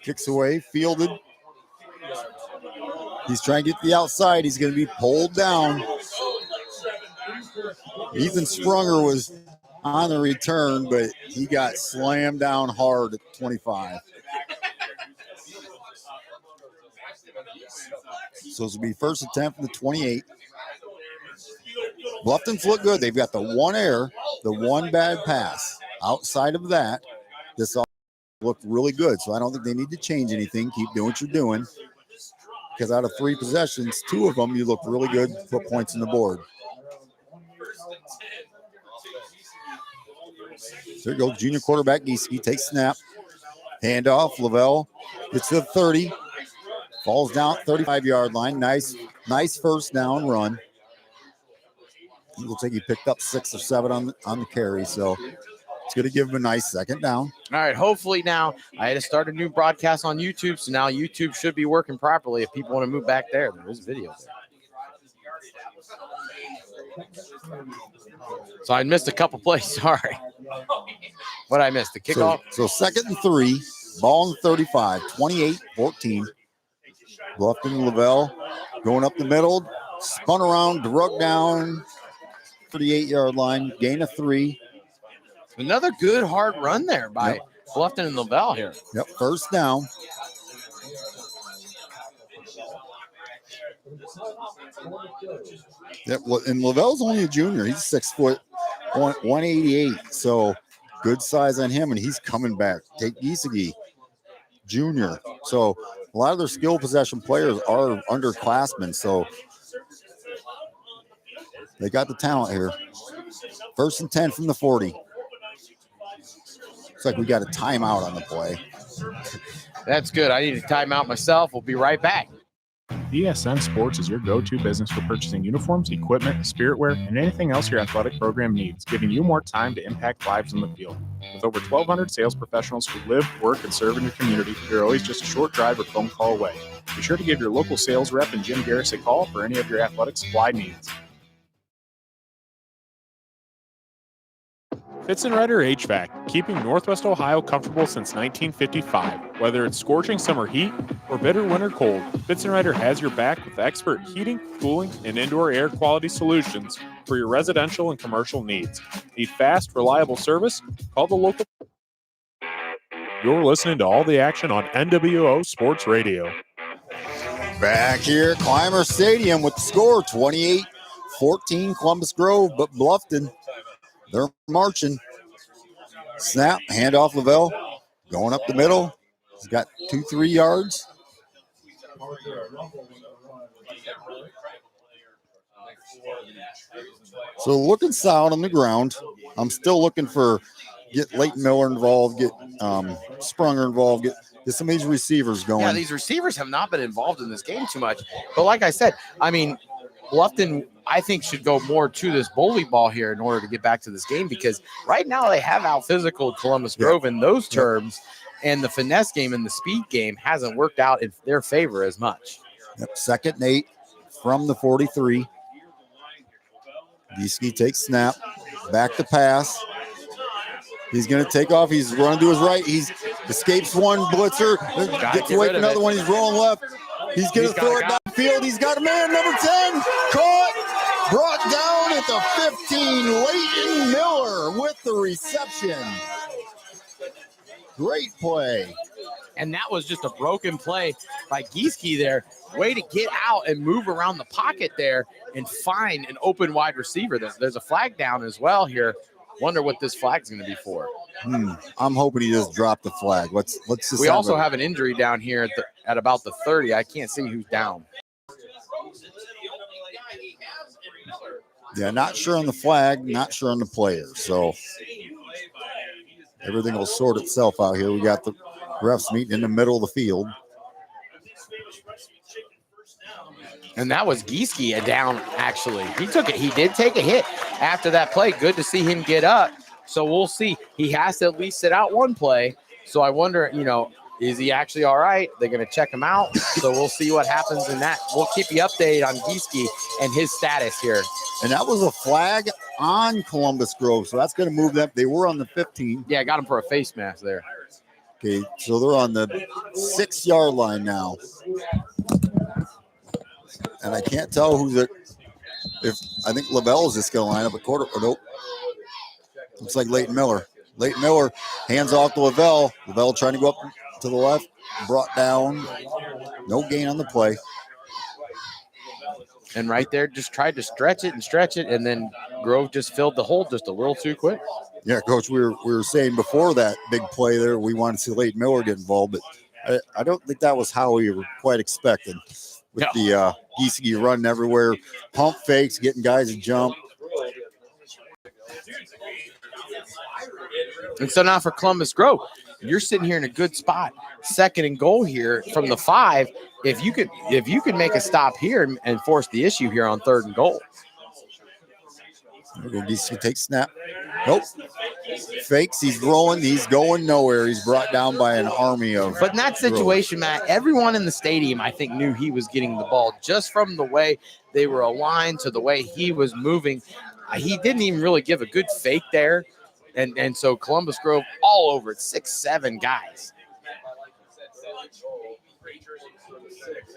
Kicks away, fielded. He's trying to get to the outside. He's going to be pulled down. Ethan Sprunger was on the return, but he got slammed down hard at 25. So this will be first attempt from the 28. Bluffton's look good. They've got the one error, the one bad pass. Outside of that, this all looked really good. So I don't think they need to change anything. Keep doing what you're doing. Because out of 3 possessions, 2 of them, you look really good, put points on the board. There goes junior quarterback Gieske, takes snap. Handoff, Lavelle gets to the 30. Falls down 35-yard line. Nice first down run. It looks like he picked up 6 or 7 on the carry, so it's going to give him a nice second down. All right, hopefully now I had to start a new broadcast on YouTube, so now YouTube should be working properly if people want to move back there. There is video there. So I missed a couple plays. Sorry. What I missed? The kickoff? So second and 3, ball on 35, 28-14. Bluffton and Lavelle going up the middle, spun around, drug down 38-yard line, gain of 3. Another good hard run there by Bluffton and Lavelle here. Yep, first down. Yep, and Lavelle's only a junior. He's 6 foot, 188. So good size on him, and he's coming back. Take Gieske, junior. So a lot of their skill possession players are underclassmen. So they got the talent here. First and 10 from the 40. Looks like we got a timeout on the play. That's good. I need a timeout myself. We'll be right back. BSN Sports is your go-to business for purchasing uniforms, equipment, spiritwear, and anything else your athletic program needs, giving you more time to impact lives on the field. With over 1,200 sales professionals who live, work, and serve in your community, you're always just a short drive or phone call away. Be sure to give your local sales rep and Jim Garris a call for any of your athletic supply needs. Fitzenreiter HVAC, keeping Northwest Ohio comfortable since 1955. Whether it's scorching summer heat or bitter winter cold, Fitzenreiter has your back with expert heating, cooling, and indoor air quality solutions for your residential and commercial needs. Need fast, reliable service? Call the local. You're listening to all the action on NWO Sports Radio. Back here at Clymer Stadium with the score 28-14 Columbus Grove, but Bluffton, they're marching. Snap, handoff Lavelle, going up the middle. He's got 2-3 yards. So looking solid on the ground. I'm still looking for get Leighton Miller involved, get Sprunger involved, get some of these receivers going. Yeah, these receivers have not been involved in this game too much. But like I said, I mean, Bluffton, I think, should go more to this bully ball here in order to get back to this game, because right now they have out physical Columbus Grove in those terms, and the finesse game and the speed game hasn't worked out in their favor as much. Yep, second and 8 from the 43. Gieske takes snap, back to pass. He's going to take off. He's running to his right. He's escapes one blitzer, gets away from another one. He's rolling left. He's going to throw it downfield. He's got a man, number 10, caught, brought down at the 15. Leighton Miller with the reception. Great play. And that was just a broken play by Gieske there. Way to get out and move around the pocket there and find an open wide receiver. There's a flag down as well here. Wonder what this flag is going to be for. I'm hoping he just dropped the flag. Let's just. We also have an injury down here at about the 30. I can't see who's down. Yeah, not sure on the flag, not sure on the players. So everything will sort itself out here. We got the refs meeting in the middle of the field. And that was Gieske down, actually. He took it. He did take a hit after that play. Good to see him get up. So we'll see. He has to at least sit out one play. So I wonder, is he actually all right? They're going to check him out. So we'll see what happens in that. We'll keep you updated on Gieske and his status here. And that was a flag on Columbus Grove. So that's going to move them. They were on the 15. Yeah, I got him for a face mask there. Okay, so they're on the 6-yard line now. And I can't tell who's it. If I think Lavelle's just going to line up at quarter. Or nope. Looks like Leighton Miller. Leighton Miller hands off to Lavelle. Lavelle trying to go up to the left. Brought down. No gain on the play. And right there, just tried to stretch it, and then Grove just filled the hole just a little too quick. Yeah, Coach, we were saying before that big play there, we wanted to see Leighton Miller get involved, but I don't think that was how we were quite expecting with the Giesecke running everywhere, pump fakes, getting guys to jump. And so now for Columbus Grove, you're sitting here in a good spot, 2nd and goal here from the 5. If you could make a stop here and force the issue here on 3rd and goal. Giesecke takes snap. Nope. Fakes. He's rolling. He's going nowhere. He's brought down by an army of. But in that situation, Matt, everyone in the stadium, I think, knew he was getting the ball just from the way they were aligned to the way he was moving. He didn't even really give a good fake there. And so Columbus Grove all over it, 6-7 guys.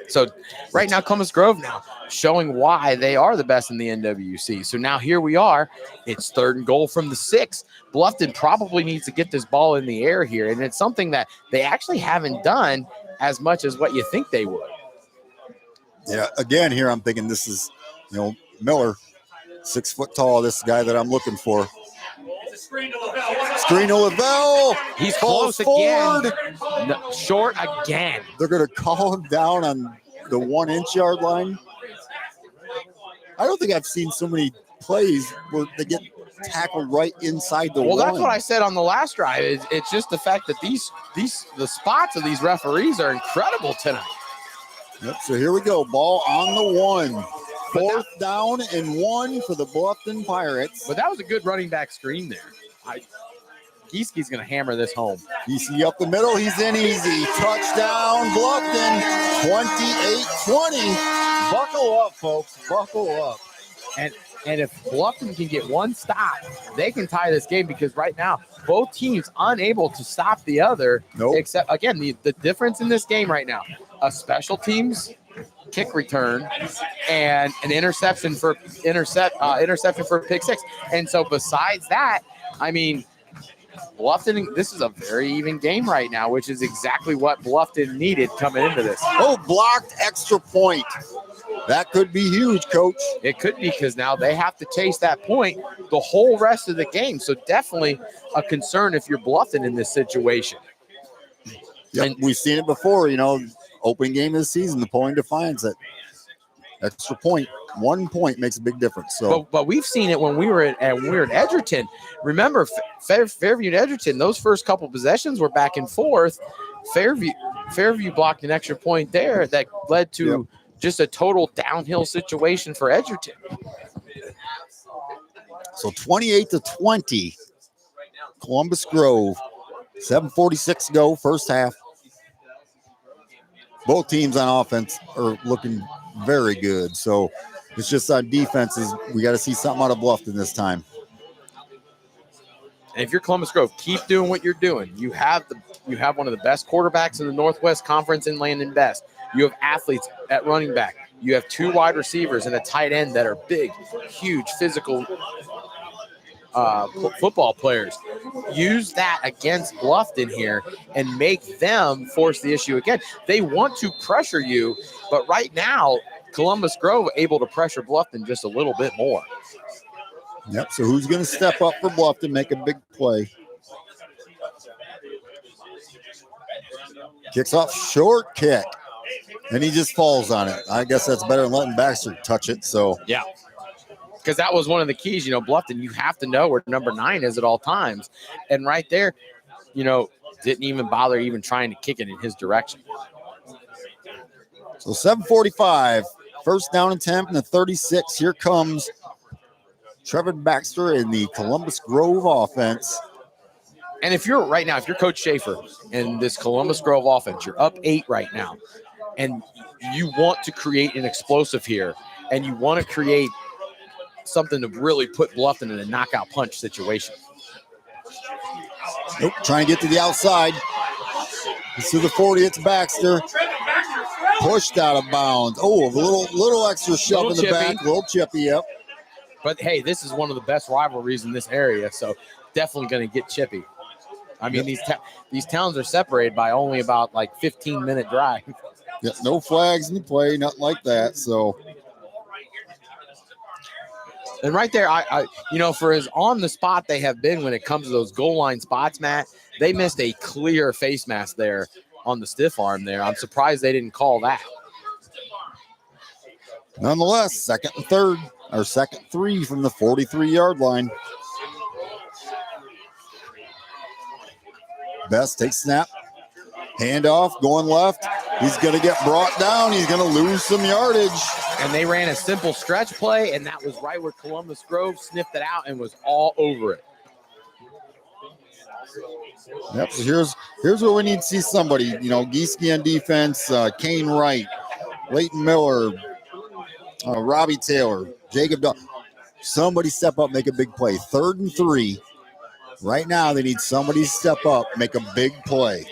So right now, Columbus Grove now showing why they are the best in the NWC. So now here we are. It's 3rd and goal from the 6. Bluffton probably needs to get this ball in the air here. And it's something that they actually haven't done as much as what you think they would. Yeah, again, here I'm thinking this is, Miller, 6 foot tall, this guy that I'm looking for. Screen to Lavelle. He's close again. No, short again. They're going to call him down on the 1-inch yard line. I don't think I've seen so many plays where they get tackled right inside the Well, one. that's what I said on the last drive. It's just the fact that the spots of these referees are incredible tonight. Yep, so here we go. Ball on the 1. 4th down and 1 for the Bluffton Pirates. But that was a good running back screen there. Giesecke's going to hammer this home. Giesecke up the middle. He's in easy. Touchdown, Bluffton, 28-20. Buckle up, folks. Buckle up. And if Bluffton can get one stop, they can tie this game because right now, both teams unable to stop the other. Nope. Except, again, the difference in this game right now, a special teams kick return and an interception for pick 6. And so besides that, I mean, Bluffton, this is a very even game right now, which is exactly what Bluffton needed coming into this. Oh, blocked extra point. That could be huge, Coach. It could be because now they have to chase that point the whole rest of the game. So definitely a concern if you're Bluffton in this situation. Yep, and we've seen it before, opening game of the season, Napoleon Defiance, that extra point, 1 point makes a big difference. So, but we've seen it when we were at Edgerton. Remember, Fairview and Edgerton, those first couple possessions were back and forth. Fairview blocked an extra point there that led to just a total downhill situation for Edgerton. So 28-20, Columbus Grove, 7:46 to go, first half. Both teams on offense are looking very good. So it's just on defenses. We got to see something out of Bluffton this time. And if you're Columbus Grove, keep doing what you're doing. You have one of the best quarterbacks in the Northwest Conference in Landon Best. You have athletes at running back. You have 2 wide receivers and a tight end that are big, huge, physical football players. Use that against Bluffton here and make them force the issue again. They want to pressure you, but right now, Columbus Grove able to pressure Bluffton just a little bit more. Yep, so who's going to step up for Bluffton, make a big play? Kicks off, short kick, and he just falls on it. I guess that's better than letting Baxter touch it. So yeah. Because that was one of the keys, Bluffton, you have to know where number 9 is at all times. And right there, didn't even bother even trying to kick it in his direction. So 7:45, first down and 10 from the 36. Here comes Trevor Baxter in the Columbus Grove offense. And if you're Coach Schaefer in this Columbus Grove offense, you're up 8 right now, and you want to create an explosive here, and you want to create something to really put Bluffton in a knockout punch situation. Nope, trying to get to the outside. He's to the 40. It's Baxter. Pushed out of bounds. Oh, a little extra shove in the back. A little chippy, yep. But hey, this is one of the best rivalries in this area, so definitely going to get chippy. I mean, these towns are separated by only about like 15-minute drive. Yeah, no flags in the play, nothing like that. So, and right there, I for as on the spot they have been when it comes to those goal line spots, Matt, they missed a clear face mask there on the stiff arm there. I'm surprised they didn't call that. Nonetheless, second and third, or second 3 from the 43-yard line. Best takes snap. Handoff, going left. He's going to get brought down. He's going to lose some yardage. And they ran a simple stretch play, and that was right where Columbus Grove sniffed it out and was all over it. Yep, so here's where we need to see somebody. Gieske on defense, Kane Wright, Leighton Miller, Robbie Taylor, Jacob Dunn. Somebody step up, make a big play. 3rd and 3. Right now, they need somebody to step up, make a big play.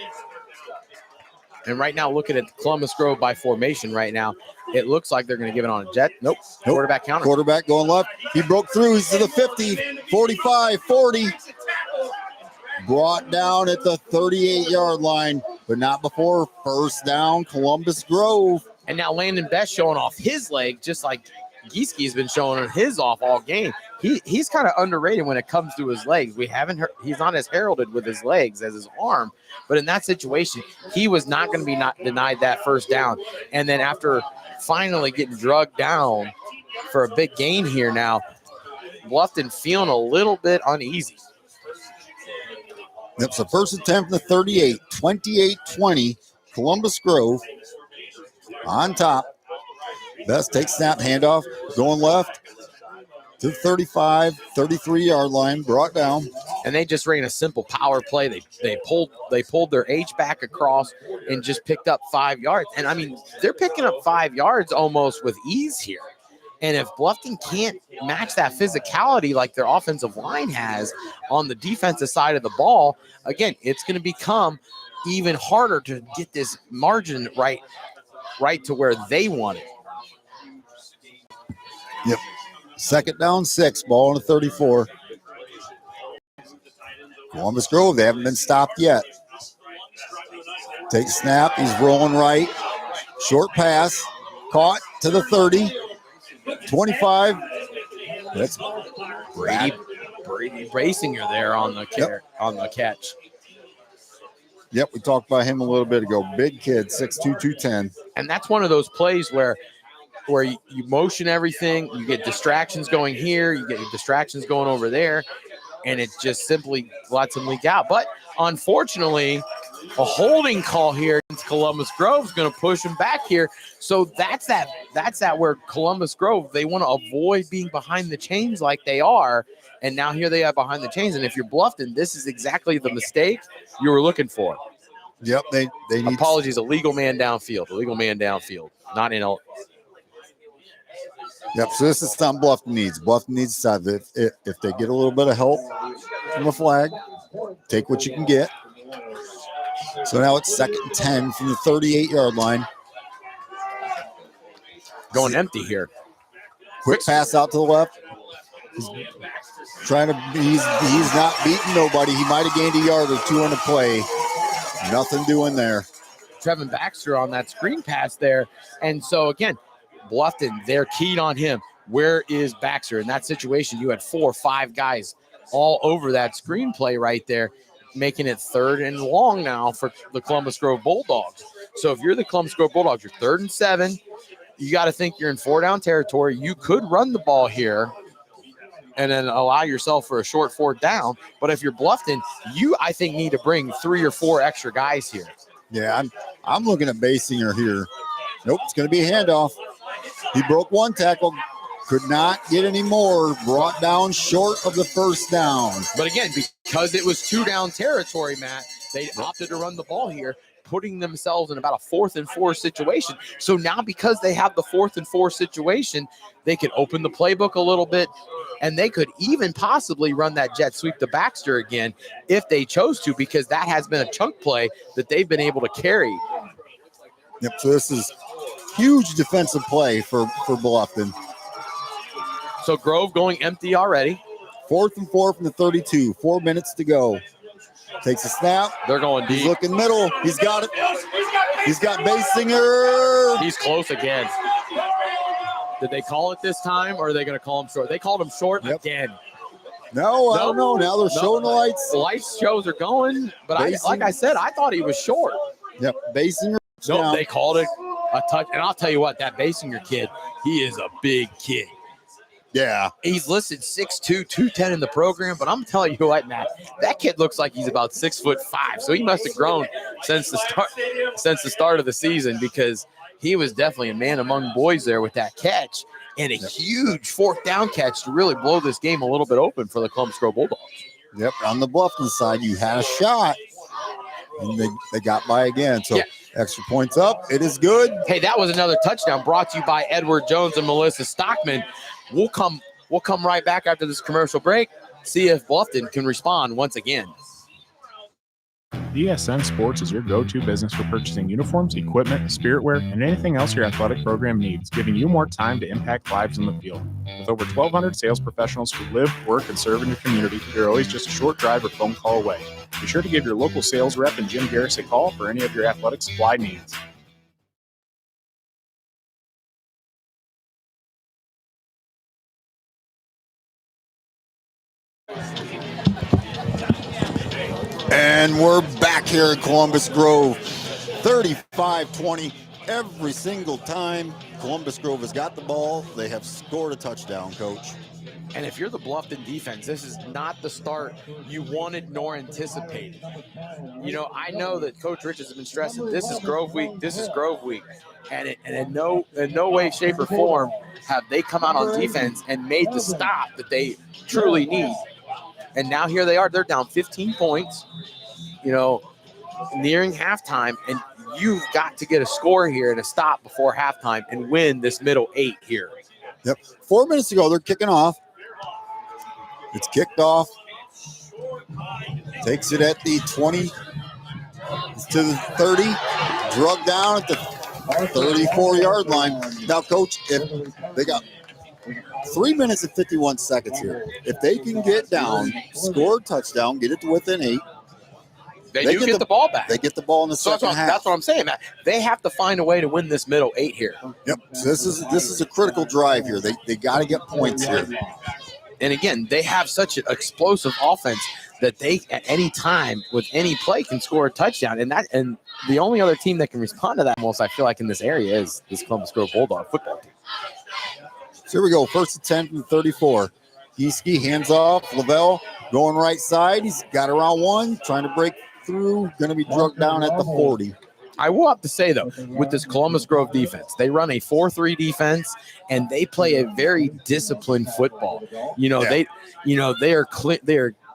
And right now, looking at Columbus Grove by formation right now, it looks like they're going to give it on a jet. Nope. Quarterback counter. Quarterback going left. He broke through. He's to the 50, 45, 40. Brought down at the 38-yard line, but not before first down, Columbus Grove. And now Landon Best showing off his leg, just like Gieske been showing his off all game. He's kind of underrated when it comes to his legs. We haven't heard, he's not as heralded with his legs as his arm, but in that situation, he was not going to be denied that first down. And then after finally getting drugged down for a big gain here now, Bluffton feeling a little bit uneasy. That's the first attempt from the 38, 28-20, Columbus Grove on top. Best takes snap, handoff, going left to the 35, 33-yard line, brought down. And they just ran a simple power play. They pulled their H back across and just picked up 5 yards. And I mean, they're picking up 5 yards almost with ease here. And if Bluffton can't match that physicality like their offensive line has on the defensive side of the ball, again, it's going to become even harder to get this margin right to where they want it. Yep. Second down, 6, ball on the 34. Columbus Grove, they haven't been stopped yet. Takes snap, he's rolling right. Short pass, caught to the 30. 25. That's Brady Brasinger there on the catch. Yep, we talked about him a little bit ago. Big kid, 6'2", 210. And that's one of those plays where you motion everything, you get distractions going here, you get distractions going over there, and it just simply lets them leak out. But unfortunately, a holding call here against Columbus Grove is going to push him back here. So that's that where Columbus Grove, they want to avoid being behind the chains like they are. And now here they are behind the chains. And if you're Bluffton, this is exactly the mistake you were looking for. Yep, they need apologies, a legal man downfield, not in a. Yep, so this is something Bluffton needs. Bluffton needs to decide that if they get a little bit of help from a flag, take what you can get. So now it's 2nd and 10 from the 38-yard line. Going empty here. Quick pass out to the left. He's not beating nobody. He might have gained a yard or two on the play. Nothing doing there. Trevin Baxter on that screen pass there. And so again, Bluffton, they're keyed on him. Where is Baxter? In that situation, you had 4 or 5 guys all over that screenplay right there, making it 3rd and long now for the Columbus Grove Bulldogs. So if you're the Columbus Grove Bulldogs, you're 3rd and 7. You got to think you're in 4-down territory. You could run the ball here and then allow yourself for a short 4th down. But if you're Bluffton, I think, need to bring 3 or 4 extra guys here. Yeah, I'm looking at Basinger here. Nope, it's going to be a handoff. He broke 1 tackle, could not get any more, brought down short of the 1st down. But again, because it was 2-down territory, Matt, they opted to run the ball here. putting themselves in about a 4th and 4 situation. So now because they have the 4th and 4 situation, they could open the playbook a little bit, and they could even possibly run that jet sweep to Baxter again if they chose to, because that has been a chunk play that they've been able to carry. Yep, so this is huge defensive play for Bluffton. So Grove going empty already. 4th and 4 from the 32. 4 minutes to go. Takes a snap. They're going deep. He's looking middle. He's got it. He's got Basinger. He's close again. Did they call it this time, or are they going to call him short? They called him short again. No, I don't know. Now they're showing the lights. The lights shows are going, but like I said, I thought he was short. Yep, Basinger. No, they called it a touch. And I'll tell you what, that Basinger kid, he is a big kid. Yeah. He's listed 6'2", 210 in the program, but I'm telling you what, Matt, that kid looks like he's about 6'5". So he must have grown since the start of the season, because he was definitely a man among boys there with that catch, and a huge 4th down catch to really blow this game a little bit open for the Columbus Grove Bulldogs. Yep, on the Bluffton side, you had a shot, and they got by again. So extra points up. It is good. Hey, that was another touchdown brought to you by Edward Jones and Melissa Stockman. We'll come right back after this commercial break, see if Bluffton can respond once again. DSN Sports is your go-to business for purchasing uniforms, equipment, spiritware, and anything else your athletic program needs, giving you more time to impact lives in the field. With over 1,200 sales professionals who live, work, and serve in your community, you're always just a short drive or phone call away. Be sure to give your local sales rep and Jim Garris a call for any of your athletic supply needs. And we're back here at Columbus Grove. 35-20 every single time Columbus Grove has got the ball. They have scored a touchdown, Coach. And if you're the Bluffton defense, this is not the start you wanted nor anticipated. You know, I know that Coach Rich has been stressing, this is Grove week, this is Grove week. And in no way, shape, or form have they come out on defense and made the stop that they truly need. And now here they are. They're down 15 points, you know, nearing halftime. And you've got to get a score here and a stop before halftime and win this middle 8 here. Yep. 4 minutes to go. They're kicking off. It's kicked off. Takes it at the 20 to the 30. Drug down at the 34-yard line. Now, Coach, if they got 3 minutes and 51 seconds here. If they can get down, score a touchdown, get it to within 8. They do get the ball back. They get the ball in the second half. That's what I'm saying, Matt. They have to find a way to win this middle 8 here. Yep. So this is a critical drive here. They got to get points here. And again, they have such an explosive offense that they, at any time with any play, can score a touchdown. And the only other team that can respond to that most, I feel like, in this area is this Columbus Grove Bulldog football team. So here we go. 1st and 10 from the 34. Gieske hands off. Lavelle going right side. He's got around 1, trying to break through. Going to be drugged down at the 40. I will have to say, though, with this Columbus Grove defense, they run a 4-3 defense, and they play a very disciplined football. You know, they are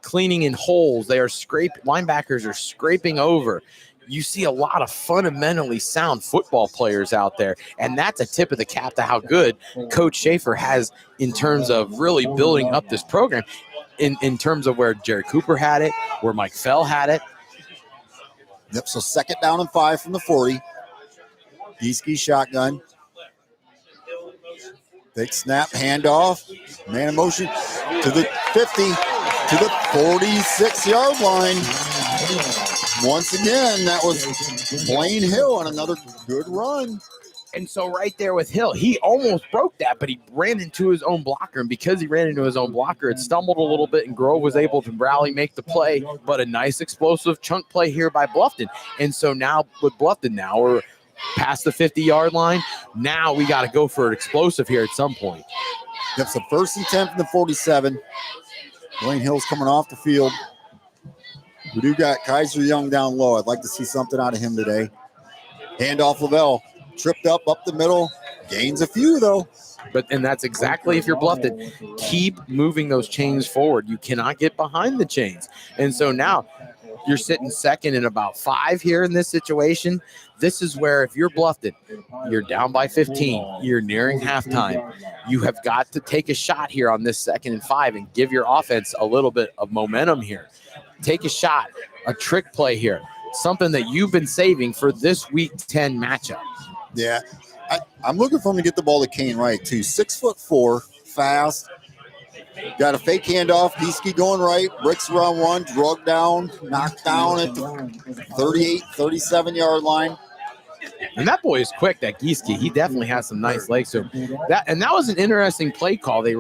cleaning in holes. They are linebackers are scraping over. You see a lot of fundamentally sound football players out there, and that's a tip of the cap to how good Coach Schaefer has in terms of really building up this program in terms of where Jerry Cooper had it, where Mike Fell had it. Yep, so 2nd down and 5 from the 40. Gieske shotgun. Big snap, handoff, man in motion to the 50, to the 46-yard line. Once again, that was Blaine Hill on another good run. And so right there with Hill, he almost broke that, but he ran into his own blocker. And because he ran into his own blocker, it stumbled a little bit, and Grove was able to rally, make the play. But a nice explosive chunk play here by Bluffton. And so now with Bluffton, now we're past the 50-yard line. Now we got to go for an explosive here at some point. Yep, so 1st and 10 from the 47. Blaine Hill's coming off the field. We do got Kaiser Young down low. I'd like to see something out of him today. Handoff Lavelle. Tripped up the middle. Gains a few, though. And that's exactly, if you're Bluffton, keep moving those chains forward. You cannot get behind the chains. And so now you're sitting second in about 5 here in this situation. This is where if you're Bluffton, you're down by 15, you're nearing halftime. You have got to take a shot here on this 2nd and 5 and give your offense a little bit of momentum here. Take a shot, a trick play here, something that you've been saving for this week 10 matchup. Yeah, I'm looking for him to get the ball to Kane Wright too. 6'4", fast. Got a fake handoff. Gieske going right. Bricks around one. Drug down. Knocked down at the 38, 37-yard line. And that boy is quick, that Gieske. He definitely has some nice legs to him. That was an interesting play call. They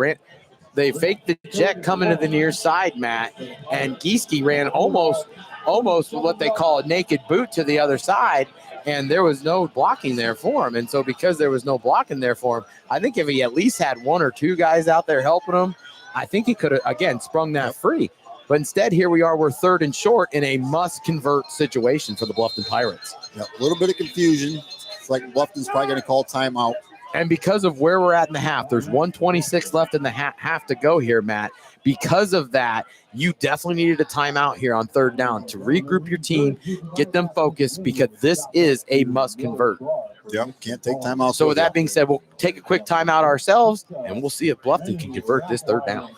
faked the jet coming to the near side, Matt, and Gieske ran almost what they call a naked boot to the other side, and there was no blocking there for him. And so because there was no blocking there for him, I think if he at least had 1 or 2 guys out there helping him, I think he could have, again, sprung that free. But instead, here we are, we're 3rd and short in a must-convert situation for the Bluffton Pirates. Yep, a little bit of confusion. It's like Bluffton's probably going to call timeout. And because of where we're at in the half, there's 1:26 left in the half to go here, Matt. Because of that, you definitely needed a timeout here on 3rd down to regroup your team, get them focused, because this is a must-convert. Yep, can't take timeout. So with that being said, we'll take a quick timeout ourselves, and we'll see if Bluffton can convert this 3rd down.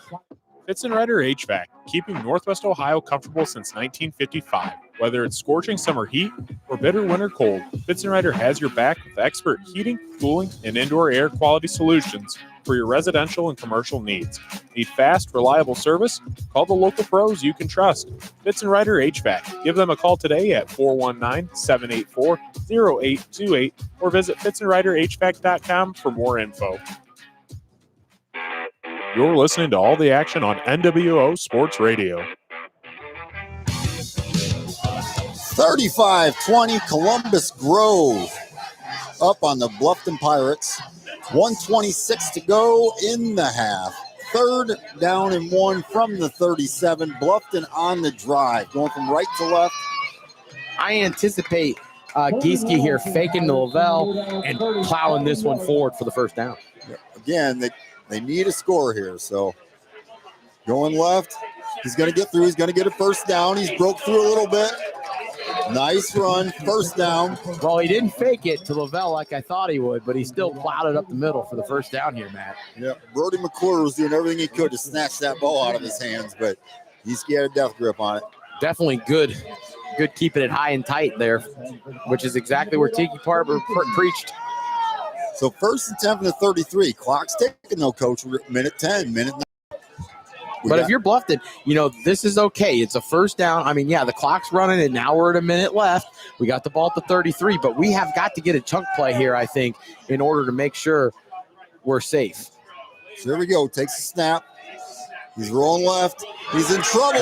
Fitzenreiter HVAC, keeping Northwest Ohio comfortable since 1955. Whether it's scorching summer heat or bitter winter cold, Fitzenreiter has your back with expert heating, cooling, and indoor air quality solutions for your residential and commercial needs. Need fast, reliable service? Call the local pros you can trust. Fitzenreiter HVAC. Give them a call today at 419-784-0828 or visit fitzenreiterhvac.com for more info. You're listening to all the action on NWO Sports Radio. 35-20 Columbus Grove up on the Bluffton Pirates. 1:26 to go in the half. 3rd down and 1 from the 37. Bluffton on the drive, going from right to left. I anticipate Gieske here faking the Lavelle and plowing this one forward for the 1st down. Again, they need a score here, so going left. He's going to get through. He's going to get a 1st down. He's broke through a little bit. Nice run, 1st down. Well, he didn't fake it to Lavelle like I thought he would, but he still plowed it up the middle for the 1st down here, Matt. Yeah, Brody McClure was doing everything he could to snatch that ball out of his hands, but he's got a death grip on it. Definitely good keeping it high and tight there, which is exactly where Tiki Parber preached. So 1st and 10 from the 33. Clock's ticking though, Coach. Minute 10, minute 9. But if you're Bluffton, this is okay. It's a 1st down. I mean, yeah, the clock's running, and now we're at a minute left. We got the ball at the 33, but we have got to get a chunk play here, I think, in order to make sure we're safe. So here we go. Takes a snap. He's rolling left. He's in trouble.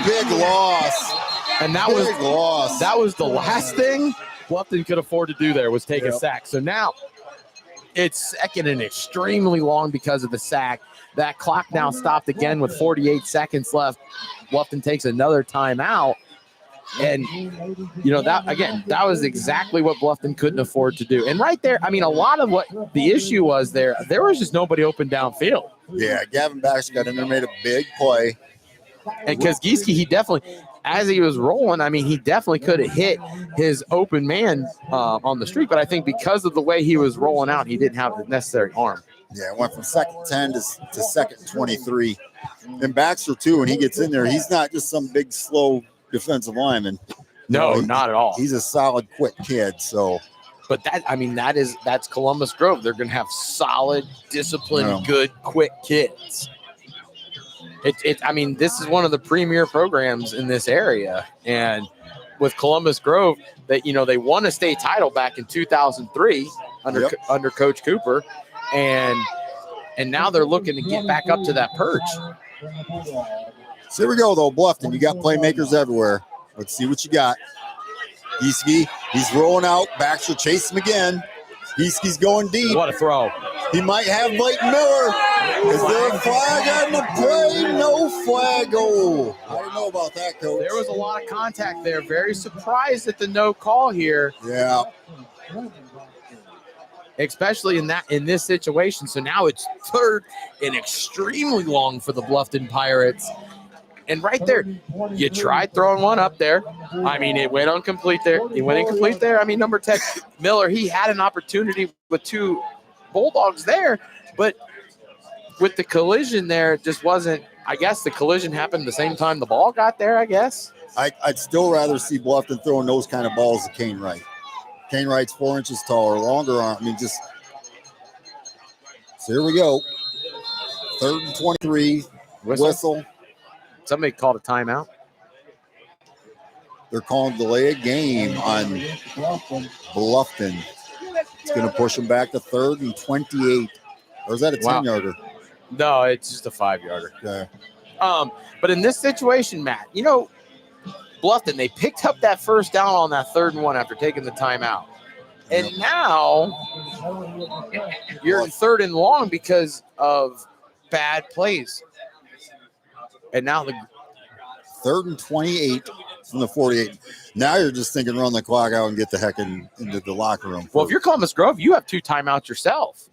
Big loss. And that was the last thing Bluffton could afford to do there, was take a sack. So now it's 2nd and extremely long because of the sack. That clock now stopped again with 48 seconds left. Bluffton takes another timeout. And, that was exactly what Bluffton couldn't afford to do. And right there, I mean, a lot of what the issue was there was just nobody open downfield. Yeah, Gavin Baxter got in there, made a big play. And because Gieske, he definitely, as he was rolling, I mean, he definitely could have hit his open man on the street. But I think because of the way he was rolling out, he didn't have the necessary arm. Yeah, it went from 2nd 10 to 2nd 23. And Baxter, too, when he gets in there, he's not just some big, slow defensive lineman. No, not at all. He's a solid, quick kid. So, but that's Columbus Grove. They're going to have solid, disciplined, good, quick kids. This is one of the premier programs in this area. And with Columbus Grove, that they won a state title back in 2003 under Coach Cooper. And now they're looking to get back up to that perch. So here we go, though, Bluffton. You got playmakers everywhere. Let's see what you got. Gieske, he's rolling out. Baxter chasing him again. Gieske's going deep. What a throw. He might have Leighton Miller. Is there a flag on the play? No flag. Oh, I don't know about that, Coach. There was a lot of contact there. Very surprised at the no call here. Yeah. Especially in this situation. So now it's 3rd and extremely long for the Bluffton Pirates. And right there, you tried throwing one up there. I mean, it went incomplete there. It went incomplete there. I mean, number 10, Miller, he had an opportunity with 2 Bulldogs there, but with the collision there, it just wasn't. I guess the collision happened the same time the ball got there, I guess. I'd still rather see Bluffton throwing those kind of balls to Kane Wright. Kane Wright's 4 inches taller, longer arm. I mean, just so here we go. 3rd and 23. Whistle. Somebody called a timeout. They're calling delay a game on Bluffton. It's going to push them back to 3rd and 28. Or is that a 10-yarder? No, it's just a 5-yarder. Okay. But in this situation, Matt, you know, Bluffton, they picked up that first down on that 3rd and 1 after taking the timeout. And now you're in 3rd and long because of bad plays. And now the 3rd and 28 from the 48. Now you're just thinking run the clock out and get the heck into the locker room. Well, if you're Columbus Grove, you have 2 timeouts yourself.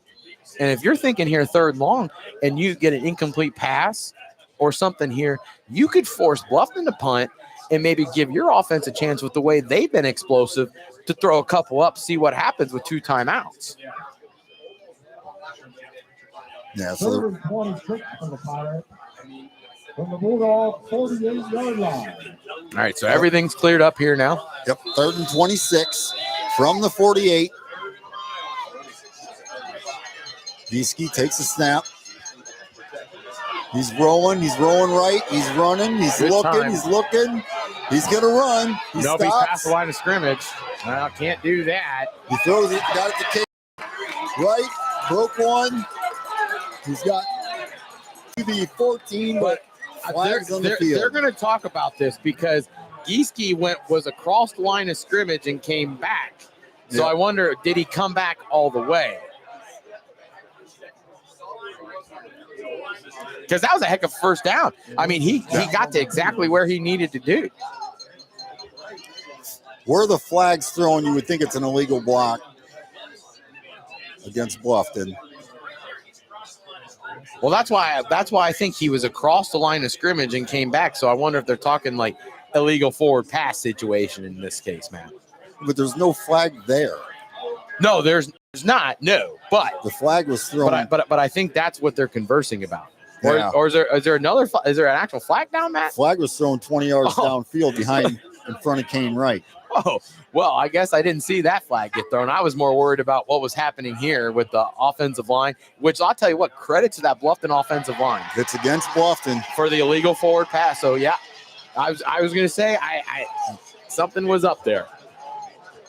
And if you're thinking here 3rd and long and you get an incomplete pass or something here, you could force Bluffton to punt and maybe give your offense a chance with the way they've been explosive to throw a couple up, see what happens with 2 timeouts. Yeah, so 26 from the Pirates. From the Bulldog 48-yard line. All right, so everything's cleared up here now. Yep, 3rd and 26 from the 48. Gieske takes a snap. He's rolling right. He's running. He's Good looking. time. He's looking. He's going to run. He Nope, he's stops. past the line of scrimmage. Well, can't do that. He throws it. Got it to Kane. Right. Broke one. He's got to the 14, but flags on the field. They're going to talk about this because Gieske was across the line of scrimmage and came back. So Yeah. I wonder, did he come back all the way? Because that was a heck of a first down. I mean, he got to exactly where he needed to do. Where the flag's thrown, you would think it's an illegal block against Bluffton. Well, that's why I think he was across the line of scrimmage and came back. So I wonder if they're talking like illegal forward pass situation in this case, man. But there's no flag there. No, there's not. No, but The flag was thrown. but I think that's what they're conversing about. Or, Yeah. or is there an actual flag down, Matt? Flag was thrown 20 yards Oh. downfield behind in front of Kane Wright. Oh, well, I guess I didn't see that flag get thrown. I was more worried about what was happening here with the offensive line, which I'll tell you what, credit to that Bluffton offensive line It's against Bluffton. for the illegal forward pass. So yeah, I was going to say I something was up there.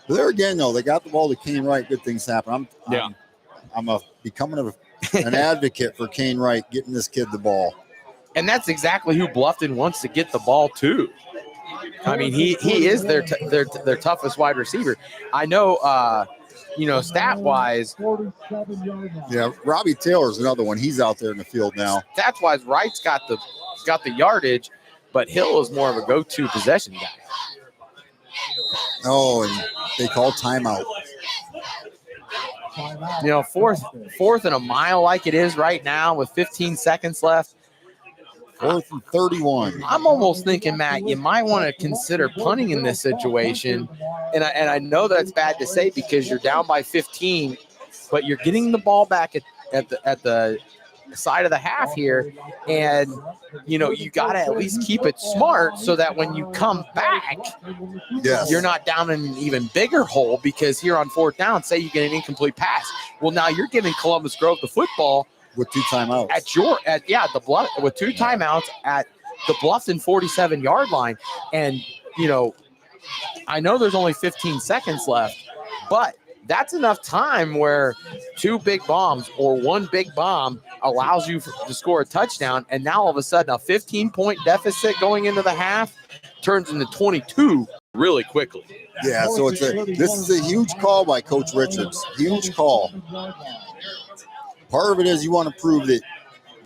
But there again, though, they got the ball to Kane Wright. Good things happen. I'm becoming an advocate for Kane Wright getting this kid the ball. And that's exactly who Bluffton wants to get the ball to. I mean, he is their toughest wide receiver. I know, stat wise, 47-yard line. Yeah, Robbie Taylor's another one. He's out there in the field now. stats wise, Wright's got the yardage, but Hill is more of a go-to possession guy. Oh, and they call timeout. Timeout. You know, fourth and a mile like it is right now with 15 seconds left. 4th and 31. I'm almost thinking, Matt, you might want to consider punting in this situation. And I know that's bad to say because you're down by 15, but you're getting the ball back at the side of the half here. And, you got to at least keep it smart so that when you come back, Yes. you're not down in an even bigger hole because here on 4th down, say you get an incomplete pass. Well, now you're giving Columbus Grove the football with 2 timeouts. with 2 timeouts at the Bluffton 47-yard line. And, I know there's only 15 seconds left, but that's enough time where 2 big bombs or 1 big bomb allows you to score a touchdown. And now all of a sudden a 15-point deficit going into the half turns into 22 really quickly. Yeah, so this is a huge call by Coach Richards. Huge call. Part of it is you want to prove that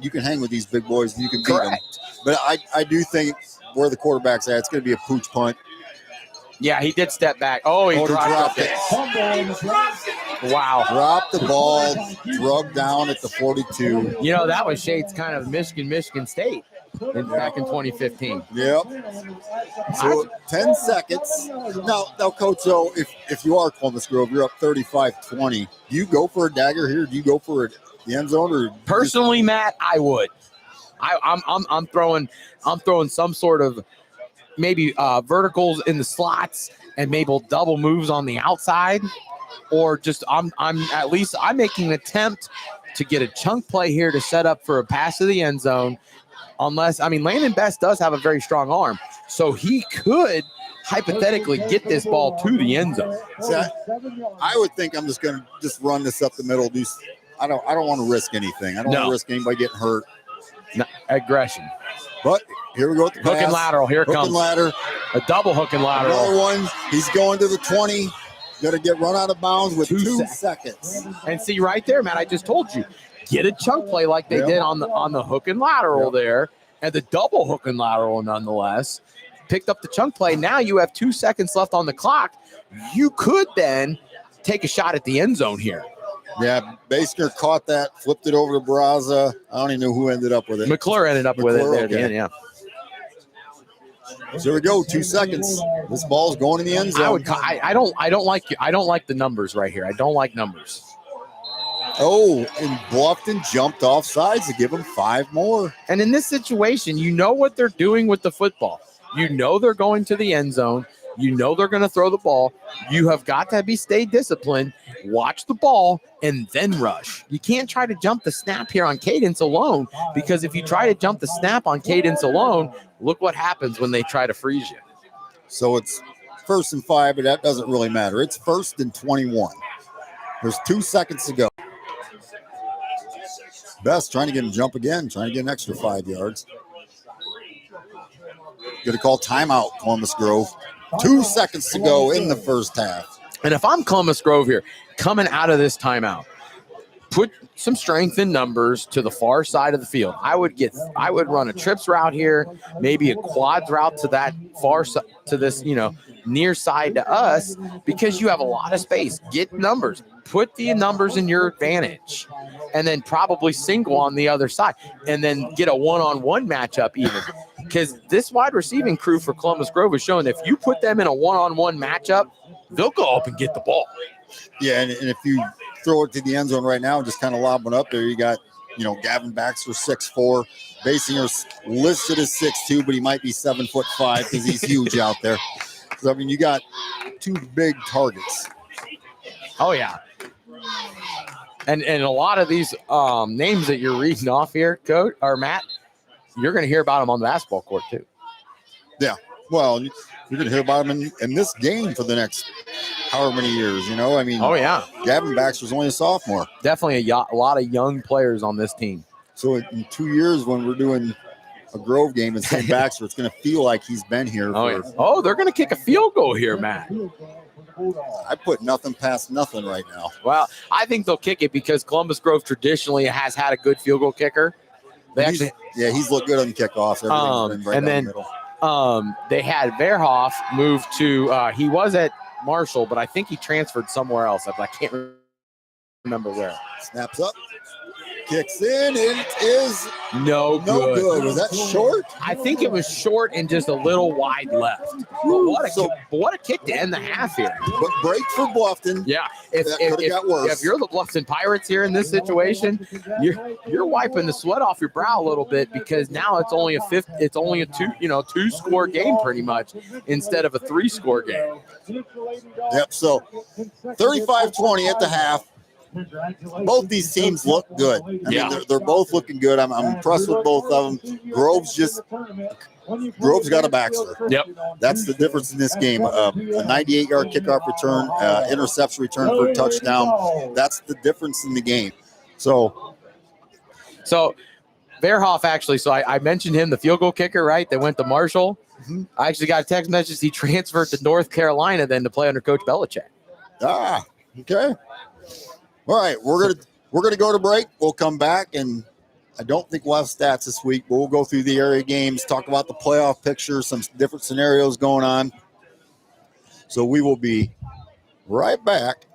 you can hang with these big boys and you can beat them. Correct. But I do think where the quarterback's at, it's going to be a pooch punt. Yeah, he did step back. Oh, he dropped it. Fumble on the play. Wow. Dropped the ball, drugged down at the 42. That was Shade's kind of Michigan State. back in 2015. Yep. So 10 seconds. Now, Coach, so if you are Columbus Grove, you're up 35-20. Do you go for a dagger here? Do you go for the end zone, or personally, Matt, I would. I'm throwing some sort of maybe verticals in the slots and maybe double moves on the outside, or just I'm making an attempt to get a chunk play here to set up for a pass to the end zone. Unless, Landon Best does have a very strong arm, so he could hypothetically get this ball to the end zone. See, I would think I'm just going to run this up the middle. I don't want to risk anything. I don't want to risk anybody getting hurt. No, aggression. But here we go with the hook pass. And lateral. Here it comes. Hook and ladder. A double hook and lateral. Another one. He's going to the 20. Going to get run out of bounds with 2 seconds. And see right there, Matt, I just told you. Get a chunk play like they did on the hook and lateral there, and the double hook and lateral nonetheless. Picked up the chunk play. Now you have 2 seconds left on the clock. You could then take a shot at the end zone here. Yeah, Basker caught that, flipped it over to Barraza. I don't even know who ended up with it. McClure ended up with it there at the end, yeah. So here we go, 2 seconds. This ball's going in the end zone. I don't like the numbers right here. I don't like numbers. Oh, and Bluffton jumped off sides to give him 5 more. And in this situation, you know what they're doing with the football. You know they're going to the end zone. You know they're going to throw the ball. You have got to stay disciplined, watch the ball, and then rush. You can't try to jump the snap here on cadence alone, because if you try to jump the snap on cadence alone, look what happens when they try to freeze you. So it's 1st and 5, but that doesn't really matter. It's 1st and 21. There's 2 seconds to go. Best trying to get him jump again, trying to get an extra 5 yards. Going to call timeout, Columbus Grove. 2 seconds to go in the first half. And if I'm Columbus Grove here, coming out of this timeout, put some strength in numbers to the far side of the field. I would run a trips route here, maybe a quads route to that far side, to this, near side to us, because you have a lot of space. Get numbers, put the numbers in your advantage, and then probably single on the other side, and then get a one-on-one matchup even. Because this wide receiving crew for Columbus Grove is showing that if you put them in a one-on-one matchup, they'll go up and get the ball. Yeah, and if you throw it to the end zone right now, just kind of lob one up there, you got, Gavin Baxter 6'4", Basinger's listed as 6'2", but he might be 7'5" because he's huge out there. So, you got 2 big targets. Oh, yeah. And a lot of these names that you're reading off here, Coach, or Matt, you're going to hear about them on the basketball court too. Yeah. Well, you're going to hear about them in this game for the next however many years, Oh, yeah. Gavin Baxter's only a sophomore. Definitely a lot of young players on this team. So in 2 years when we're doing a Grove game in St. Baxter, it's going to feel like he's been here. Oh, they're going to kick a field goal here, Matt. I put nothing past nothing right now. Well, I think they'll kick it because Columbus Grove traditionally has had a good field goal kicker. He's looked good on kickoffs. And then they had Verhoff move to he was at Marshall, but I think he transferred somewhere else. I can't remember where. Snaps up. Kicks in. It is no good. Was that short? I think it was short and just a little wide left. But what a kick to end the half here. But break for Bluffton. Yeah. If you're the Bluffton Pirates here in this situation, you're wiping the sweat off your brow a little bit, because now it's only a 2 score game pretty much instead of a 3 score game. Yep. So 35-20 at the half. Both these teams look good. I mean, they're both looking good. I'm impressed with both of them. Grove's got a Baxter. Yep. That's the difference in this game. A 98-yard kickoff return, interception return for a touchdown. That's the difference in the game. So Verhoff actually, I mentioned him, the field goal kicker, right, that went to Marshall. Mm-hmm. I actually got a text message. He transferred to North Carolina then to play under Coach Belichick. Okay. All right, we're gonna go to break. We'll come back, and I don't think we'll have stats this week, but we'll go through the area games, talk about the playoff picture, some different scenarios going on. So we will be right back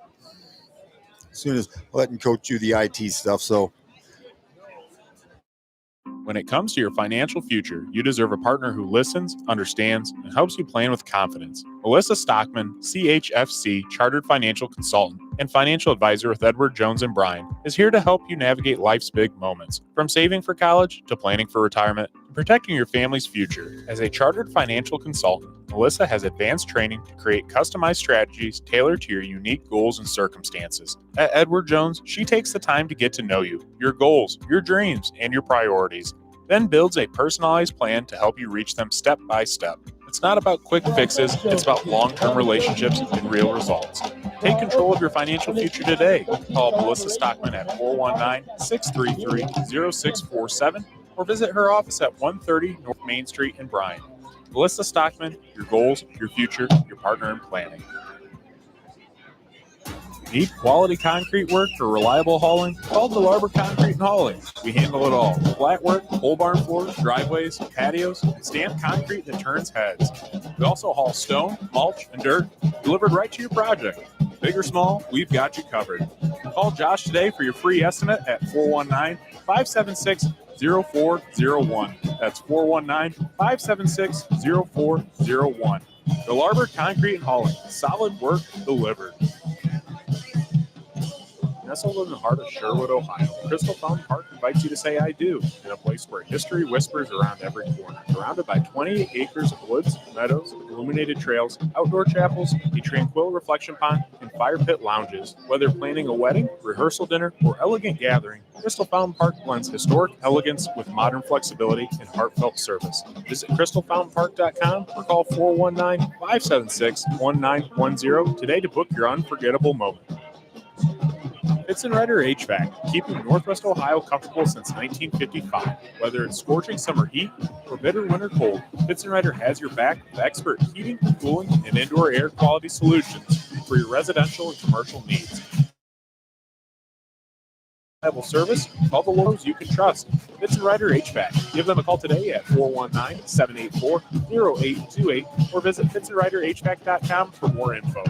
as soon as letting Coach do the IT stuff. So When it comes to your financial future, you deserve a partner who listens, understands, and helps you plan with confidence. Melissa Stockman, CHFC Chartered Financial Consultant and Financial Advisor with Edward Jones and Bryan, is here to help you navigate life's big moments, from saving for college to planning for retirement to protecting your family's future. As a chartered financial consultant, Melissa has advanced training to create customized strategies tailored to your unique goals and circumstances. At Edward Jones, she takes the time to get to know you, your goals, your dreams, and your priorities, then builds a personalized plan to help you reach them step by step. It's not about quick fixes, it's about long-term relationships and real results. Take control of your financial future today. Call Melissa Stockman at 419-633-0647 or visit her office at 130 North Main Street in Bryan. Melissa Stockman, your goals, your future, your partner in planning. Need quality concrete work or reliable hauling? Call DeLarber Concrete and Hauling. We handle it all. Flat work, pole barn floors, driveways, patios, and stamped concrete that turns heads. We also haul stone, mulch, and dirt delivered right to your project. Big or small, we've got you covered. Call Josh today for your free estimate at 419-576-0401. That's 419-576-0401. DeLarber Concrete and Hauling. Solid work delivered. Nestled in the heart of Sherwood, Ohio, Crystal Fountain Park invites you to say I do in a place where history whispers around every corner. Surrounded by 20 acres of woods, meadows, illuminated trails, outdoor chapels, a tranquil reflection pond, and fire pit lounges. Whether planning a wedding, rehearsal dinner, or elegant gathering, Crystal Fountain Park blends historic elegance with modern flexibility and heartfelt service. Visit crystalfountainpark.com or call 419-576-1910 today to book your unforgettable moment. Rider HVAC, keeping Northwest Ohio comfortable since 1955. Whether it's scorching summer heat or bitter winter cold, Rider has your back with expert heating, cooling, and indoor air quality solutions for your residential and commercial needs. Reliable service, call the locals you can trust. Rider HVAC. Give them a call today at 419-784-0828 or visit FitzandRiderHVAC.com for more info.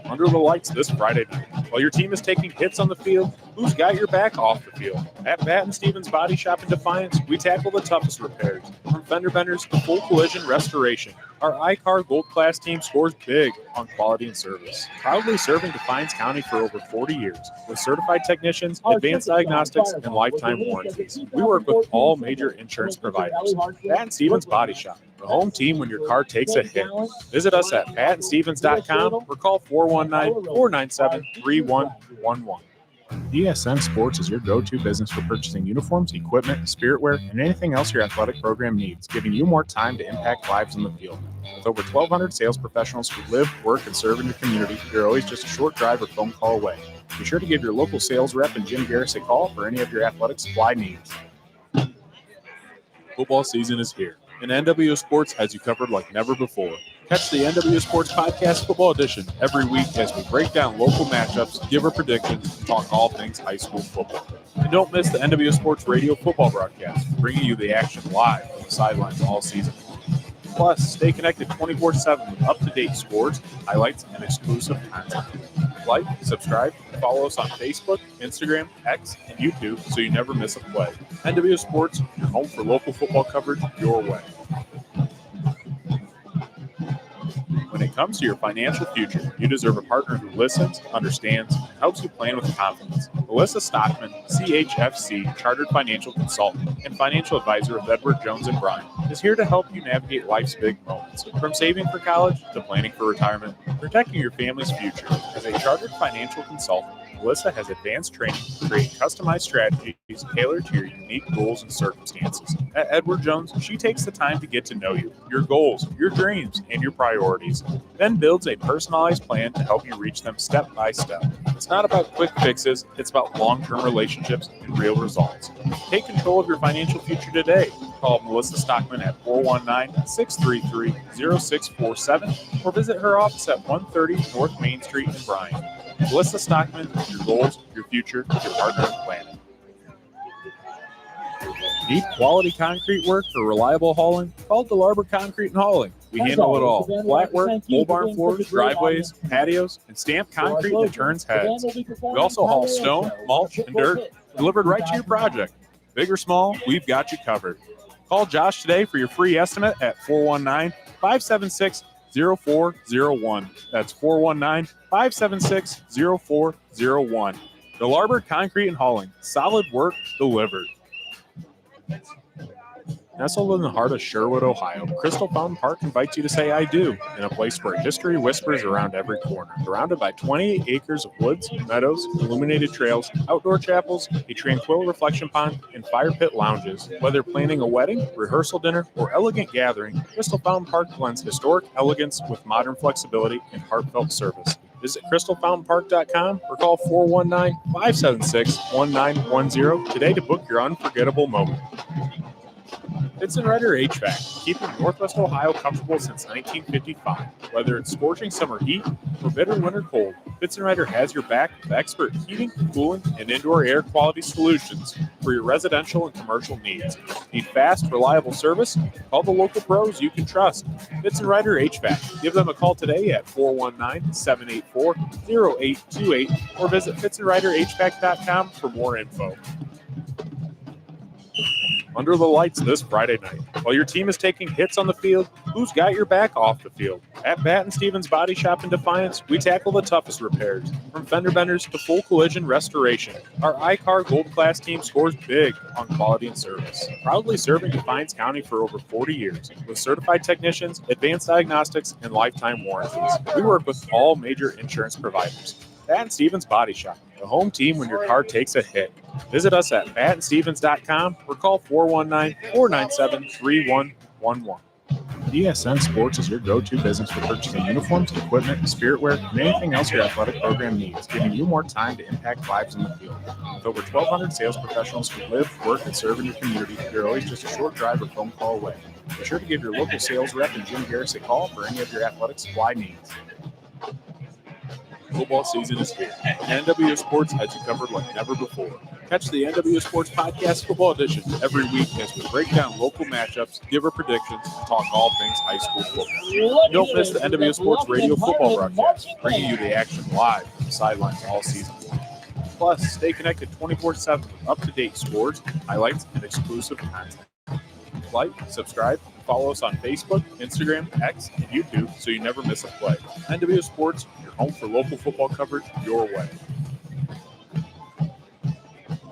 Under the lights this Friday night. While your team is taking hits on the field, who's got your back off the field? At Pat & Stevens Body Shop in Defiance, we tackle the toughest repairs, from fender benders to full collision restoration. Our iCar Gold Class team scores big on quality and service. Proudly serving Defiance County for over 40 years with certified technicians, advanced diagnostics, and lifetime warranties. We work with all major insurance providers. Pat & Stevens Body Shop, the home team when your car takes a hit. Visit us at patandstevens.com or call 419-497-3111. DSM Sports is your go-to business for purchasing uniforms, equipment, spiritwear, and anything else your athletic program needs, giving you more time to impact lives on the field. With over 1,200 sales professionals who live, work, and serve in your community, you're always just a short drive or phone call away. Be sure to give your local sales rep and Jim Garris a call for any of your athletic supply needs. Football season is here, and NWO Sports has you covered like never before. Catch the NWO Sports Podcast Football Edition every week as we break down local matchups, give our predictions, and talk all things high school football. And don't miss the NWO Sports Radio football broadcast, bringing you the action live from the sidelines all season. Plus, stay connected 24/7 with up-to-date scores, highlights, and exclusive content. Like, subscribe, and follow us on Facebook, Instagram, X, and YouTube so you never miss a play. NWO Sports, your home for local football coverage your way. When it comes to your financial future, you deserve a partner who listens, understands, and helps you plan with confidence. Melissa Stockman, CHFC Chartered Financial Consultant and Financial Advisor with Edward Jones and Bryan, is here to help you navigate life's big moments, from saving for college to planning for retirement, protecting your family's future. As a chartered financial consultant, Melissa has advanced training to create customized strategies tailored to your unique goals and circumstances. At Edward Jones, she takes the time to get to know you, your goals, your dreams, and your priorities, then builds a personalized plan to help you reach them step by step. It's not about quick fixes, it's about long-term relationships and real results. Take control of your financial future today. Call Melissa Stockman at 419-633-0647 or visit her office at 130 North Main Street in Bryan. Melissa Stockman, your goals, your future, your partner in planning. Need quality concrete work or reliable hauling? Call DeLarber Concrete and Hauling. We handle it all. Flat work, pole barn floors, driveways, patios, and stamped concrete that turns heads. We also haul stone, mulch, and dirt delivered right to your project. Big or small, we've got you covered. Call Josh today for your free estimate at 419-576-0401. That's 419-576-0401. DeLarber Concrete and Hauling. Solid work delivered. Nestled in the heart of Sherwood, Ohio, Crystal Fountain Park invites you to say I do in a place where history whispers around every corner. Surrounded by 28 acres of woods, meadows, illuminated trails, outdoor chapels, a tranquil reflection pond, and fire pit lounges. Whether planning a wedding, rehearsal dinner, or elegant gathering, Crystal Fountain Park blends historic elegance with modern flexibility and heartfelt service. Visit crystalfountainpark.com or call 419-576-1910 today to book your unforgettable moment. Fitz & Rider HVAC, keeping Northwest Ohio comfortable since 1955. Whether it's scorching summer heat or bitter winter cold, Fitz & Rider has your back with expert heating, cooling, and indoor air quality solutions for your residential and commercial needs. Need fast, reliable service? Call the local pros you can trust. Fitz & Rider HVAC. Give them a call today at 419-784-0828 or visit fitzandriderhvac.com for more info. Under the lights this Friday night. While your team is taking hits on the field, who's got your back off the field? At Batt & Stevens Body Shop in Defiance, we tackle the toughest repairs, from fender benders to full collision restoration. Our iCar Gold Class team scores big on quality and service. Proudly serving Defiance County for over 40 years, with certified technicians, advanced diagnostics, and lifetime warranties. We work with all major insurance providers. Batt & Stevens Body Shop, the home team when your car takes a hit. Visit us at battandstevens.com or call 419-497-3111. DSN Sports is your go-to business for purchasing uniforms, equipment, spiritware, and anything else your athletic program needs, giving you more time to impact lives in the field. With over 1,200 sales professionals who live, work, and serve in your community, you're always just a short drive or phone call away. Be sure to give your local sales rep and Jim Garris a call for any of your athletic supply needs. Football season is here, and NWO Sports has you covered like never before. Catch the NWO Sports Podcast Football Edition every week as we break down local matchups, give our predictions, and talk all things high school football. And don't miss the NWO Sports Radio football broadcast, bringing you the action live from the sidelines all season long. Plus, stay connected 24/7 with up-to-date scores, highlights, and exclusive content. Like, subscribe, and follow us on Facebook, Instagram, X, and YouTube so you never miss a play. NWO Sports, your home for local football coverage your way.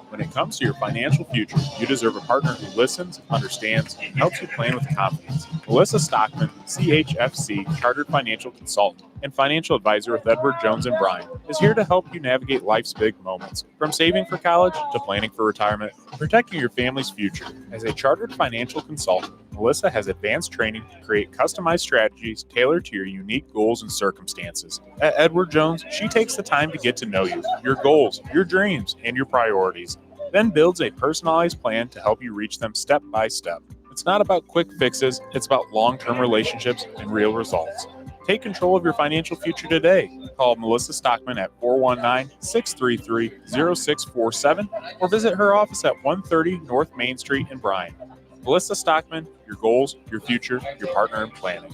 When it comes to your financial future, you deserve a partner who listens, understands, and helps you plan with confidence. Melissa Stockman, CHFC, Chartered Financial Consultant and Financial Advisor with Edward Jones & Bryan, is here to help you navigate life's big moments, from saving for college to planning for retirement, protecting your family's future. As a Chartered Financial Consultant, Melissa has advanced training to create customized strategies tailored to your unique goals and circumstances. At Edward Jones, she takes the time to get to know you, your goals, your dreams, and your priorities, then builds a personalized plan to help you reach them step by step. It's not about quick fixes, it's about long-term relationships and real results. Take control of your financial future today. Call Melissa Stockman at 419-633-0647 or visit her office at 130 North Main Street in Bryan. Melissa Stockman, your goals, your future, your partner in planning.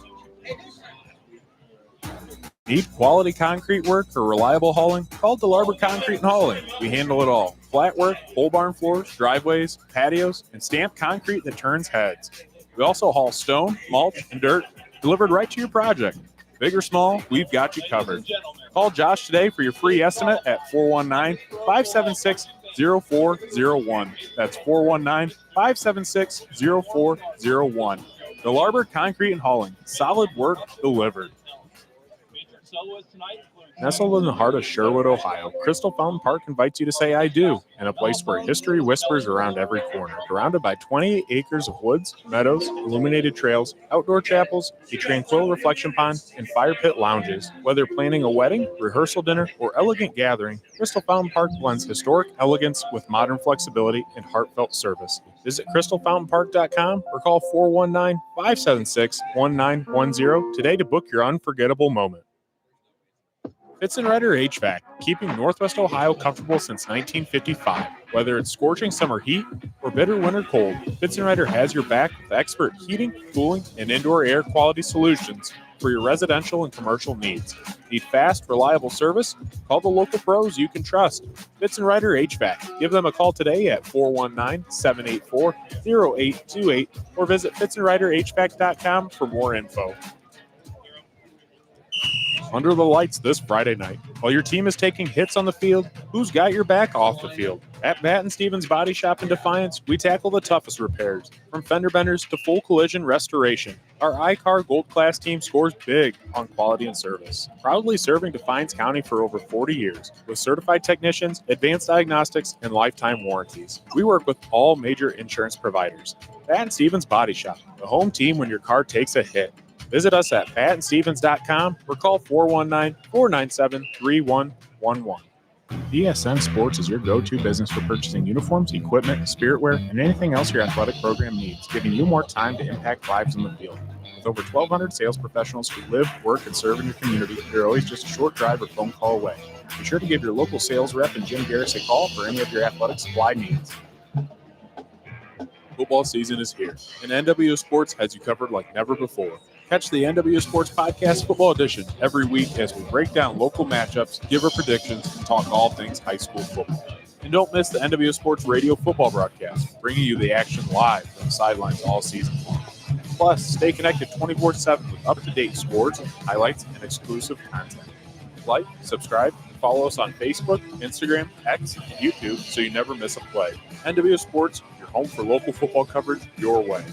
Need quality concrete work or reliable hauling? Call DeLarber Concrete and Hauling. We handle it all. Flat work, pole barn floors, driveways, patios, and stamped concrete that turns heads. We also haul stone, mulch, and dirt delivered right to your project. Big or small, we've got you covered. Call Josh today for your free estimate at 419-576-0401. That's 419-576-0401. DeLarber Concrete and Hauling. Solid work delivered. Nestled in the heart of Sherwood, Ohio, Crystal Fountain Park invites you to say I do in a place where history whispers around every corner. Surrounded by 28 acres of woods, meadows, illuminated trails, outdoor chapels, a tranquil reflection pond, and fire pit lounges. Whether planning a wedding, rehearsal dinner, or elegant gathering, Crystal Fountain Park blends historic elegance with modern flexibility and heartfelt service. Visit crystalfountainpark.com or call 419-576-1910 today to book your unforgettable moment. Fitz & Rider HVAC, keeping Northwest Ohio comfortable since 1955. Whether it's scorching summer heat or bitter winter cold, Fitz & Rider has your back with expert heating, cooling, and indoor air quality solutions for your residential and commercial needs. Need fast, reliable service? Call the local pros you can trust. Fitz & Ryder HVAC. Give them a call today at 419-784-0828 or visit fitzandryderhvac.com for more info. Under the lights this Friday night. While your team is taking hits on the field, who's got your back off the field? At Batt & Stevens Body Shop in Defiance, we tackle the toughest repairs, from fender benders to full collision restoration. Our iCar Gold Class team scores big on quality and service. Proudly serving Defiance County for over 40 years, with certified technicians, advanced diagnostics, and lifetime warranties. We work with all major insurance providers. Batt & Stevens Body Shop, the home team when your car takes a hit. Visit us at battandstevens.com or call 419-497-3111. BSN Sports is your go-to business for purchasing uniforms, equipment, spiritwear, and anything else your athletic program needs, giving you more time to impact lives in the field. With over 1,200 sales professionals who live, work, and serve in your community, you're always just a short drive or phone call away. Be sure to give your local sales rep and Jim Garris a call for any of your athletic supply needs. Football season is here, and NWO Sports has you covered like never before. Catch the NWO Sports Podcast Football Edition every week as we break down local matchups, give our predictions, and talk all things high school football. And don't miss the NWO Sports Radio football broadcast, bringing you the action live from the sidelines all season long. Plus, stay connected 24/7 with up-to-date scores, highlights, and exclusive content. Like, subscribe, and follow us on Facebook, Instagram, X, and YouTube so you never miss a play. NWO Sports, your home for local football coverage your way.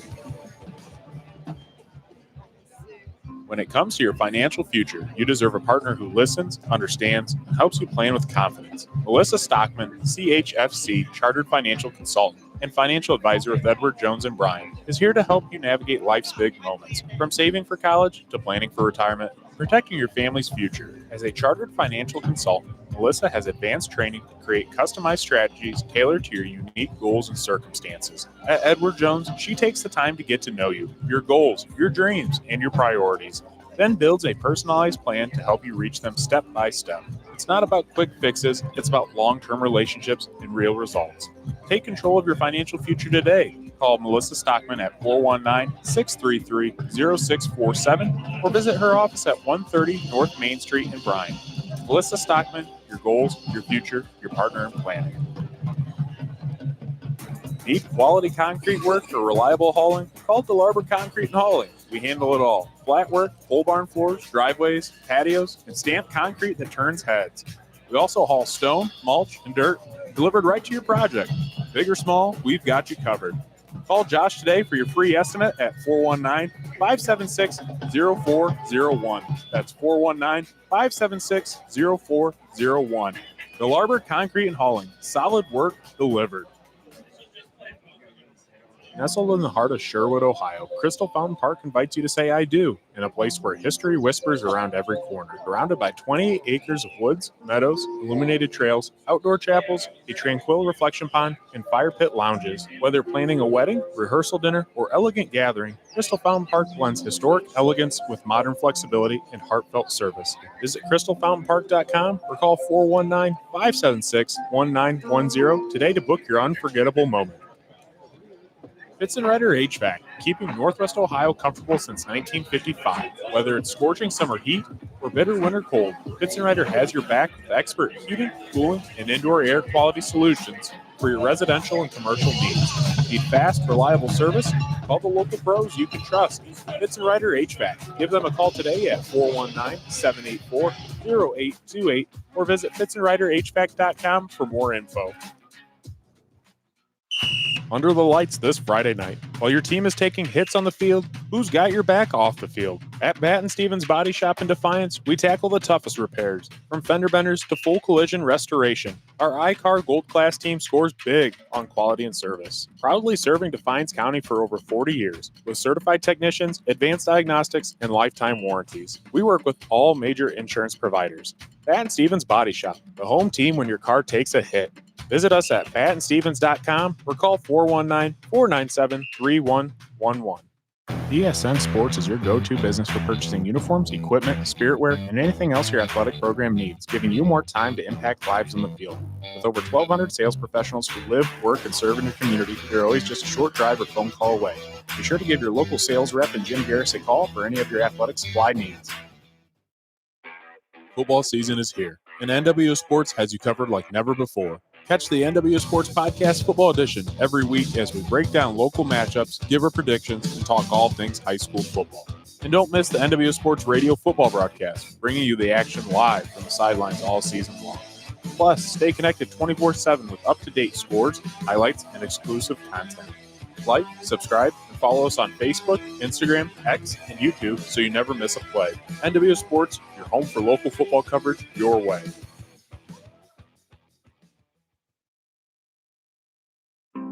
When it comes to your financial future, you deserve a partner who listens, understands, and helps you plan with confidence. Melissa Stockman, CHFC Chartered Financial Consultant and Financial Advisor with Edward Jones & Bryan, is here to help you navigate life's big moments, from saving for college to planning for retirement, protecting your family's future. As a Chartered Financial Consultant, Melissa has advanced training to create customized strategies tailored to your unique goals and circumstances. At Edward Jones, she takes the time to get to know you, your goals, your dreams, and your priorities, then builds a personalized plan to help you reach them step by step. It's not about quick fixes, it's about long-term relationships and real results. Take control of your financial future today. Call Melissa Stockman at 419-633-0647 or visit her office at 130 North Main Street in Bryan. Melissa Stockman, your goals, your future, your partner in planning. Need quality concrete work or reliable hauling? Call DeLarber Concrete and Hauling. We handle it all. Flat work, pole barn floors, driveways, patios, and stamped concrete that turns heads. We also haul stone, mulch, and dirt delivered right to your project. Big or small, we've got you covered. Call Josh today for your free estimate at 419-576-0401. That's 419-576-0401. DeLarber Concrete and Hauling. Solid work delivered. Nestled in the heart of Sherwood, Ohio, Crystal Fountain Park invites you to say I do in a place where history whispers around every corner. Surrounded by 28 acres of woods, meadows, illuminated trails, outdoor chapels, a tranquil reflection pond, and fire pit lounges. Whether planning a wedding, rehearsal dinner, or elegant gathering, Crystal Fountain Park blends historic elegance with modern flexibility and heartfelt service. Visit crystalfountainpark.com or call 419-576-1910 today to book your unforgettable moment. Fitz & Ryder HVAC, keeping Northwest Ohio comfortable since 1955. Whether it's scorching summer heat or bitter winter cold, Fitz & Ryder has your back with expert heating, cooling, and indoor air quality solutions for your residential and commercial needs. Need fast, reliable service? Call the local pros you can trust. Fitz & Ryder HVAC. Give them a call today at 419-784-0828 or visit fitzandryderhvac.com for more info. Under the lights this Friday night. While your team is taking hits on the field, who's got your back off the field? At Batt & Stevens Body Shop in Defiance, we tackle the toughest repairs, from fender benders to full collision restoration. Our iCar Gold Class team scores big on quality and service. Proudly serving Defiance County for over 40 years, with certified technicians, advanced diagnostics, and lifetime warranties. We work with all major insurance providers. Batt & Stevens Body Shop, the home team when your car takes a hit. Visit us at battandstevens.com or call 419-497-3111. BSN Sports is your go-to business for purchasing uniforms, equipment, spiritwear, and anything else your athletic program needs, giving you more time to impact lives in the field. With over 1,200 sales professionals who live, work, and serve in your community, you're always just a short drive or phone call away. Be sure to give your local sales rep and Jim Garris a call for any of your athletic supply needs. Football season is here, and NWO Sports has you covered like never before. Catch the NWO Sports Podcast Football Edition every week as we break down local matchups, give our predictions, and talk all things high school football. And don't miss the NWO Sports Radio football broadcast, bringing you the action live from the sidelines all season long. Plus, stay connected 24/7 with up-to-date scores, highlights, and exclusive content. Like, subscribe, and follow us on Facebook, Instagram, X, and YouTube so you never miss a play. NWO Sports, your home for local football coverage your way.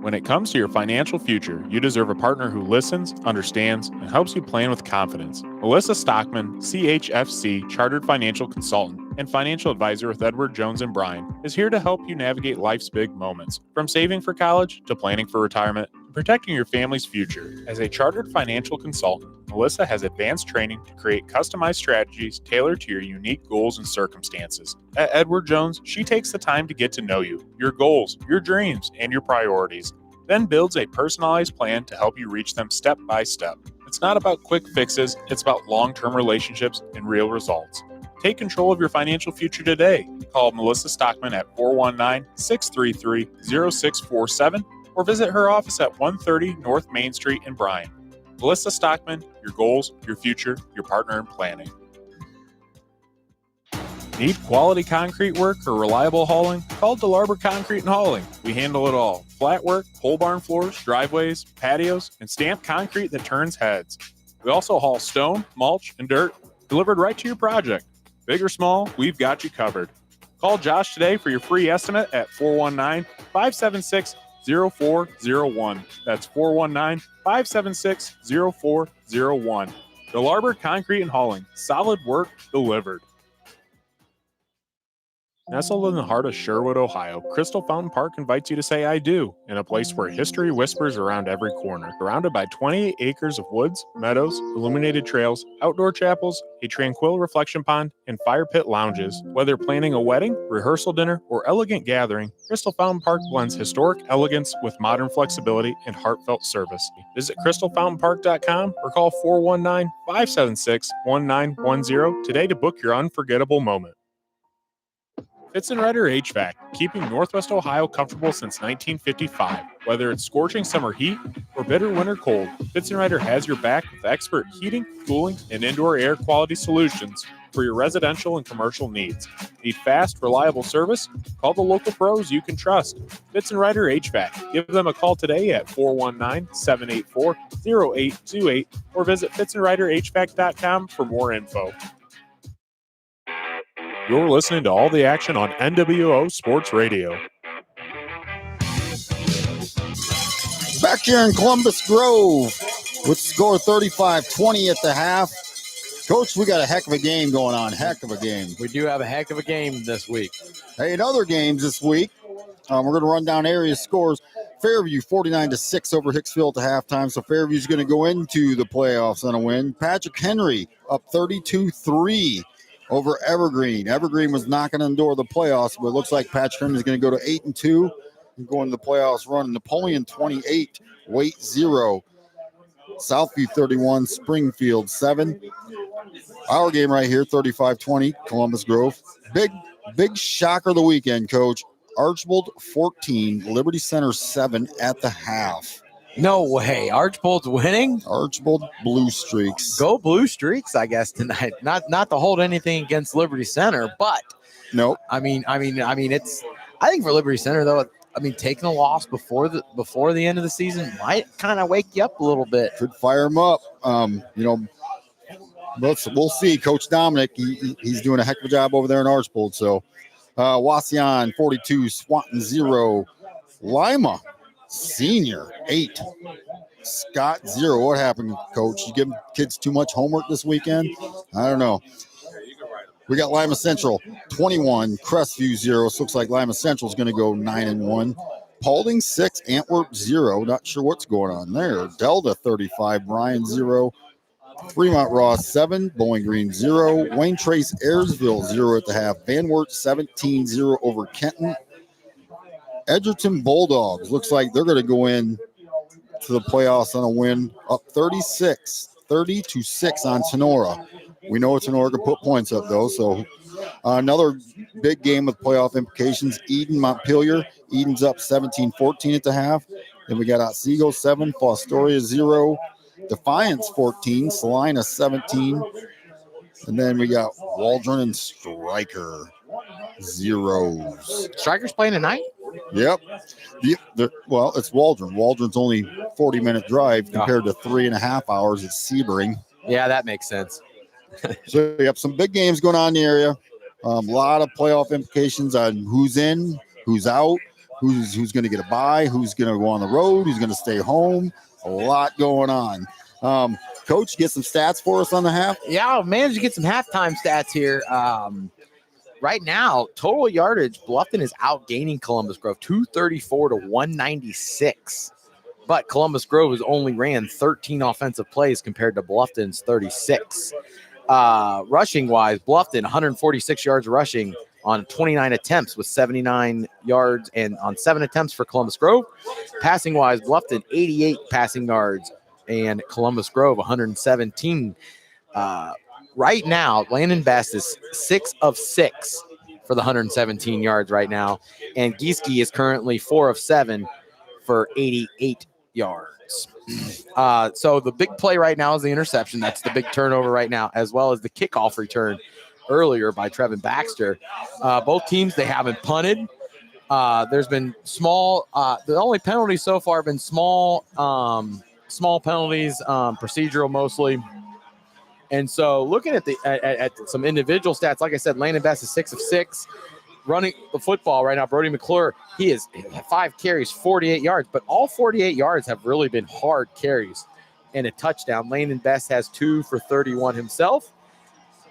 When it comes to your financial future, you deserve a partner who listens, understands, and helps you plan with confidence. Melissa Stockman, CHFC Chartered Financial Consultant and Financial Advisor with Edward Jones & Bryan, is here to help you navigate life's big moments, from saving for college to planning for retirement, and protecting your family's future. As a Chartered Financial Consultant, Melissa has advanced training to create customized strategies tailored to your unique goals and circumstances. At Edward Jones, she takes the time to get to know you, your goals, your dreams, and your priorities, then builds a personalized plan to help you reach them step by step. It's not about quick fixes, it's about long-term relationships and real results. Take control of your financial future today. Call Melissa Stockman at 419-633-0647 or visit her office at 130 North Main Street in Bryan. Melissa Stockman, your goals, your future, your partner in planning. Need quality concrete work or reliable hauling? Call DeLarber Concrete and Hauling. We handle it all. Flat work, pole barn floors, driveways, patios, and stamped concrete that turns heads. We also haul stone, mulch, and dirt delivered right to your project. Big or small, we've got you covered. Call Josh today for your free estimate at 419-576-0401. That's 419-576-0401. DeLarber Concrete and Hauling. Solid work delivered. Nestled in the heart of Sherwood, Ohio, Crystal Fountain Park invites you to say I do, in a place where history whispers around every corner. Surrounded by 28 acres of woods, meadows, illuminated trails, outdoor chapels, a tranquil reflection pond, and fire pit lounges. Whether planning a wedding, rehearsal dinner, or elegant gathering, Crystal Fountain Park blends historic elegance with modern flexibility and heartfelt service. Visit crystalfountainpark.com or call 419-576-1910 today to book your unforgettable moment. Fitzenreiter HVAC, keeping Northwest Ohio comfortable since 1955. Whether it's scorching summer heat or bitter winter cold, Fitzenreiter has your back with expert heating, cooling, and indoor air quality solutions for your residential and commercial needs. Need fast, reliable service? Call the local pros you can trust. Fitzenreiter HVAC. Give them a call today at 419-784-0828 or visit fitzenreiterhvac.com for more info. You're listening to all the action on NWO Sports Radio. Back here in Columbus Grove with score 35-20 at the half. Coach, we got a heck of a game going on. Heck of a game. We do have a heck of a game this week. Hey, in other games this week, we're going to run down area scores. Fairview 49-6 over Hicksville at the halftime, so Fairview's going to go into the playoffs on a win. Patrick Henry up 32-3 over Evergreen. Evergreen was knocking on the door of the playoffs, but it looks like Patrick Henry is going to go to 8-2 and go into the playoffs run. Napoleon 28, Waite 0. Southview 31, Springfield 7. Our game right here, 35-20, Columbus Grove. Big shocker of the weekend, Coach. Archbold 14, Liberty Center 7 at the half. No way. Archbold's winning? Archbold Blue Streaks. Go Blue Streaks, I guess, tonight. Not to hold anything against Liberty Center, but nope. I mean, it's. I think for Liberty Center though, taking a loss before the end of the season might kind of wake you up a little bit. Could fire them up. We'll see. Coach Dominic, he's doing a heck of a job over there in Archbold. So, Wasion 42, Swanton 0, Lima Senior 8, Scott 0. What happened, Coach? You give kids too much homework this weekend? I don't know. We got Lima Central 21, Crestview 0. So looks like Lima Central is going to go 9-1. Paulding 6, Antwerp 0. Not sure what's going on there. Delta 35, Bryan 0. Fremont Ross 7, Bowling Green 0. Wayne Trace Ayersville 0 at the half. Van Wert 17-0 over Kenton. Edgerton Bulldogs looks like they're going to go in to the playoffs on a win, up 30-6 on Sonora. We know Sonora can put points up, though, so another big game with playoff implications. Eden Montpelier. Eden's up 17-14 at the half. Then we got Otsego 7, Fostoria 0, Defiance 14, Salina 17. And then we got Waldron and Stryker 0s. Striker's playing tonight? Yep. Well, it's Waldron. Waldron's only 40-minute drive compared to 3.5 hours at Sebring. Yeah, that makes sense. So we have some big games going on in the area. A lot of playoff implications on who's in, who's out, who's going to get a bye, who's going to go on the road, who's going to stay home. A lot going on. Coach, get some stats for us on the half. Yeah, I managed to get some halftime stats here. Right now, total yardage, Bluffton is outgaining Columbus Grove 234 to 196. But Columbus Grove has only ran 13 offensive plays compared to Bluffton's 36. Rushing wise, Bluffton 146 yards rushing on 29 attempts with 79 yards and on 7 attempts for Columbus Grove. Passing wise, Bluffton 88 passing yards and Columbus Grove 117. Right now, Landon Best is 6 of 6 for the 117 yards right now. And Gieske is currently 4 of 7 for 88 yards. So the big play right now is the interception. That's the big turnover right now, as well as the kickoff return earlier by Trevin Baxter. Both teams, they haven't punted. There's been small, the only penalties so far have been small penalties, procedural mostly. And so looking at at some individual stats, like I said, Landon Best is 6 of 6. Running the football right now, Brody McClure, he is 5 carries, 48 yards, but all 48 yards have really been hard carries and a touchdown. Landon Best has 2 for 31 himself.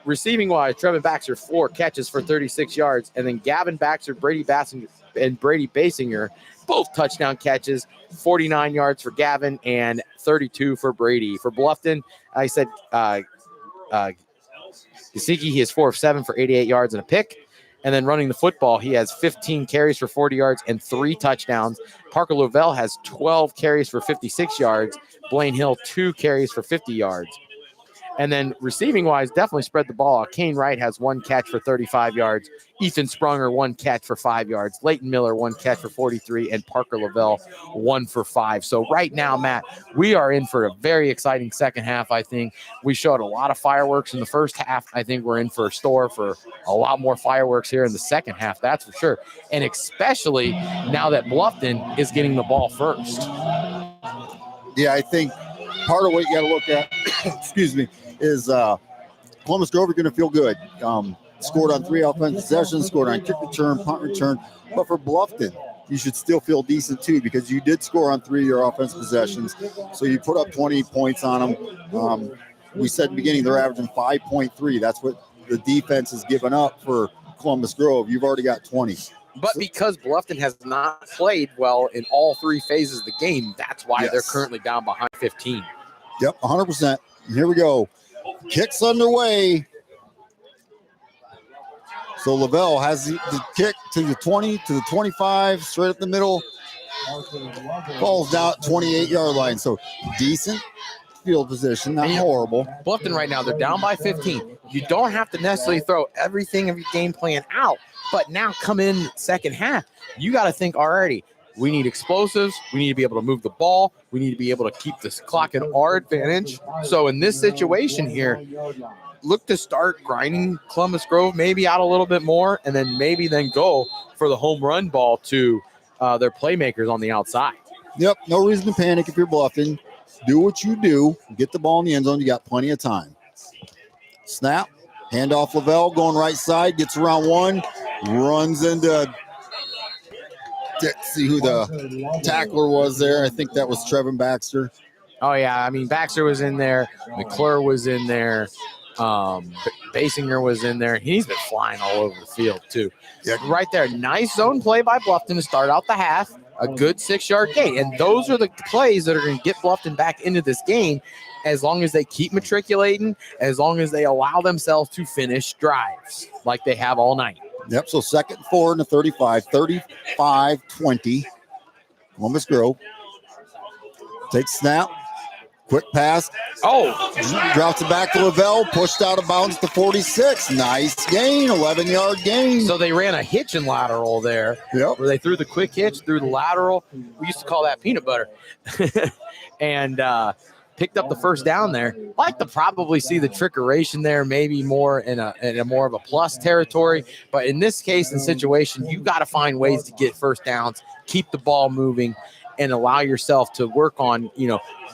Receiving wise, Trevin Baxter 4 catches for 36 yards, and then Gavin Baxter, Brady Basinger, both touchdown catches, 49 yards for Gavin and 32 for Brady. For Bluffton, I said Gieske, he is 4 of 7 for 88 yards and a pick. And then running the football, he has 15 carries for 40 yards and 3 touchdowns. Parker Lavelle has 12 carries for 56 yards. Blaine Hill, 2 carries for 50 yards. And then receiving-wise, definitely spread the ball out. Kane Wright has 1 catch for 35 yards. Ethan Sprunger, 1 catch for 5 yards. Leighton Miller, 1 catch for 43. And Parker Lavelle, 1 for 5. So right now, Matt, we are in for a very exciting second half, I think. We showed a lot of fireworks in the first half. I think we're in for a store for a lot more fireworks here in the second half, that's for sure. And especially now that Bluffton is getting the ball first. Yeah, I think part of what you got to look at, excuse me, is Columbus Grove are going to feel good. Scored on 3 offensive possessions, scored on kick return, punt return. But for Bluffton, you should still feel decent too, because you did score on 3 of your offensive possessions. So you put up 20 points on them. We said at the beginning they're averaging 5.3. That's what the defense has given up for Columbus Grove. You've already got 20. But because Bluffton has not played well in all 3 phases of the game, that's why they're currently down behind 15. Yep, 100%. Here we go. Kick's underway. So Lavelle has the kick to the 20, to the 25, straight up the middle. Falls down at 28-yard line. So decent field position, not horrible. Bluffton right now, they're down by 15. You don't have to necessarily throw everything of your game plan out. But now come in second half, you got to think already. We need explosives. We need to be able to move the ball. We need to be able to keep this clock in our advantage. So in this situation here, look to start grinding Columbus Grove maybe out a little bit more, and then go for the home run ball to their playmakers on the outside. Yep, no reason to panic if you're Bluffton. Do what you do. Get the ball in the end zone. You got plenty of time. Snap. Handoff Lavelle going right side. Gets around 1. Runs into... Let's see who the tackler was there. I think that was Trevin Baxter. Oh, yeah. I mean, Baxter was in there. McClure was in there. Basinger was in there. He's been flying all over the field, too. Yeah. Right there. Nice zone play by Bluffton to start out the half. A good 6-yard gain. And those are the plays that are going to get Bluffton back into this game, as long as they keep matriculating, as long as they allow themselves to finish drives like they have all night. Yep, so 2nd and 4 in the 35, 35-20. Columbus Grove. Takes snap. Quick pass. Oh, Drops it back to Lavelle. Pushed out of bounds to 46. Nice gain. 11-yard gain. so they ran a hitch and lateral there. Yep. Where they threw the quick hitch, threw the lateral. We used to call that peanut butter. And picked up the first down there. Like to probably see the trickeration there, maybe more in a more of a plus territory. But in this case and situation, you got to find ways to get first downs, keep the ball moving, and allow yourself to work on,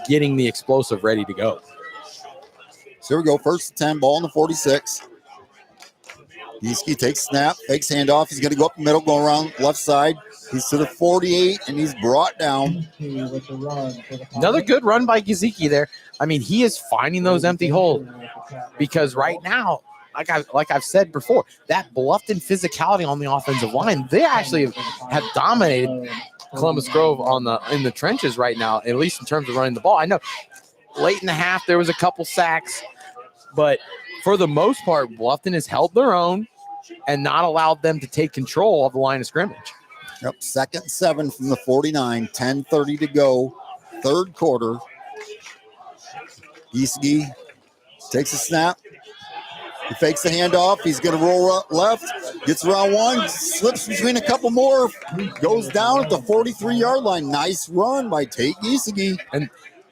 getting the explosive ready to go. So here we go. First and 10, ball on the 46. Gieske takes snap, fakes handoff. He's going to go up the middle, go around left side. He's to the 48, and he's brought down. Another good run by Giziki there. I mean, he is finding those empty holes because right now, like I've said before, that Bluffton physicality on the offensive line, they actually have dominated Columbus Grove in the trenches right now, at least in terms of running the ball. I know late in the half there was a couple sacks, but for the most part, Bluffton has held their own and not allowed them to take control of the line of scrimmage. Yep, 2nd and 7 from the 49, 10:30 to go, third quarter. Gieske takes a snap. He fakes the handoff. He's going to roll up left, gets around one, slips between a couple more, goes down at the 43-yard line. Nice run by Tate Gieske. And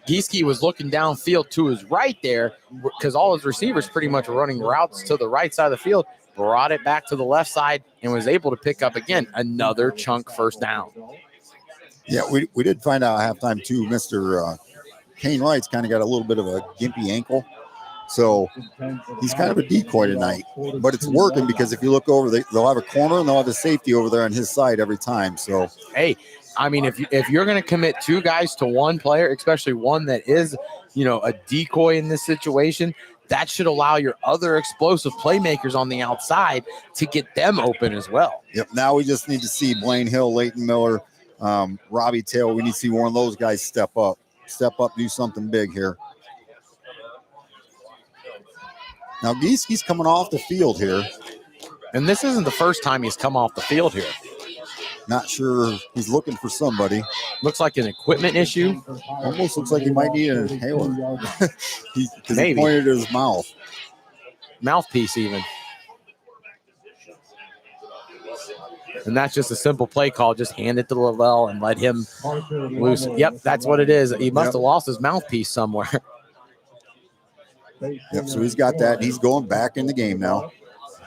Gieske was looking downfield to his right there because all his receivers pretty much were running routes to the right side of the field, brought it back to the left side, and was able to pick up, again, another chunk first down. Yeah, we did find out at halftime, too, Mr. Kane Wright's kind of got a little bit of a gimpy ankle. So he's kind of a decoy tonight. But it's working because if you look over, they'll have a corner and they'll have a safety over there on his side every time. So, hey, I mean, if you're going to commit two guys to one player, especially one that is, a decoy in this situation, that should allow your other explosive playmakers on the outside to get them open as well. Yep. Now we just need to see Blaine Hill, Leighton Miller, Robbie Taylor. We need to see one of those guys step up, do something big here. Now Gieske's coming off the field here. And this isn't the first time he's come off the field here. Not sure. He's looking for somebody. Looks like an equipment issue. Almost looks like he might need an inhaler. Because he pointed at his mouth. Mouthpiece even. And that's just a simple play call. Just hand it to Lavelle and let him loose. Yep, that's what it is. He must have lost his mouthpiece somewhere. Yep, so he's got that. He's going back in the game now.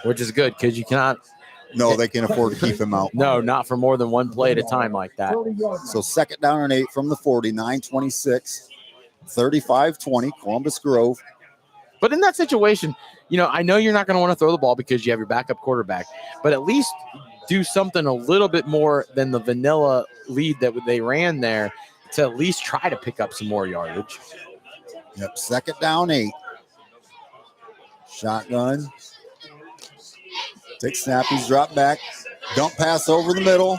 Which is good because you cannot. No, they can't afford to keep him out. No, not for more than one play at a time like that. So 2nd down and 8 from the 40, 9:26, 35-20, Columbus Grove. But in that situation, I know you're not going to want to throw the ball because you have your backup quarterback, but at least do something a little bit more than the vanilla lead that they ran there to at least try to pick up some more yardage. Yep, 2nd down 8. Shotgun. Take snap. He's dropped back. Dump pass over the middle.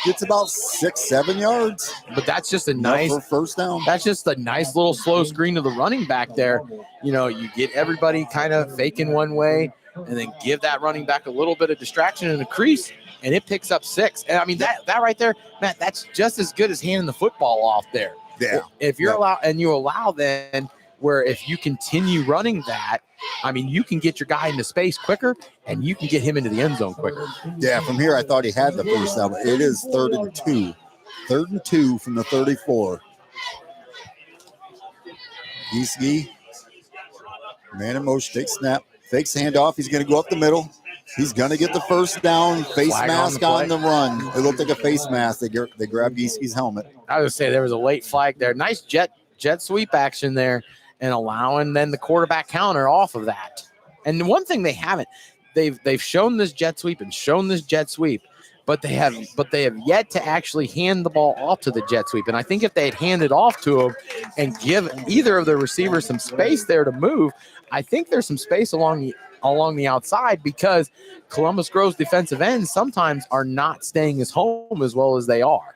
Gets about 6-7 yards. But that's just a nice first down. That's just a nice little slow screen to the running back there. You get everybody kind of faking one way and then give that running back a little bit of distraction and a crease, and it picks up 6. And I mean, that right there, Matt, that's just as good as handing the football off there. Yeah. If you're allowed, and you allow then where if you continue running that, I mean, you can get your guy into space quicker and you can get him into the end zone quicker. Yeah, from here, I thought he had the first down, but it is 3rd and 2. 3rd and 2 from the 34. Gieske, man in motion, takes snap, fakes handoff. He's going to go up the middle. He's going to get the first down. Face mask on the run. It looked like a face mask. They grabbed Gieske's helmet. I would say there was a late flag there. Nice jet sweep action there, and allowing then the quarterback counter off of that. And one thing they haven't, they've shown this jet sweep and shown this jet sweep, but they have yet to actually hand the ball off to the jet sweep. And I think if they had handed off to him and give either of the receivers some space there to move, I think there's some space along the outside because Columbus Grove's defensive ends sometimes are not staying as home as well as they are.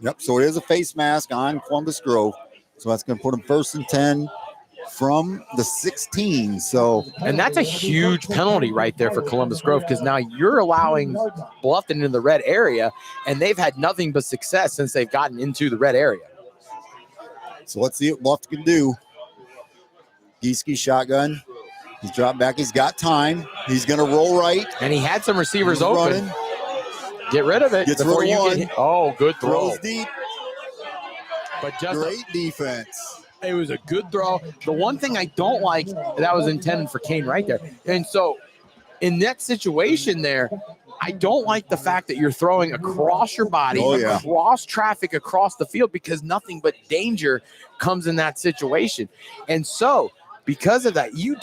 Yep, so it is a face mask on Columbus Grove. So that's going to put him 1st and 10 from the 16. And that's a huge penalty right there for Columbus Grove because now you're allowing Bluffton into the red area, and they've had nothing but success since they've gotten into the red area. So let's see what Bluffton can do. Gieske shotgun. He's dropped back. He's got time. He's going to roll right. And he had some receivers He's open. running. Get rid of it Gets before rid of you one. get hit. Oh, good throw. Throws deep. But just Great defense. it was a good throw. The one thing I don't like, that was intended for Kane right there. And so in that situation there, I don't like the fact that you're throwing across your body, across traffic, across the field, because nothing but danger comes in that situation. And so because of that, you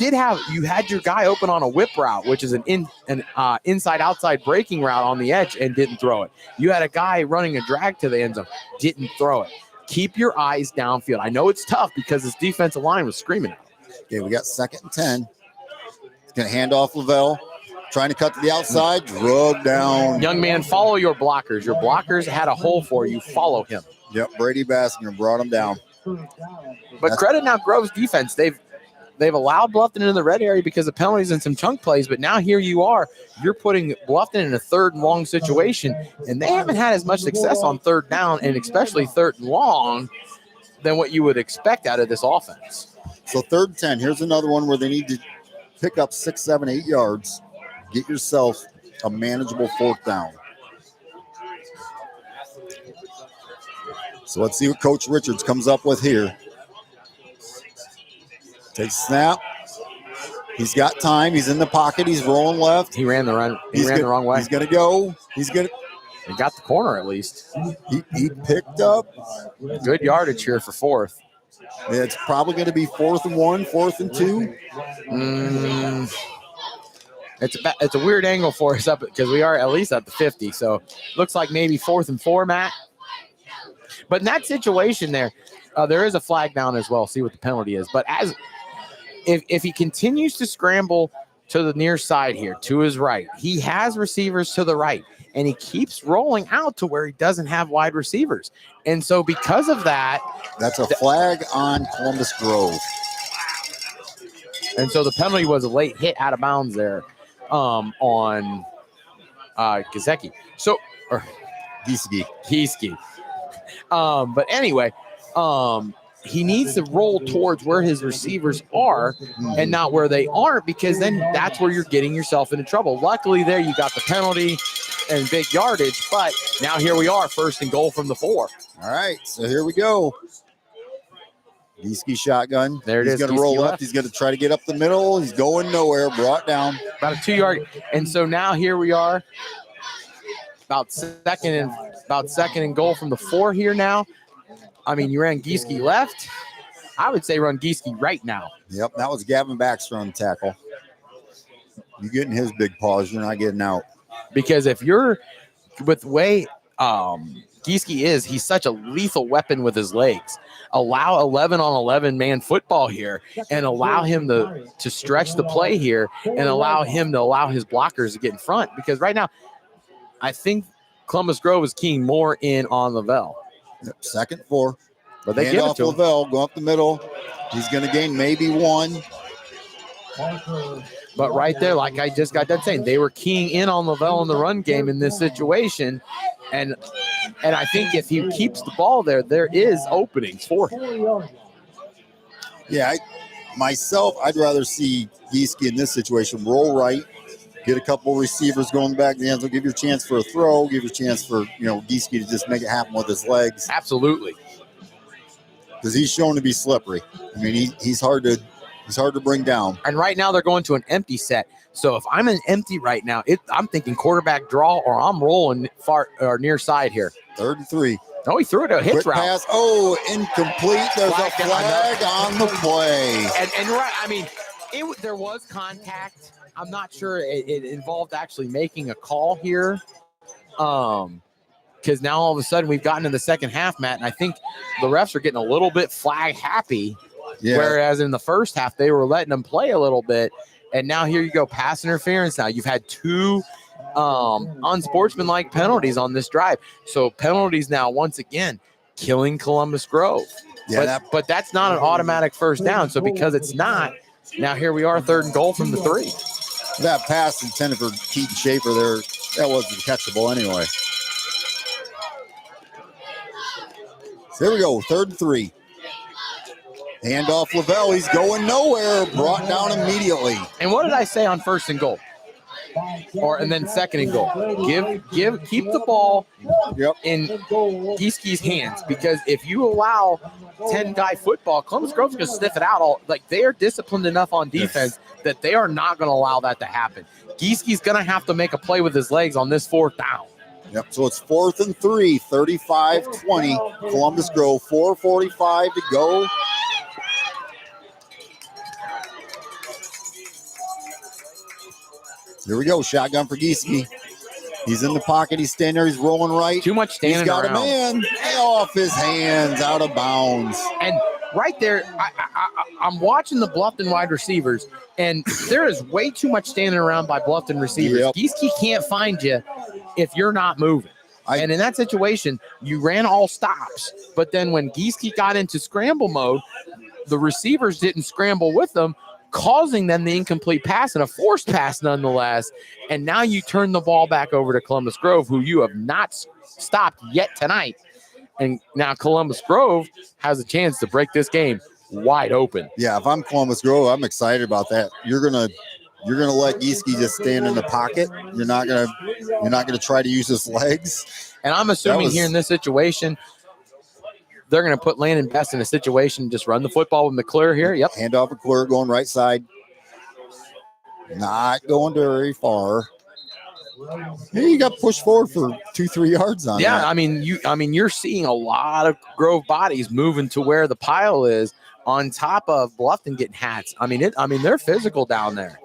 had your guy open on a whip route, which is an inside-outside breaking route on the edge, and didn't throw it. You had a guy running a drag to the end zone, didn't throw it. Keep your eyes downfield. I know it's tough because his defensive line was screaming at him. Okay, we got 2nd and 10. He's going to hand off Lavelle. Trying to cut to the outside, drug down. Young man, follow your blockers. Your blockers had a hole for you. Follow him. Yep, Brady Bassinger brought him down. But credit now Grove's defense. They've allowed Bluffton into the red area because of penalties and some chunk plays. But now here you are. You're putting Bluffton in a 3rd and long situation, and they haven't had as much success on 3rd down, and especially 3rd and long, than what you would expect out of this offense. So 3rd and 10. Here's another one where they need to pick up 6, 7, 8 yards. Get yourself a manageable 4th down. So let's see what Coach Richards comes up with here. Takes a snap. He's got time. He's in the pocket. He's rolling left. He ran the wrong way. He's going to go. He got the corner at least. He picked up. Good yardage here for 4th. It's probably going to be 4th and 1, 4th and 2. It's a weird angle for us up because we are at least at the 50. So looks like maybe 4th and 4, Matt. But in that situation there is a flag down as well. See what the penalty is. But if he continues to scramble to the near side here, to his right, he has receivers to the right, and he keeps rolling out to where he doesn't have wide receivers. And so because of that, that's a flag on Columbus Grove. And so the penalty was a late hit out of bounds there. On Gieske. Gieske. But anyway, he needs to roll towards where his receivers are and not where they aren't, because then that's where you're getting yourself into trouble. Luckily there you got the penalty and big yardage, but now here we are, 1st and goal from the 4. All right, so here we go. Gieske shotgun. There it is. He's going to roll left. He's going to try to get up the middle. He's going nowhere. Brought down. About a 2-yard. And so now here we are. About second and goal from the 4 here now. I mean, you ran Gieske left. I would say run Gieske right now. Yep, that was Gavin Baxter on the tackle. You getting his big paws, you're not getting out. Because if you're with the way Gieske is, he's such a lethal weapon with his legs. Allow 11 on 11 man football here and allow him to stretch the play here and allow him to allow his blockers to get in front. Because right now, I think Columbus Grove is keying more in on Lavelle. 2nd 4. But they give it to Lavelle, go up the middle. He's going to gain maybe 1. But right there, like I just got done saying, they were keying in on Lavelle in the run game in this situation. And I think if he keeps the ball there is openings for him. Yeah, I'd rather see Gieske in this situation roll right, get a couple receivers going back to the end zone, give you a chance for a throw, give you a chance for Gieske to just make it happen with his legs. Absolutely, because he's shown to be slippery. I mean, he's hard to bring down. And right now they're going to an empty set. So if I'm an empty right now, I'm thinking quarterback draw or I'm rolling far or near side here. 3rd and 3. No, he threw it a hitch Quick route. Pass. Oh, incomplete. There's a flag on the play. And right, I mean, there was contact. I'm not sure it involved actually making a call here. Because now all of a sudden we've gotten in the second half, Matt, and I think the refs are getting a little bit flag happy. Yeah. Whereas in the first half, they were letting them play a little bit. And now here you go, pass interference. Now you've had 2 unsportsmanlike penalties on this drive. So penalties now, once again, killing Columbus Grove. Yeah, but that's not an automatic first down. So because it's not, now here we are, 3rd and goal from the 3. That pass intended for Keaton Schaefer there, that wasn't catchable anyway. So here we go, 3rd and 3. Handoff Lavelle. He's going nowhere. Brought down immediately. And what did I say on first and goal? And then second and goal. Keep the ball in Gieski's hands, because if you allow 10-guy football, Columbus Grove's going to sniff it out. They are disciplined enough on defense that they are not going to allow that to happen. Gieski's going to have to make a play with his legs on this fourth down. Yep, so it's 4th and 3, 35-20. Columbus Grove, 4:45 to go. Here we go, shotgun for Gieske. He's in the pocket. He's standing there. He's rolling right. Too much standing around. He's got a man off his hands, out of bounds. And right there, I'm watching the Bluffton wide receivers, and there is way too much standing around by Bluffton receivers. Yep. Gieske can't find you if you're not moving. And in that situation, you ran all stops. But then when Gieske got into scramble mode, the receivers didn't scramble with them, causing them the incomplete pass and a forced pass nonetheless. And now you turn the ball back over to Columbus Grove, who you have not stopped yet tonight. And now Columbus Grove has a chance to break this game wide open. Yeah, if I'm Columbus Grove, I'm excited about that. You're gonna let Gieske just stand in the pocket. You're not gonna try to use his legs. And I'm assuming here in this situation, they're going to put Landon Best in a situation, just run the football with McClure here. Yep. Handoff McClure going right side. Not going very far. Hey, you got pushed forward for 2-3 yards on that. Yeah, I mean, you're seeing a lot of Grove bodies moving to where the pile is, on top of Bluffton getting hats. I mean, they're physical down there.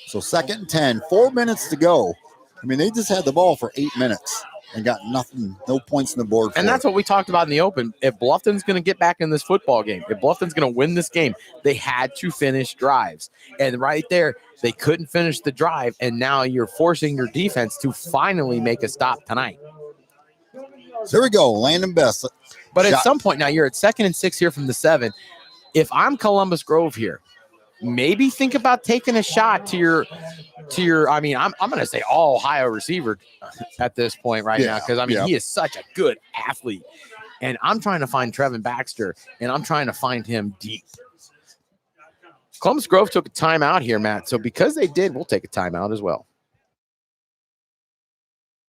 So 2nd and 10, 4 minutes to go. I mean, they just had the ball for 8 minutes and got nothing, no points on the board. And that's what we talked about in the open. If Bluffton's going to get back in this football game, if Bluffton's going to win this game, they had to finish drives. And right there, they couldn't finish the drive. And now you're forcing your defense to finally make a stop tonight. There we go, Landon Best. But at some point now, you're at 2nd and 6 here from the 7. If I'm Columbus Grove here, maybe think about taking a shot to your I'm going to say all Ohio receiver at this point now, because he is such a good athlete. And I'm trying to find Trevin Baxter, and I'm trying to find him deep. Columbus Grove took a timeout here, Matt. So because they did, we'll take a timeout as well.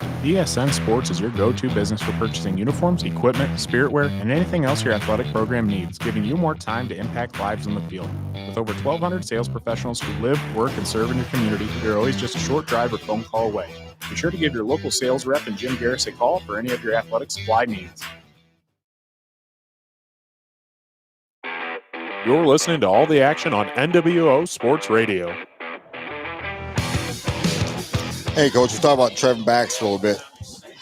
ESN Sports is your go-to business for purchasing uniforms, equipment, spiritwear, and anything else your athletic program needs, giving you more time to impact lives on the field. With over 1,200 sales professionals who live, work, and serve in your community, you're always just a short drive or phone call away. Be sure to give your local sales rep and Jim Garris a call for any of your athletic supply needs. You're listening to all the action on NWO Sports Radio. Hey, Coach, we're talking about Trevin Baxter a little bit.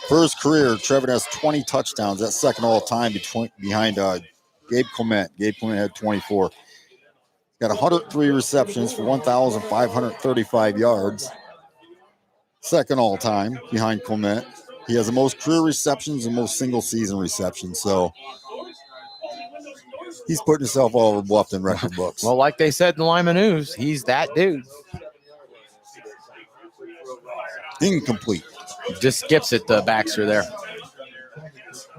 For his career, Trevin has 20 touchdowns. That's second all time behind Gabe Clement. Gabe Clement had 24. Got 103 receptions for 1,535 yards. Second all time behind Clement. He has the most career receptions and most single season receptions. So he's putting himself all over Bluffton record books. Well, like they said in the Lima News, he's that dude. Incomplete. Just skips it to Baxter there.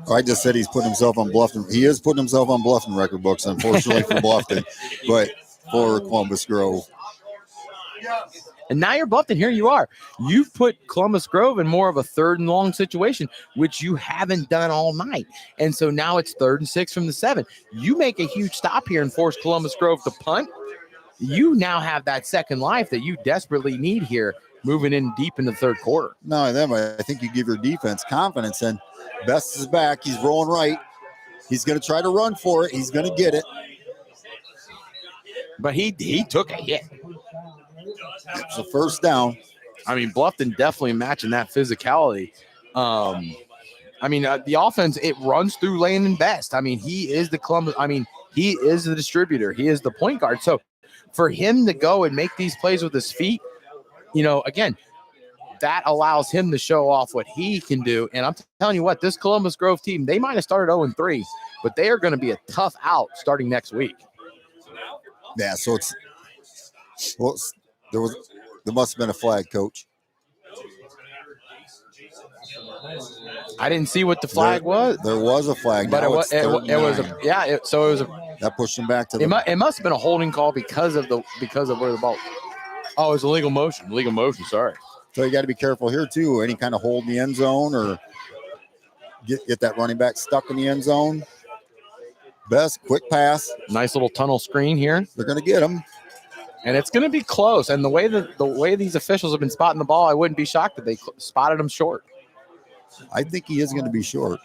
I just said he's putting himself on Bluffton. He is putting himself on Bluffton record books, unfortunately for Bluffton, but for Columbus Grove. And now you're Bluffton. Here you are. You've put Columbus Grove in more of a 3rd and long situation, which you haven't done all night. And so now it's 3rd and 6 from the 7. You make a huge stop here and force Columbus Grove to punt. You now have that second life that you desperately need here, moving in deep in the 3rd quarter. No, then I think you give your defense confidence, and Best is back. He's rolling right. He's going to try to run for it. He's going to get it. But he took a hit. It's a first down. I mean, Bluffton definitely matching that physicality. The offense, it runs through Landon Best. I mean, he is the Columbus. I mean, he is the distributor. He is the point guard. So for him to go and make these plays with his feet, again, that allows him to show off what he can do. And I'm telling you what, this Columbus Grove team, they might have started 0-3, but they are going to be a tough out starting next week. Yeah, so there must have been a flag, Coach. I didn't see what the flag was. There was a flag, but it was That pushed him back to the. It must have been a holding call because of where the ball. Oh, it's a legal motion. Legal motion. Sorry. So you got to be careful here too. Any kind of hold in the end zone or get that running back stuck in the end zone. Best quick pass. Nice little tunnel screen here. They're going to get him. And it's going to be close. And the way these officials have been spotting the ball, I wouldn't be shocked if they spotted him short. I think he is going to be short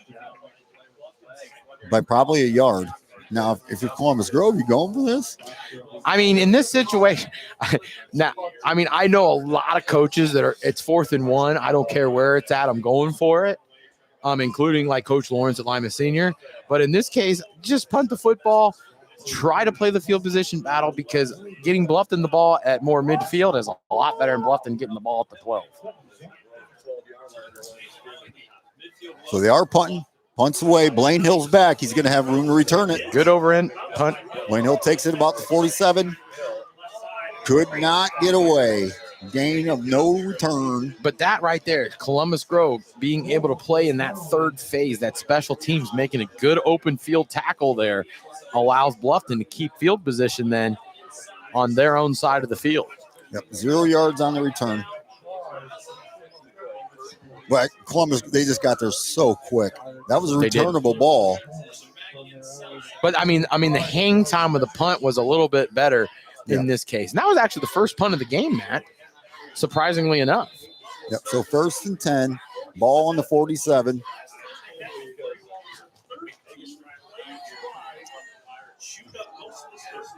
by probably a yard. Now, if you're Columbus Grove, you going for this? I mean, in this situation, I know a lot of coaches that it's 4th and 1. I don't care where it's at. I'm going for it, including like Coach Lawrence at Lima Senior. But in this case, just punt the football. Try to play the field position battle because getting Bluffton the ball at more midfield is a lot better than Bluffton getting the ball at the 12. So they are punting. Punts away. Blaine Hill's back. He's going to have room to return it. Good over end punt. Blaine Hill takes it about the 47. Could not get away. Gain of no return. But that right there, Columbus Grove being able to play in that third phase, that special teams making a good open field tackle there, allows Bluffton to keep field position then on their own side of the field. Yep, 0 yards on the return. But Columbus, they just got there so quick. That was a returnable ball. But I mean, the hang time of the punt was a little bit better in this case. And that was actually the first punt of the game, Matt, surprisingly enough. Yep. So 1st and 10, ball on the 47.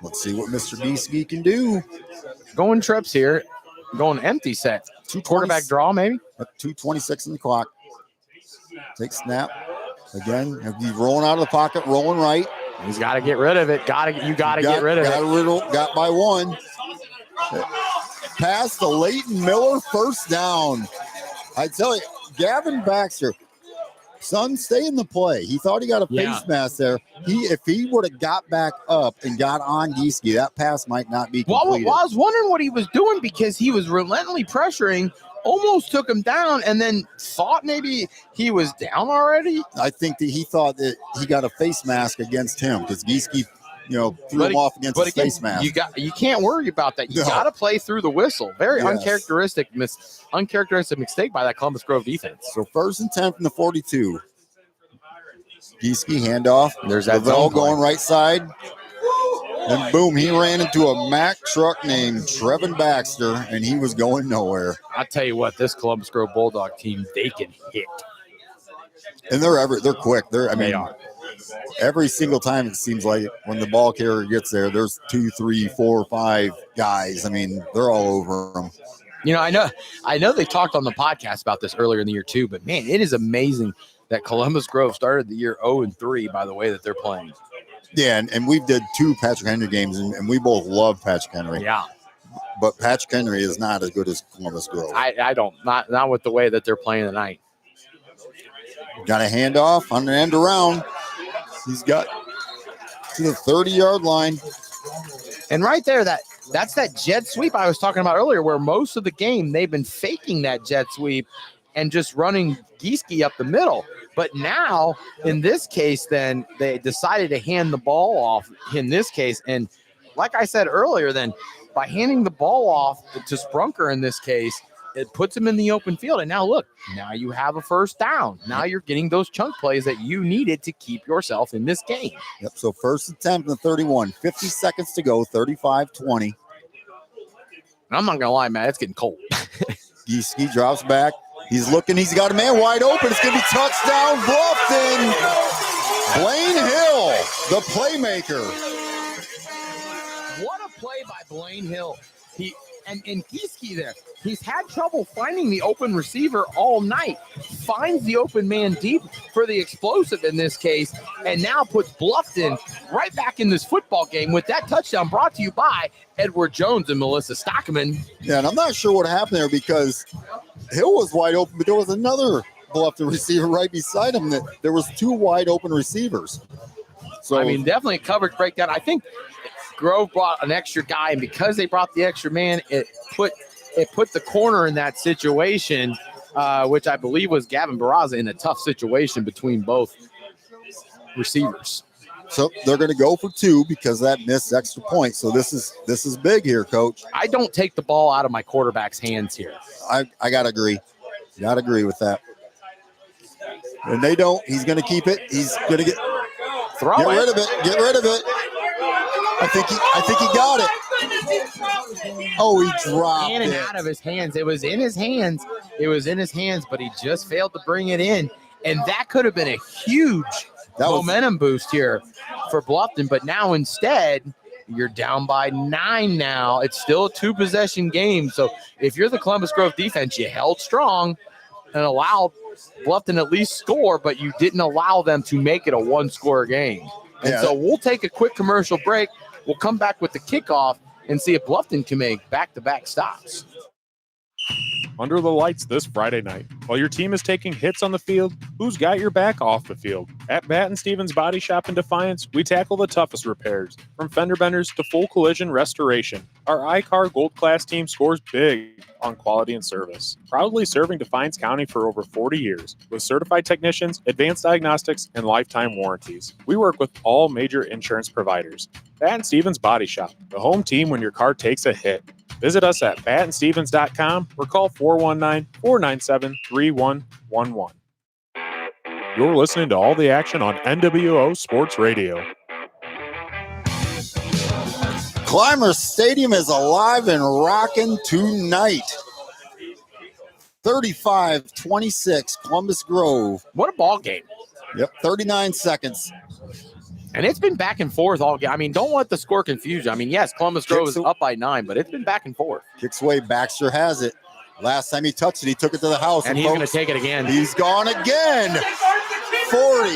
Let's see what Mr. Gieske can do. Going trips here, going empty set. Quarterback draw, maybe? 2:26 in the clock. Take snap. Again, he's rolling out of the pocket, rolling right. He's got to get rid of it. You got to get rid of it. Got by 1. Pass to Leighton Miller, first down. I tell you, Gavin Baxter, son, stay in the play. He thought he got a face mask there. If he would have got back up and got on Gieske, that pass might not be completed. Well, I was wondering what he was doing because he was relentlessly pressuring, almost took him down, and then thought maybe he was down already. I think that he thought that he got a face mask against him because Gieske, threw him off against his face mask. You can't worry about that. You got to play through the whistle. Very uncharacteristic mistake by that Columbus Grove defense. So 1st and 10 from the 42. Gieske handoff. There's that Lavelle going right side. And boom, he ran into a Mack truck named Trevin Baxter, and he was going nowhere. I tell you what, this Columbus Grove Bulldog team, they can hit. And they're quick. They are. Every single time it seems like when the ball carrier gets there, there's 2, 3, 4, 5 guys. I mean, they're all over them. I know they talked on the podcast about this earlier in the year too, but man, it is amazing that Columbus Grove started the year 0-3 by the way that they're playing. Yeah, and we did 2 Patrick Henry games, and we both love Patrick Henry. Yeah. But Patrick Henry is not as good as Columbus Grove. I don't. Not with the way that they're playing tonight. Got a handoff on an end around. He's got to the 30-yard line. And right there, that's that jet sweep I was talking about earlier, where most of the game they've been faking that jet sweep and just running Gieske up the middle. But now, in this case, then they decided to hand the ball off in this case. And like I said earlier, then by handing the ball off to Sprunker in this case, it puts him in the open field. And now look, now you have a first down. Now you're getting those chunk plays that you needed to keep yourself in this game. Yep. So 1st and 10 from the 31, 50 seconds to go, 35-20. And I'm not going to lie, man, it's getting cold. Gieske drops back. He's looking. He's got a man wide open. It's going to be touchdown, Bluffton. Blaine Hill, the playmaker. What a play by Blaine Hill. And Gieske there, he's had trouble finding the open receiver all night. Finds the open man deep for the explosive in this case, and now puts Bluffton right back in this football game with that touchdown brought to you by Edward Jones and Melissa Stockman. Yeah, and I'm not sure what happened there because Hill was wide open, but there was another Bluffton receiver right beside him. That there was 2 wide open receivers. So I mean, definitely a coverage breakdown. I think Grove brought an extra guy, and because they brought the extra man, it put the corner in that situation, which I believe was Gavin Barraza in a tough situation between both receivers. So they're going to go for 2 because of that missed extra point. So this is big here, Coach. I don't take the ball out of my quarterback's hands here. I got to agree. Got to agree with that. And they don't. He's going to keep it. He's going to get rid of it. Get rid of it. I think he got it. Oh, he dropped in and out of his hands. It was in his hands. But he just failed to bring it in. And that could have been a huge momentum boost here for Bluffton. But now instead, you're down by 9 now. It's still a 2-possession game. So if you're the Columbus Grove defense, you held strong and allowed Bluffton at least score, but you didn't allow them to make it a 1-score game. And so we'll take a quick commercial break. We'll come back with the kickoff and see if Bluffton can make back-to-back stops. Under the lights this Friday night. While your team is taking hits on the field, who's got your back off the field? At Batt & Stevens Body Shop in Defiance, we tackle the toughest repairs, from fender benders to full collision restoration. Our iCar Gold Class team scores big on quality and service. Proudly serving Defiance County for over 40 years, with certified technicians, advanced diagnostics, and lifetime warranties. We work with all major insurance providers. Batt & Stevens Body Shop, the home team when your car takes a hit. Visit us at batandstevens.com or call 419-497-3111. You're listening to all the action on NWO Sports Radio. Clymer Stadium is alive and rocking tonight. 35-26, Columbus Grove. What a ball game. Yep, 39 seconds. And it's been back and forth all game. I mean, don't let the score confuse you. I mean, yes, Columbus Grove is up by 9, but it's been back and forth. Kicks away. Baxter has it. Last time he touched it, he took it to the house. And he's going to take it again. He's gone again. 40,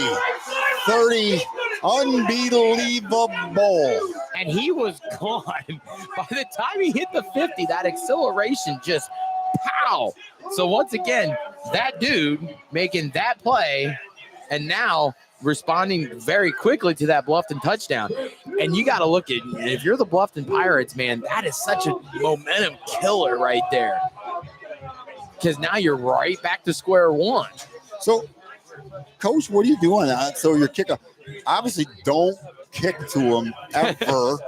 30, unbelievable. And he was gone. By the time he hit the 50, that acceleration just pow. So once again, that dude making that play and now responding very quickly to that Bluffton touchdown. And you got to look at, if you're the Bluffton Pirates, man, that is such a momentum killer right there. Because now you're right back to square one. So, Coach, what are you doing? So your kicker, obviously don't kick to him ever.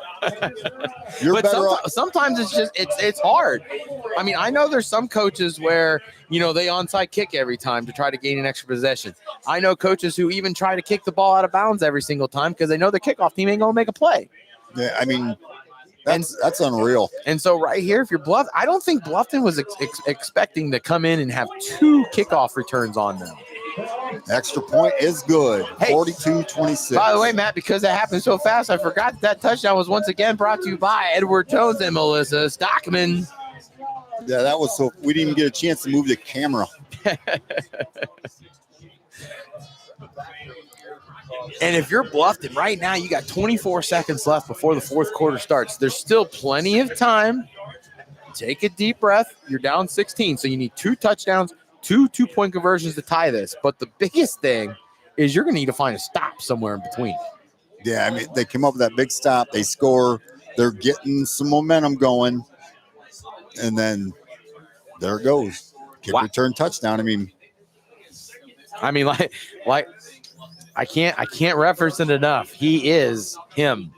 But sometimes it's just it's hard. I mean, I know there's some coaches where, you know, they onside kick every time to try to gain an extra possession. I know coaches who even try to kick the ball out of bounds every single time because they know the kickoff team ain't gonna make a play. Yeah, I mean, that's unreal. And so right here, if you're Bluffton, I don't think Bluffton was expecting to come in and have 2 kickoff returns on them. Extra point is good. Hey, 42-26. By the way, Matt, because that happened so fast, I forgot that touchdown was once again brought to you by Edward Jones and Melissa Stockman. Yeah, that was so we didn't even get a chance to move the camera. And if you're Bluffton right now, you got 24 seconds left before the fourth quarter starts. There's still plenty of time. Take a deep breath. You're down 16, so you need 2 touchdowns, 2 2-point conversions to tie this. But the biggest thing is you're going to need to find a stop somewhere in between. Yeah, I mean, they come up with that big stop. They score. They're getting some momentum going. And then there it goes. Kick return touchdown. I mean, like I can't reference it enough. He is him.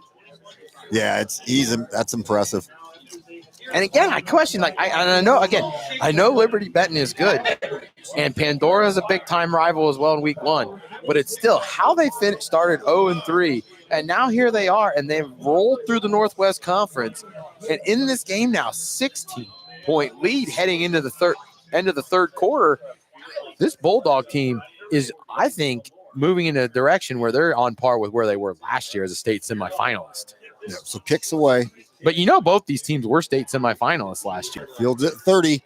Yeah, that's impressive. And again, I question, I know Liberty Benton is good, and Pandora is a big time rival as well in week 1. But it's still how they started 0-3, and now here they are, and they've rolled through the Northwest Conference. And in this game now, 16-point lead heading into the end of the third quarter. This Bulldog team is, I think, moving in a direction where they're on par with where they were last year as a state semifinalist. Yeah, so kicks away. But you know, both these teams were state semifinalists last year. Fields at 30.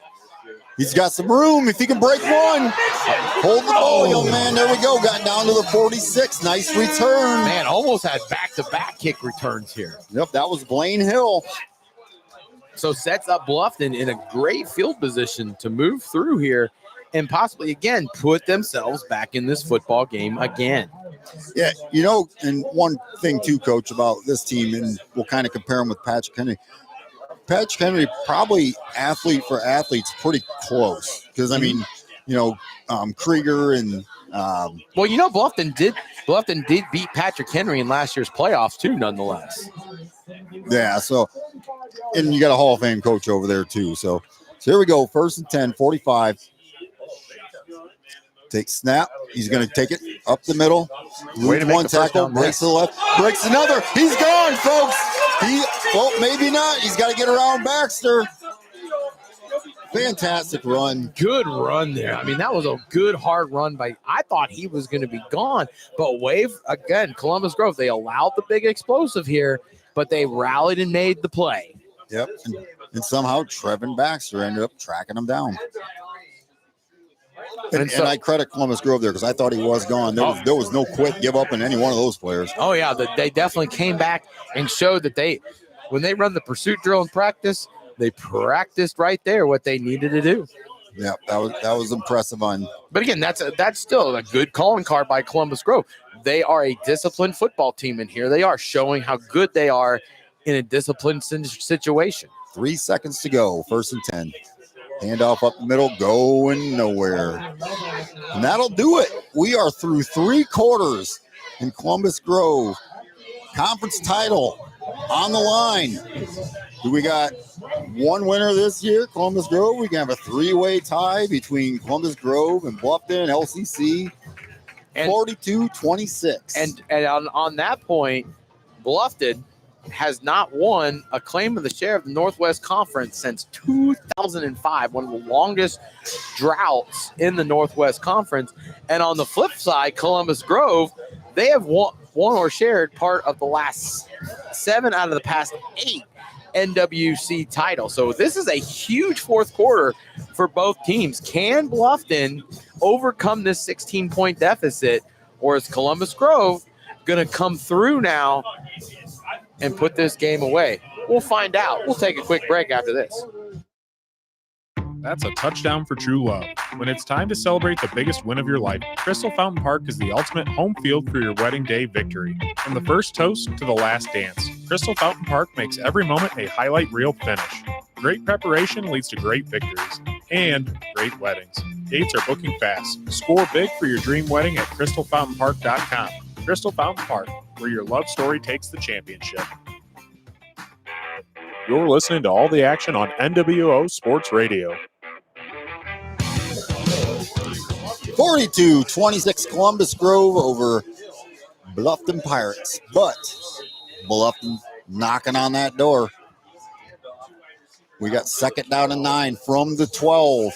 He's got some room if he can break one. Hold the ball, young man. There we go. Got down to the 46. Nice return. Man, almost had back-to-back kick returns here. Yep, that was Blaine Hill. So sets up Bluffton in a great field position to move through here and possibly, again, put themselves back in this football game again. Yeah, you know, and one thing, too, Coach, about this team, and we'll kind of compare them with Patrick Henry. Patrick Henry, probably athlete for athletes, pretty close. Because, I mean, you know, Krieger and Well, you know, Bluffton did beat Patrick Henry in last year's playoffs too, nonetheless. Yeah, so, and you got a Hall of Fame coach over there too. So here we go. 1st and 10, 45. Take snap. He's going to take it up the middle. Lose one tackle, breaks to the left, breaks another. He's gone, folks. Well, maybe not. He's got to get around Baxter. Fantastic run. Good run there. I mean, that was a good, hard run I thought he was going to be gone. But again, Columbus Grove, they allowed the big explosive here, but they rallied and made the play. Yep. And somehow Trevin Baxter ended up tracking him down. And I credit Columbus Grove there because I thought he was gone. There was no quit, give up in any one of those players. Oh, yeah. They definitely came back and showed that when they run the pursuit drill in practice, they practiced right there what they needed to do. Yeah, that was impressive. But again, that's still a good calling card by Columbus Grove. They are a disciplined football team, and here they are showing how good they are in a disciplined situation. 3 seconds to go, 1st and 10. Handoff up the middle, going nowhere. And that'll do it. We are through 3 quarters in Columbus Grove. Conference title on the line. We got one winner this year, Columbus Grove. We can have a 3-way tie between Columbus Grove and Bluffton and LCC, 42-26. And on that point, Bluffton has not won a claim of the share of the Northwest Conference since 2005, one of the longest droughts in the Northwest Conference. And on the flip side, Columbus Grove, they have won or shared part of the last 7 out of the past 8 NWC title. So this is a huge 4th quarter for both teams. Can Bluffton overcome this 16-point deficit, or is Columbus Grove going to come through now and put this game away? We'll find out. We'll take a quick break after this. That's a touchdown for true love. When it's time to celebrate the biggest win of your life, Crystal Fountain Park is the ultimate home field for your wedding day victory. From the first toast to the last dance, Crystal Fountain Park makes every moment a highlight reel finish. Great preparation leads to great victories and great weddings. Dates are booking fast. Score big for your dream wedding at crystalfountainpark.com. Crystal Fountain Park, where your love story takes the championship. You're listening to all the action on NWO Sports Radio. 42-26 Columbus Grove over Bluffton Pirates. But Bluffton knocking on that door. We got 2nd down and 9 from the 12.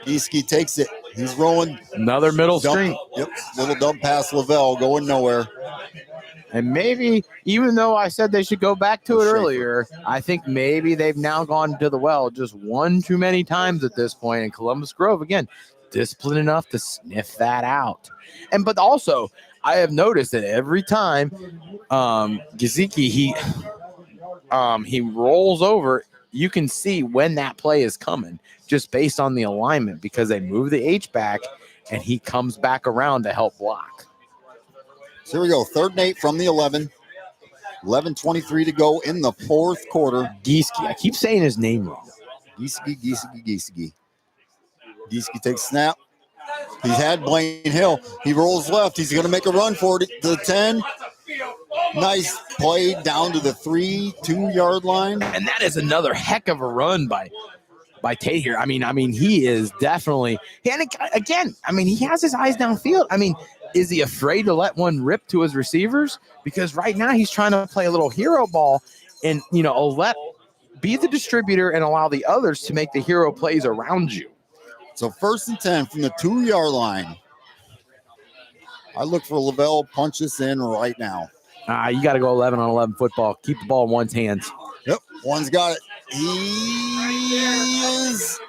Gieske takes it. He's rolling. Another middle string. Yep. Little dump pass Lavelle going nowhere. And maybe, even though I said they should go back to it earlier, I think maybe they've now gone to the well just one too many times at this point. And Columbus Grove, again, disciplined enough to sniff that out. But also, I have noticed that every time Giziki, he rolls over, you can see when that play is coming just based on the alignment, because they move the H back and he comes back around to help block. So here we go. 3rd and 8 from the 11. 11:23 to go in the 4th quarter. Gieske. I keep saying his name wrong. Gieske. Gieske takes snap. He's had Blaine Hill. He rolls left. He's going to make a run for it to the 10. Nice play down to the 2-yard line. And that is another heck of a run by Tate here. I mean, he is definitely. And again, he has his eyes downfield. Is he afraid to let one rip to his receivers? Because right now he's trying to play a little hero ball and, be the distributor and allow the others to make the hero plays around you. So 1st and 10 from the 2-yard line. I look for Lavelle, punch this in right now. You got to go 11-on-11 football. Keep the ball in one's hands. Yep, one's got it. He is.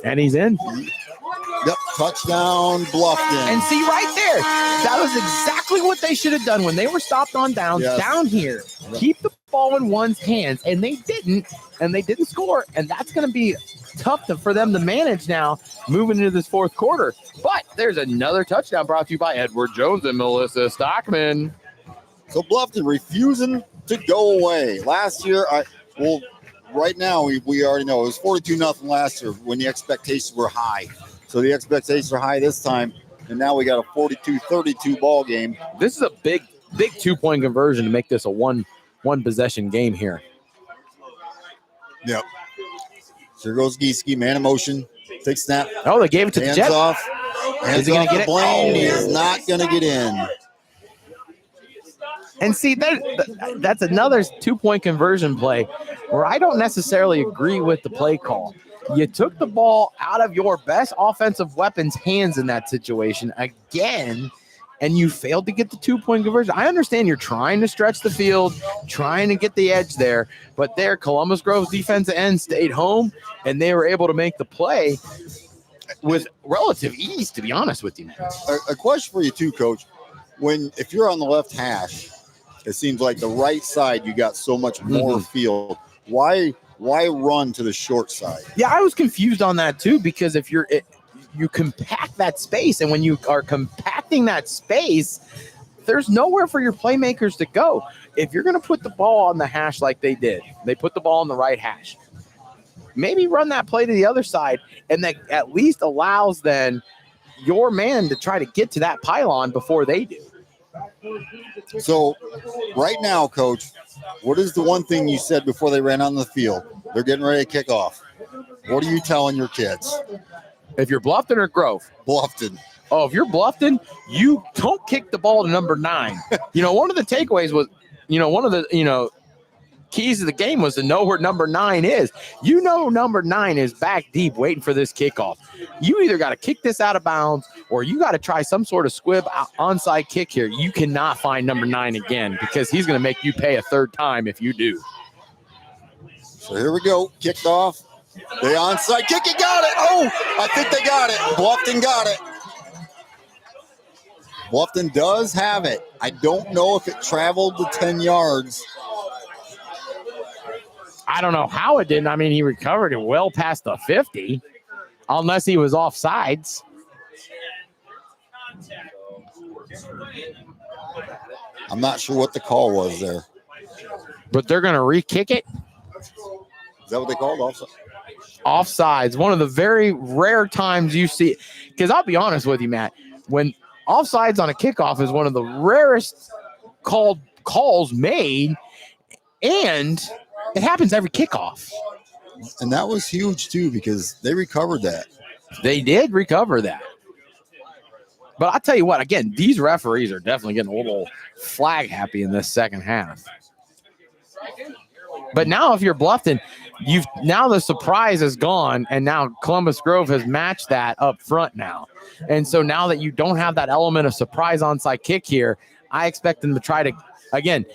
And he's in. Yep, touchdown, Bluffton. And see right there, that was exactly what they should have done when they were stopped on downs. Yes. Down here, keep the ball in one's hands, and they didn't score, and that's going to be tough for them to manage now moving into this 4th quarter. But there's another touchdown brought to you by Edward Jones and Melissa Stockman. So Bluffton refusing to go away. Last year, right now we already know it was 42-0 last year when the expectations were high. So the expectations are high this time. And now we got a 42-32 ball game. This is a big 2-point conversion to make this a one possession game here. Yep. Here goes Gieske, man in motion. Take snap. Oh, they gave it to the Hands Jet. off. Hands Is he going off to get the it? Blaine. Oh. He is not going to get in. And see, that's another 2-point conversion play where I don't necessarily agree with the play call. You took the ball out of your best offensive weapon's hands in that situation again, and you failed to get the 2-point conversion. I understand you're trying to stretch the field, trying to get the edge there, but there, Columbus Grove's defensive end stayed home, and they were able to make the play with relative ease, to be honest with you. A question for you too, Coach. If you're on the left hash, it seems like the right side you got so much more field. Why run to the short side? Yeah, I was confused on that too, because if you compact that space, and when you are compacting that space, there's nowhere for your playmakers to go. If you're going to put the ball on the hash like they did, they put the ball on the right hash, maybe run that play to the other side, and that at least allows then your man to try to get to that pylon before they do. So right now, Coach, what is the one thing you said before they ran on the field? They're getting ready to kick off. What are you telling your kids? If you're Bluffton or Grove? Bluffton. Oh, if you're Bluffton, you don't kick the ball to number 9. One of the takeaways was, one of the, keys to the game was to know where number 9 is. Number 9 is back deep waiting for this kickoff. You either got to kick this out of bounds or you got to try some sort of squib onside kick here. You cannot find number 9 again because he's going to make you pay a third time if you do. So here we go. Kicked off. They onside kick. He got it. Oh, I think they got it. Bluffton got it. Bluffton does have it. I don't know if it traveled the 10 yards. I don't know how it didn't. I mean, he recovered it well past the 50, unless he was offsides. I'm not sure what the call was there. But they're going to re-kick it? Is that what they called? Offside? Offsides. One of the very rare times you see, because I'll be honest with you, Matt, when offsides on a kickoff is one of the rarest calls made, and it happens every kickoff. And that was huge, too, because they recovered that. They did recover that. But I'll tell you what, again, these referees are definitely getting a little flag happy in this second half. But now if you're Bluffton, now the surprise is gone, and now Columbus Grove has matched that up front now. And so now that you don't have that element of surprise onside kick here, I expect them to try to, again,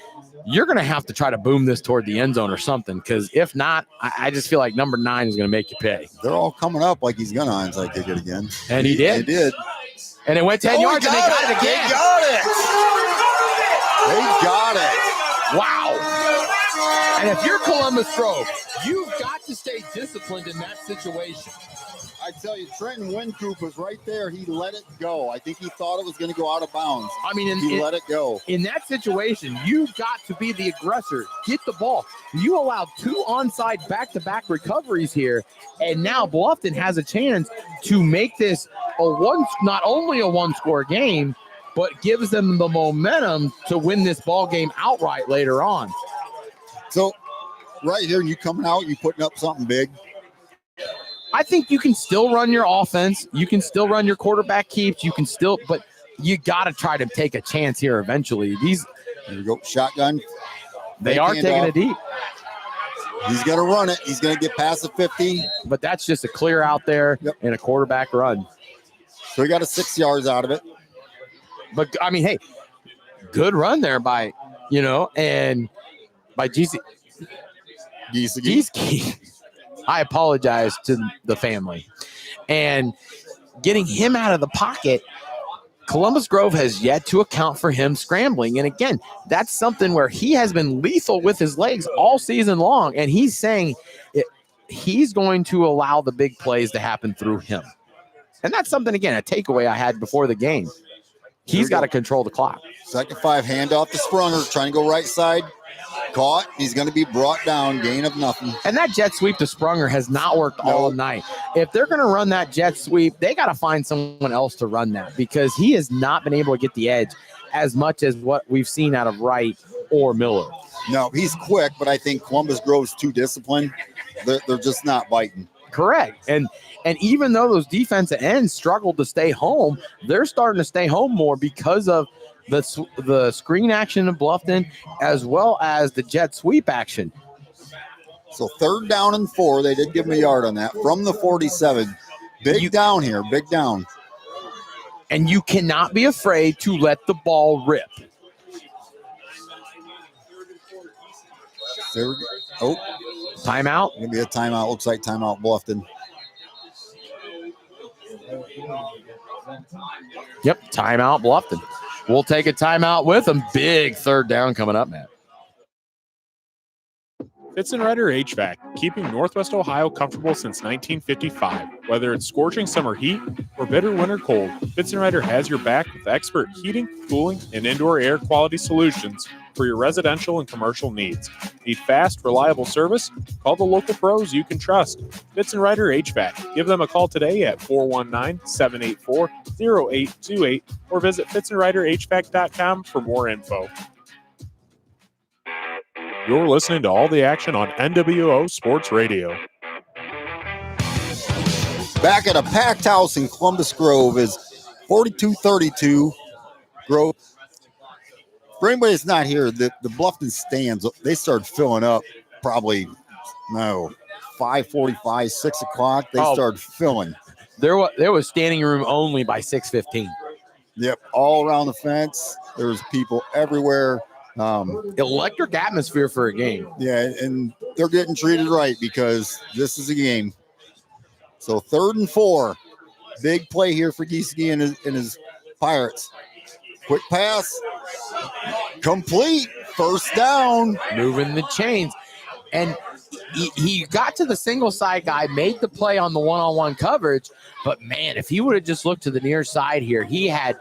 you're going to have to try to boom this toward the end zone or something, because if not, I just feel like number 9 is going to make you pay. They're all coming up like he's going to onside kick it again. And he did. He did. And it went 10 yards, and they got it again. They got it. They got it. Wow. And if you're Columbus Grove, you've got to stay disciplined in that situation. I tell you, Trenton Wynkoop was right there. He let it go. I think he thought it was going to go out of bounds. I mean, he let it go. In that situation, you've got to be the aggressor. Get the ball. You allowed 2 onside back-to-back recoveries here, and now Bluffton has a chance to make this not only a one-score game, but gives them the momentum to win this ball game outright later on. So, right here, you coming out, you putting up something big. I think you can still run your offense. You can still run your quarterback keeps. But you got to try to take a chance here eventually. Here we go, shotgun. They are taking it deep. He's going to run it. He's going to get past the 50. But that's just a clear out there and a quarterback run. So he got a 6 yards out of it. But, I mean, hey, good run there by Gieske. I apologize to the family. And getting him out of the pocket, Columbus Grove has yet to account for him scrambling. And again, that's something where he has been lethal with his legs all season long. And he's saying he's going to allow the big plays to happen through him. And that's something, again, a takeaway I had before the game. He's got to control the clock. 2nd 5, hand off to Sprunger, trying to go right side. caught. He's going to be brought down, gain of nothing. And that jet sweep to Sprunger has not worked all night. If they're going to run that jet sweep, they got to find someone else to run that because he has not been able to get the edge as much as what we've seen out of Wright or Miller. No, he's quick, but I think Columbus Grove's too disciplined. They're just not biting. Correct. And even though those defensive ends struggled to stay home, they're starting to stay home more because of the screen action of Bluffton as well as the jet sweep action. So 3rd down and 4. They did give him a yard on that from the 47. Big down here, big down. And you cannot be afraid to let the ball rip. There we go. Oh, timeout. Gonna be a timeout. Looks like timeout Bluffton. Yep, timeout Bluffton. We'll take a timeout with them. Big 3rd down coming up, Matt. Fitzenreiter HVAC, keeping Northwest Ohio comfortable since 1955. Whether it's scorching summer heat or bitter winter cold, Fitzenreiter has your back with expert heating, cooling, and indoor air quality solutions for your residential and commercial needs. Need fast, reliable service? Call the local pros you can trust. Fitzenreiter HVAC. Give them a call today at 419-784-0828 or visit fitzenreiterhvac.com for more info. You're listening to all the action on NWO Sports Radio. Back at a packed house in Columbus Grove is 42-32 Grove. For anybody that's not here, the Bluffton stands, they started filling up probably, 5:45, 6 o'clock. They started filling. There was standing room only by 6:15. Yep, all around the fence. There was people everywhere. Electric atmosphere for a game. Yeah, and they're getting treated right because this is a game. So 3rd and 4. Big play here for Gieske and his Pirates. Quick pass. Complete. 1st down. Moving the chains. And he got to the single side guy, made the play on the one-on-one coverage. But, man, if he would have just looked to the near side here, he had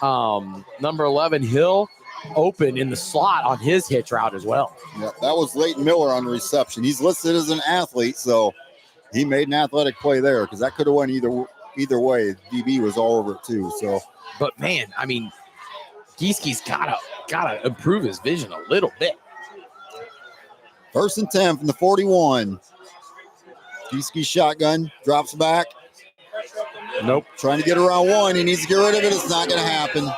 number 11, Hill, open in the slot on his hitch route as well. Yeah, that was Leighton Miller on the reception. He's listed as an athlete, so he made an athletic play there because that could have went either way. DB was all over it too. So, but man, I mean, Gieske's gotta improve his vision a little bit. 1st and 10 from the 41. Gieske shotgun drops back. Nope. Trying to get around 1. He needs to get rid of it. It's not going to happen.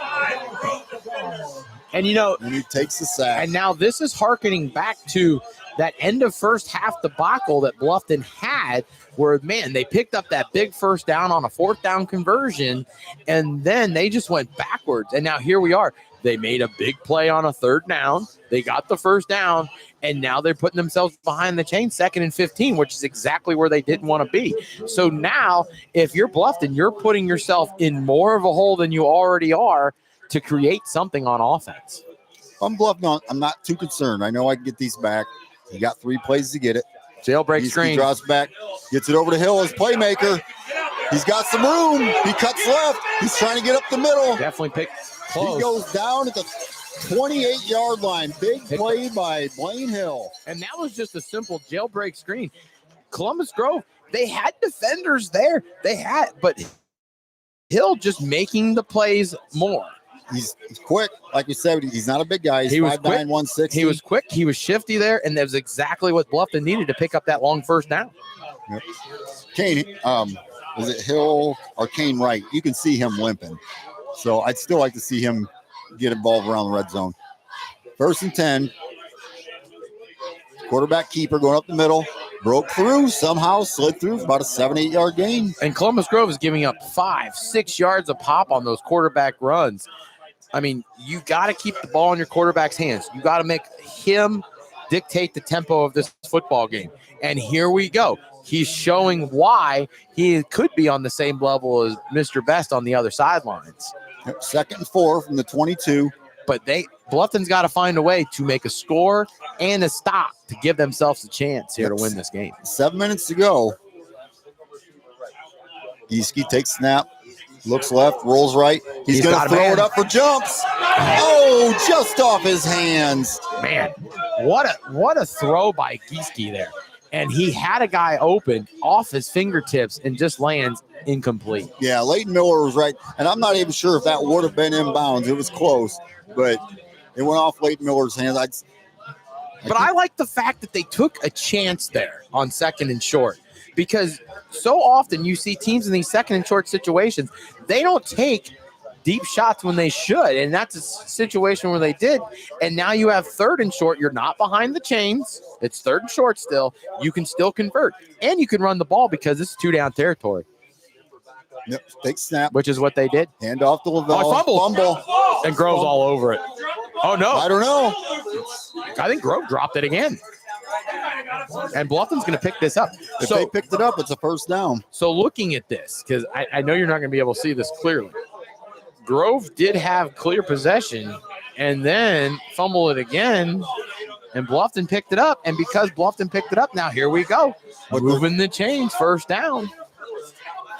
And and he takes the sack. And now this is hearkening back to that end of first half debacle that Bluffton had, where, man, they picked up that big 1st down on a 4th down conversion, and then they just went backwards. And now here we are. They made a big play on a 3rd down. They got the 1st down, and now they're putting themselves behind the chain, 2nd and 15, which is exactly where they didn't want to be. So now, if you're Bluffton, you're putting yourself in more of a hole than you already are to create something on offense. I'm Bluffton. I'm not too concerned. I know I can get these back. He got 3 plays to get it. Jailbreak He screen. drops back, gets it over to Hill as playmaker. He's got some room. He cuts left. He's trying to get up the middle. Definitely picked close. He goes down at the 28-yard line. Big play by Blaine Hill. And that was just a simple jailbreak screen. Columbus Grove, they had defenders there. But Hill just making the plays more. He's quick. Like we said, he's not a big guy. He's 5'9", 160. He was quick. He was shifty there, and that was exactly what Bluffton needed to pick up that long 1st down. Yep. Kane, is it Hill or Kane Wright? You can see him limping. So I'd still like to see him get involved around the red zone. 1st and 10. Quarterback keeper going up the middle. Broke through, somehow slid through, about a 7-8 yard gain. And Columbus Grove is giving up 5-6 yards a pop on those quarterback runs. I mean, you got to keep the ball in your quarterback's hands. You got to make him dictate the tempo of this football game. And here we go. He's showing why he could be on the same level as Mr. Best on the other sidelines. 2nd and 4 from the 22. But Bluffton's got to find a way to make a score and a stop to give themselves a chance here to win this game. 7 minutes to go. Gieske takes snap, looks left, rolls right. He's going to throw it up for jumps. Oh, just off his hands. Man. What a throw by Gieske there. And he had a guy open off his fingertips and just lands incomplete. Yeah, Leighton Miller was right. And I'm not even sure if that would have been inbounds. It was close, but it went off Leighton Miller's hands. But I like the fact that they took a chance there on second and short, because so often you see teams in these second and short situations, they don't take deep shots when they should. And that's a situation where they did. And now you have third and short. You're not behind the chains. It's third and short still. You can still convert. And you can run the ball because it's 2-down territory. Yep, take snap. Which is what they did. Hand off to Lavelle. Fumble. And Grove's all over it. Oh, no. I don't know. I think Grove dropped it again. And Bluffton's going to pick this up. If they picked it up, it's a first down. So looking at this, because I know you're not going to be able to see this clearly. Grove did have clear possession and then fumble it again, and Bluffton picked it up. And because Bluffton picked it up, now here we go. Moving the chains, first down.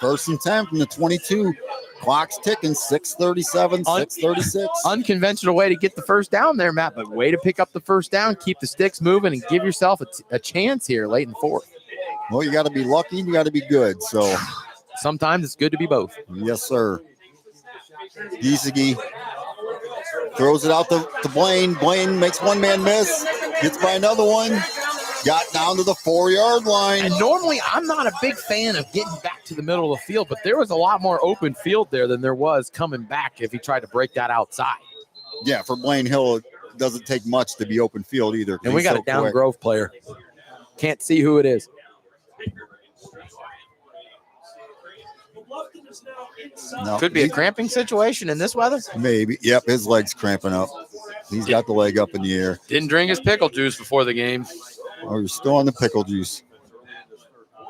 First and 10 from the 22. Clock's ticking, 6:37, 6:36. Unconventional way to get the first down there, Matt, but way to pick up the first down, keep the sticks moving, and give yourself a chance here late in the fourth. Well, you got to be lucky and you got to be good. So sometimes it's good to be both. Yes, sir. Gieske throws it out to Blaine. Blaine makes one man miss, gets by another one, got down to the 4-yard line. And normally I'm not a big fan of getting back to the middle of the field, but there was a lot more open field there than there was coming back if he tried to break that outside. Yeah, for Blaine Hill, it doesn't take much to be open field either. And we got a down Grove player. Can't see who it is. No, could be a cramping situation in this weather. Maybe. Yep, his leg's cramping up. He's got the leg up in the air. Didn't drink his pickle juice before the game. Oh, you're still on the pickle juice.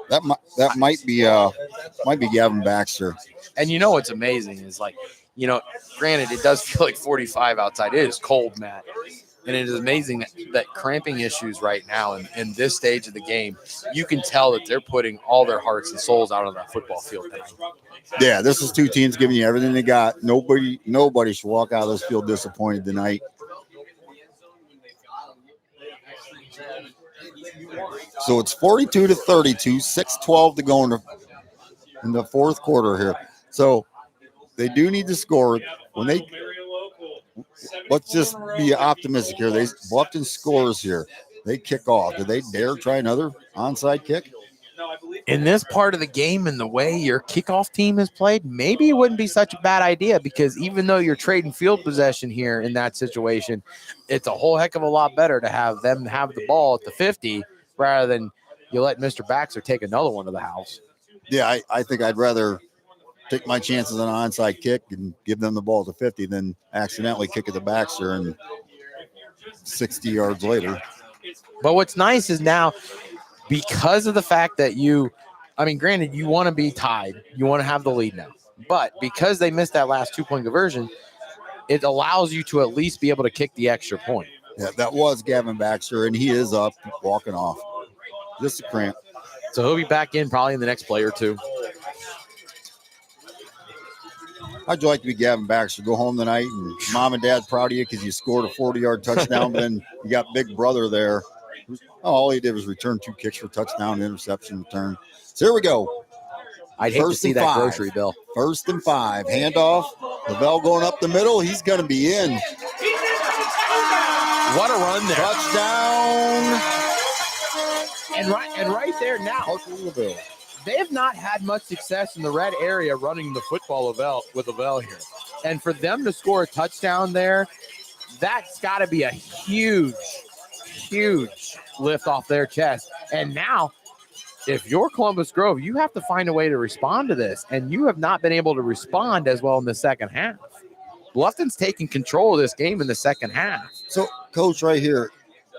That might be Gavin Baxter. And you know what's amazing is, like, you know, granted it does feel like 45 outside. It is cold, Matt. And it is amazing that cramping issues right now in this stage of the game, you can tell that they're putting all their hearts and souls out on that football field tonight. Yeah, this is two teams giving you everything they got. Nobody should walk out of this field disappointed tonight. So it's 42-32, 6:12 to go in the fourth quarter here. So they do need to score. Let's just be optimistic here. Bluffton scores here. They kick off. Do they dare try another onside kick? In this part of the game and the way your kickoff team has played, maybe it wouldn't be such a bad idea, because even though you're trading field possession here in that situation, it's a whole heck of a lot better to have them have the ball at the 50 rather than you let Mr. Baxter take another one to the house. Yeah, I think I'd rather take my chances on an onside kick and give them the ball to 50 than accidentally kick it to Baxter and 60 yards later. But what's nice is now, because of the fact that granted, you want to be tied. You want to have the lead now. But because they missed that last 2-point conversion, it allows you to at least be able to kick the extra point. Yeah, that was Gavin Baxter, and he is up, walking off. Just a cramp. So he'll be back in probably in the next play or two. How'd you like to be Gavin Baxter? Go home tonight and mom and dad proud of you because you scored a 40-yard touchdown, but then you got big brother there. All he did was return 2 kicks for touchdown, interception return. So here we go. I'd hate to see that grocery bill. 1st and 5. Handoff. Lavelle going up the middle. He's going to be in. What a run there. Touchdown. And right there now, they have not had much success in the red area running the football with Lavelle here. And for them to score a touchdown there, that's got to be a huge lift off their chest. And now, if you're Columbus Grove, you have to find a way to respond to this. And you have not been able to respond as well in the second half. Bluffton's taking control of this game in the second half. So, Coach, right here,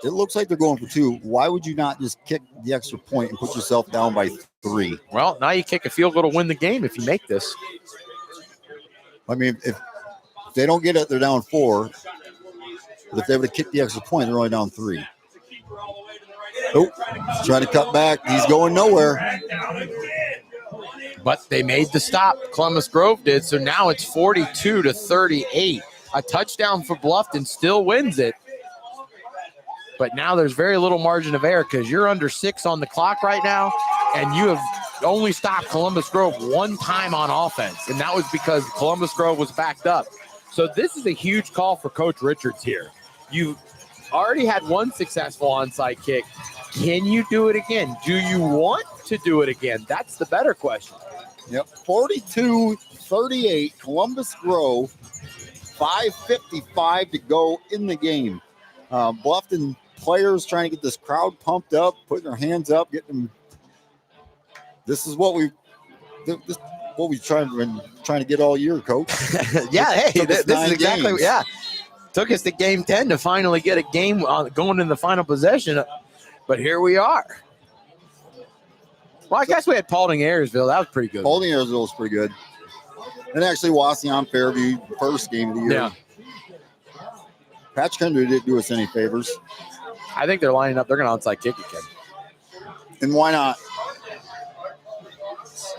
it looks like they're going for 2. Why would you not just kick the extra point and put yourself down by 3? Well, now you kick a field goal to win the game if you make this. I mean, if they don't get it, they're down 4. But if they would have kicked the extra point, they're only down 3. Oh, trying to cut back. He's going nowhere. But they made the stop. Columbus Grove did. So now it's 42-38. A touchdown for Bluffton still wins it. But now there's very little margin of error because you're under 6 on the clock right now, and you have only stopped Columbus Grove one time on offense, and that was because Columbus Grove was backed up. So this is a huge call for Coach Richards here. You've already had one successful onside kick. Can you do it again? Do you want to do it again? That's the better question. Yep, 42-38, Columbus Grove, 5:55 to go in the game. Bluffton players trying to get this crowd pumped up, putting their hands up, getting them. This is what we've trying to get all year, Coach. Yeah, hey, this is exactly games. yeah. Took us to game 10 to finally get a game going in the final possession, but here we are. Well, I guess we had Paulding Ayersville. That was pretty good. Paulding Ayersville was pretty good. And actually, Wauseon Fairview, first game of the year. Yeah. Patch Country didn't do us any favors. I think they're lining up. They're going to onside kick again. And why not?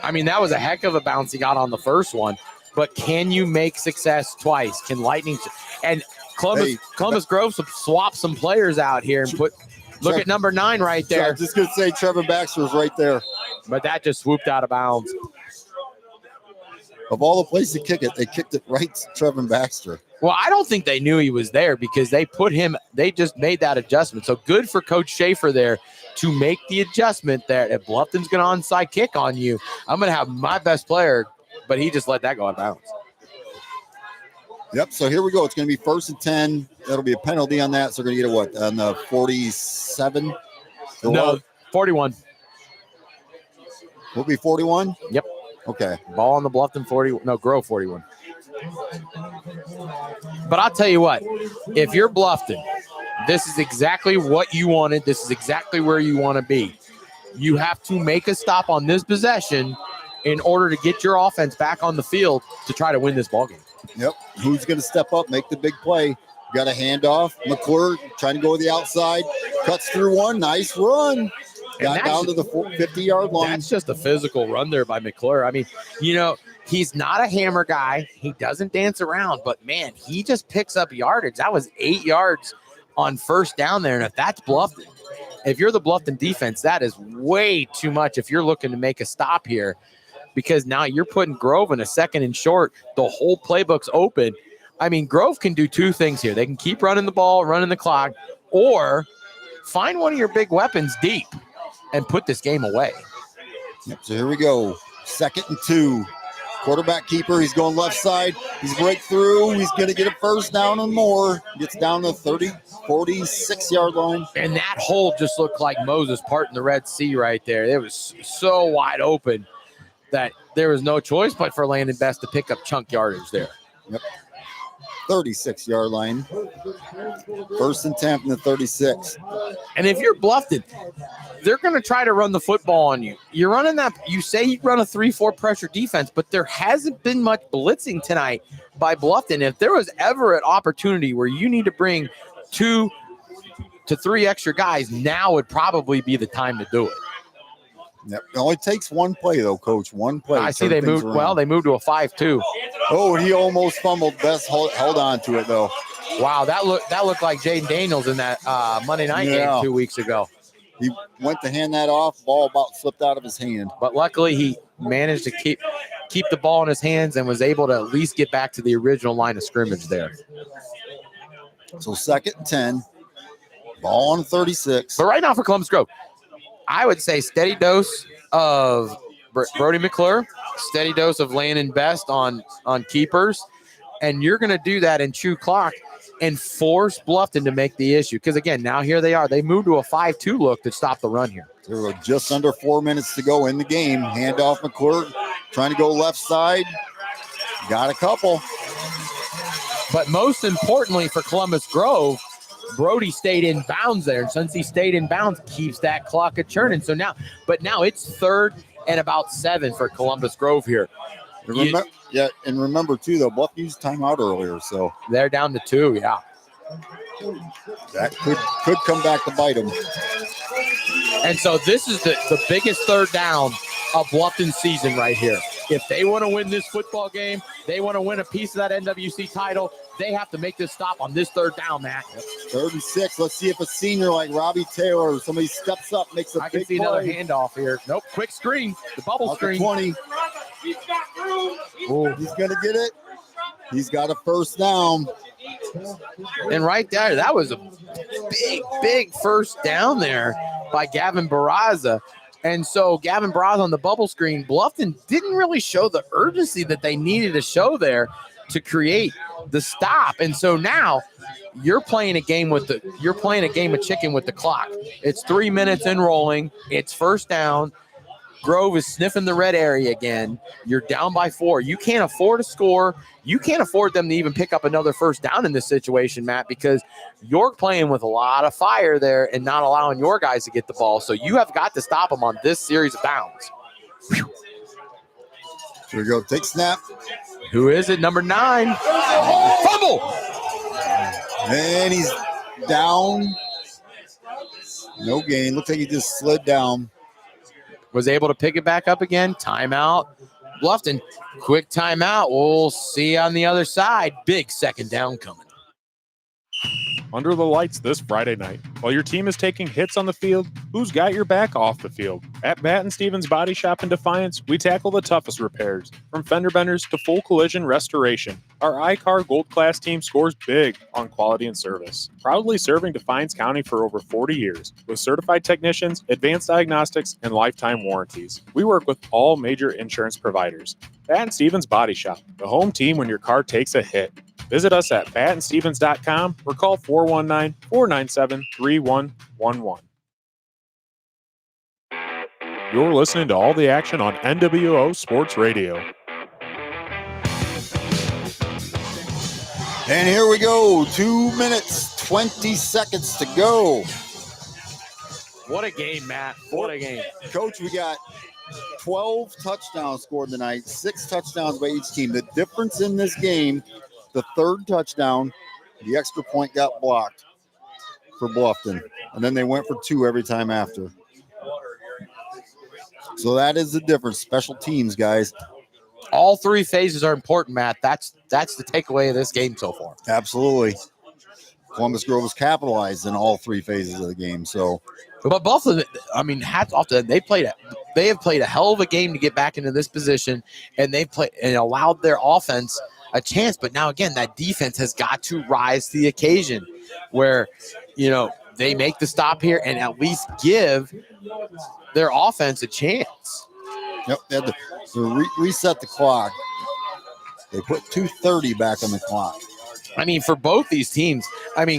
I mean, that was a heck of a bounce he got on the first one. But can you make success twice? Can Lightning and Columbus Grove swap some players out here and look at number 9 right there. I was just going to say Trevor Baxter was right there. But that just swooped out of bounds. Of all the places to kick it, they kicked it right to Trevor Baxter. Well, I don't think they knew he was there because they just made that adjustment. So good for Coach Schaefer there to make the adjustment there. If Bluffton's going to onside kick on you, I'm going to have my best player, but he just let that go out of bounds. Yep, so here we go. It's going to be 1st and 10. That'll be a penalty on that. So we're going to get a what? On the 47? No, 41. Will be 41? Yep. Okay. Ball on the Bluffton 40. No, Grove 41. But I'll tell you what, if you're Bluffton, this is exactly what you wanted. This is exactly where you want to be. You have to make a stop on this possession in order to get your offense back on the field to try to win this ballgame. Yep. Who's going to step up, make the big play? Got a handoff. McClure trying to go to the outside. Cuts through one. Nice run. Got down to the 50-yard line. That's just a physical run there by McClure. I mean, he's not a hammer guy. He doesn't dance around, but, man, he just picks up yardage. That was 8 yards on first down there, and if that's Bluffton, if you're the Bluffton defense, that is way too much if you're looking to make a stop here because now you're putting Grove in a 2nd and short. The whole playbook's open. I mean, Grove can do two things here. They can keep running the ball, running the clock, or find one of your big weapons deep and put this game away. Yep, so here we go. 2nd and 2. Quarterback keeper. He's going left side. He's break through. He's going to get a first down and more. Gets down to 46-yard line. And that hole just looked like Moses parting the Red Sea right there. It was so wide open that there was no choice but for Landon Best to pick up chunk yardage there. Yep. 36-yard line. 1st and 10 from the 36. And if you're Bluffton, they're going to try to run the football on you. You're running that. You say you run a 3-4 pressure defense, but there hasn't been much blitzing tonight by Bluffton. If there was ever an opportunity where you need to bring 2 to 3 extra guys, now would probably be the time to do it. Yep. It only takes one play, though, Coach. One play. I see they moved. Well, they moved to a 5-2. Oh, he almost fumbled. Best hold on to it, though. Wow, that looked like Jaden Daniels in that Monday night game 2 weeks ago. He went to hand that off. Ball about slipped out of his hand. But luckily, he managed to keep the ball in his hands and was able to at least get back to the original line of scrimmage there. So 2nd and 10. Ball on 36. But right now for Columbus Grove, I would say steady dose of Brody McClure, steady dose of Landon Best on keepers, and you're going to do that in chew clock and force Bluffton to make the issue. Because, again, now here they are. They moved to a 5-2 look to stop the run here. There were just under 4 minutes to go in the game. Handoff McClure trying to go left side. Got a couple. But most importantly for Columbus Grove, Brody stayed in bounds there. And since he stayed in bounds, keeps that clock a churning. So now it's 3rd and about 7 for Columbus Grove here. And remember, too, though, Bluff used timeout earlier, so. They're down to 2, yeah. That could come back to bite them. And so this is the biggest 3rd down of Bluffton's season right here. If they want to win this football game, they want to win a piece of that NWC title, they have to make this stop on this third down, Matt. 3rd and 6. Let's see if a senior like Robbie Taylor or somebody steps up, makes a I big can see play. another handoff here. Nope, quick screen. The bubble Out to screen. 20. Oh, he's going to get it. He's got a first down. And right there, that was a big first down there by Gavin Barraza. And so Gavin Barraza on the bubble screen, Bluffton didn't really show the urgency that they needed to show there to create the stop. And so now you're playing a game of chicken with the clock. It's 3 minutes in rolling. It's first down. Grove is sniffing the red area again. You're down by 4. You can't afford to score. You can't afford them to even pick up another first down in this situation, Matt, because York playing with a lot of fire there and not allowing your guys to get the ball. So you have got to stop them on this series of downs. Whew. Here we go. Take snap. Who is it? Number 9. Fumble. And he's down. No gain. Looks like he just slid down. Was able to pick it back up again. Timeout. Bluffton, quick timeout. We'll see on the other side. Big second down coming. Under the lights this Friday night. While your team is taking hits on the field, who's got your back off the field? At Batt & Stevens Body Shop in Defiance, we tackle the toughest repairs, from fender benders to full collision restoration. Our iCar Gold Class team scores big on quality and service. Proudly serving Defiance County for over 40 years, with certified technicians, advanced diagnostics, and lifetime warranties. We work with all major insurance providers. Batt & Stevens Body Shop, the home team when your car takes a hit. Visit us at batandstevens.com or call 419-497-3111. You're listening to all the action on NWO Sports Radio. And here we go. 2 minutes, 20 seconds to go. What a game, Matt. What a game. Coach, we got 12 touchdowns scored tonight, 6 touchdowns by each team. The difference in this game, the third touchdown, the extra point got blocked for Bluffton. And then they went for 2 every time after. So that is the difference. Special teams, guys. All 3 phases are important, Matt. That's the takeaway of this game so far. Absolutely. Columbus Grove has capitalized in all 3 phases of the game. So, but both of them, I mean, hats off to them. They have played a hell of a game to get back into this position, and they've played and allowed their offense a chance. But now again, that defense has got to rise to the occasion where, they make the stop here and at least give their offense a chance. Yep, they had to reset the clock. They put 2:30 back on the clock. I mean, for both these teams,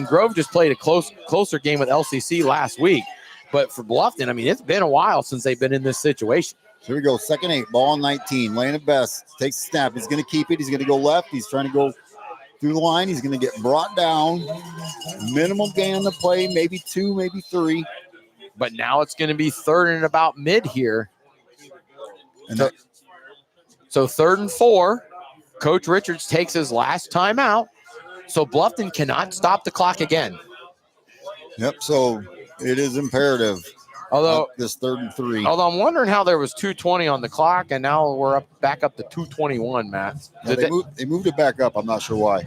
Grove just played a closer game with LCC last week. But for Bluffton, it's been a while since they've been in this situation. Here we go, 2nd 8, ball on 19. Lane of Best takes the snap. He's going to keep it. He's going to go left. He's trying to go through the line. He's going to get brought down. Minimal gain on the play, maybe 2, maybe 3. But now it's going to be 3rd and about mid here. So 3rd and 4. Coach Richards takes his last time out. So Bluffton cannot stop the clock again. Yep, so it is imperative. Although this 3rd and 3. Although I'm wondering how there was 2:20 on the clock and now we're back up to 2:21, Matt. They moved it back up. I'm not sure why.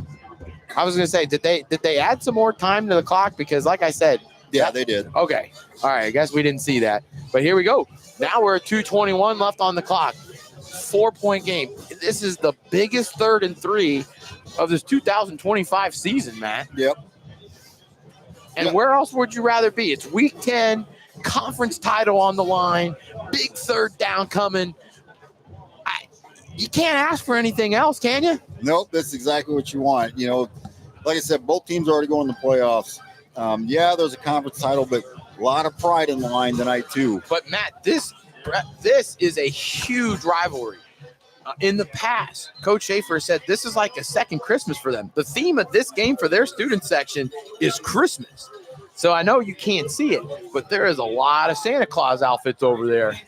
I was going to say, did they add some more time to the clock? Because like I said, yeah, they did. Okay. All right. I guess we didn't see that. But here we go. Now we're at 2:21 left on the clock. 4-point game. This is the biggest 3rd and 3 of this 2025 season, Matt. Yep. And where else would you rather be? It's week 10, conference title on the line, big 3rd down coming. You can't ask for anything else, can you? Nope, that's exactly what you want. Like I said, both teams already going to the playoffs. There's a conference title, but a lot of pride in the line tonight too. But Matt, this is a huge rivalry. In the past, Coach Schaefer said this is like a second Christmas for them. The theme of this game for their student section is Christmas. So I know you can't see it, but there is a lot of Santa Claus outfits over there.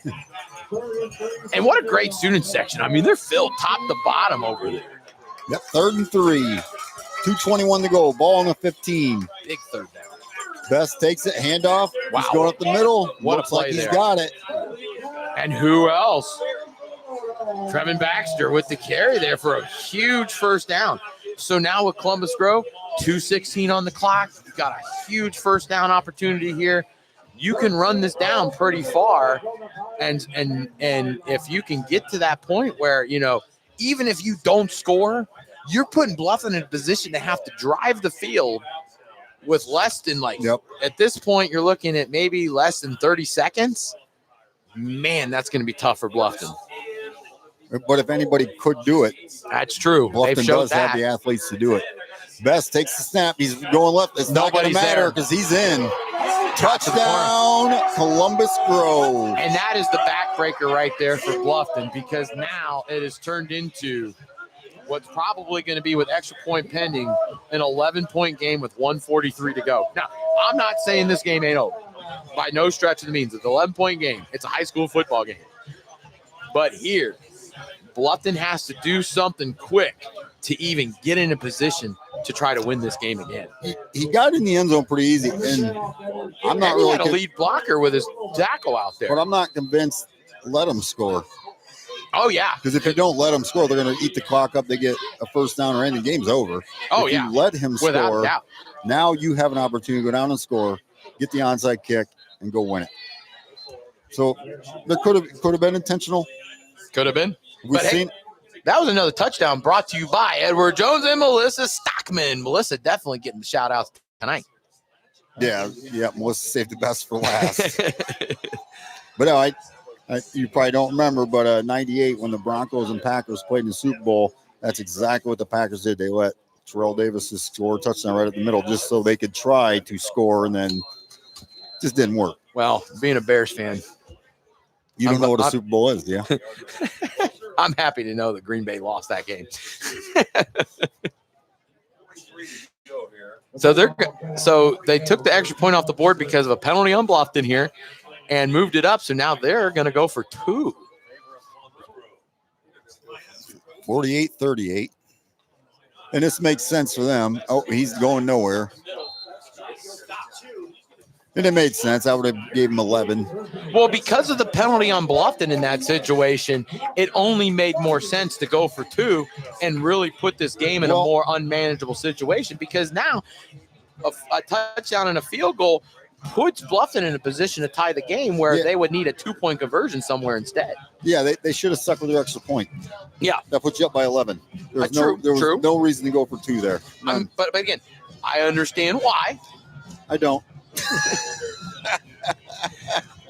And what a great student section. They're filled top to bottom over there. Yep, 3rd and 3. 2:21 to go. Ball on the 15. Big 3rd down. Best takes it, handoff. Wow. He's going up the middle. What Looks a play like he's there. got it. And who else? Trevin Baxter with the carry there for a huge first down. So now with Columbus Grove, 2:16 on the clock, you've got a huge first down opportunity here. You can run this down pretty far, and if you can get to that point where, you know, even if you don't score, you're putting Bluffton in a position to have to drive the field with less than at this point, you're looking at maybe less than 30 seconds. Man, that's going to be tough for Bluffton. But if anybody could do it, that's true. Bluffton does have the athletes to do it. Best takes the snap. He's going left. It's not going to matter because he's in. Touchdown, Columbus Grove. And that is the backbreaker right there for Bluffton, because now it has turned into what's probably going to be, with extra point pending, an 11-point game with 1:43 to go. Now, I'm not saying this game ain't over. By no stretch of the means. It's an 11-point game. It's a high school football game. But here, Bluffton has to do something quick to even get in a position to try to win this game again. He got in the end zone pretty easy, and I'm not really. He had a lead blocker with his tackle out there. But I'm not convinced. Let him score. Oh yeah, because if you don't let him score, they're going to eat the clock up. They get a first down or end, the game's over. Oh if yeah, you let him without score. doubt. Now you have an opportunity to go down and score, get the onside kick, and go win it. So there could have been intentional. Could have been. We've seen. Hey, that was another touchdown brought to you by Edward Jones and Melissa Stockman. Melissa definitely getting the shout outs tonight. Yeah, Melissa saved the best for last. But no, you probably don't remember, but 98 when the Broncos and Packers played in the Super Bowl, that's exactly what the Packers did. They let Terrell Davis score a touchdown right at the middle just so they could try to score, and then it just didn't work. Well, being a Bears fan, you don't know what a Super Bowl is, yeah? I'm happy to know that Green Bay lost that game. So they took the extra point off the board because of a penalty on Bluffton here and moved it up. So now they're going to go for 2. 48-38. And this makes sense for them. Oh, he's going nowhere. And it made sense. I would have gave him 11. Well, because of the penalty on Bluffton in that situation, it only made more sense to go for 2 and really put this game in a more unmanageable situation, because now a touchdown and a field goal puts Bluffton in a position to tie the game where they would need a 2-point conversion somewhere instead. Yeah, they should have stuck with their extra point. Yeah. That puts you up by 11. There was no reason to go for 2 there. But again, I understand why. I don't.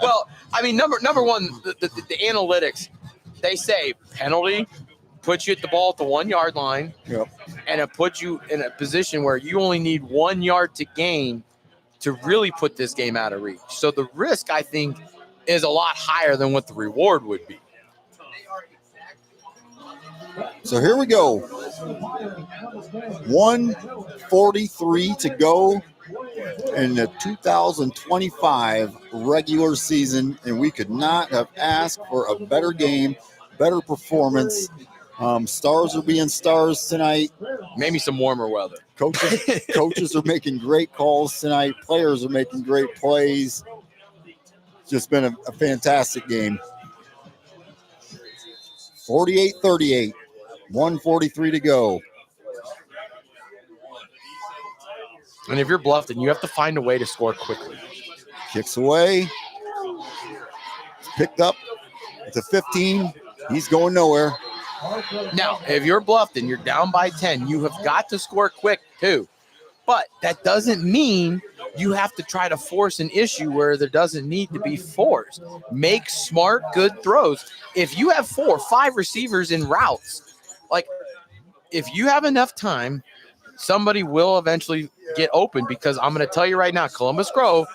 Well, I mean, number one, the analytics, they say penalty puts you at the ball at the 1 yard line, and it puts you in a position where you only need 1 yard to gain to really put this game out of reach. So the risk, I think, is a lot higher than what the reward would be. So here we go. 1:43 to go in the 2025 regular season, and we could not have asked for a better game, better performance. Stars are being stars tonight. Maybe some warmer weather. Coaches are making great calls tonight. Players are making great plays. It's just been a fantastic game. 48-38, 1:43 to go. And if you're Bluffton, you have to find a way to score quickly. Kicks away. Picked up to 15. He's going nowhere. Now, if you're Bluffton, you're down by 10. You have got to score quick, too. But that doesn't mean you have to try to force an issue where there doesn't need to be forced. Make smart, good throws. If you have 4 or 5 receivers in routes, like if you have enough time, somebody will eventually get open, because I'm going to tell you right now, Columbus Grove,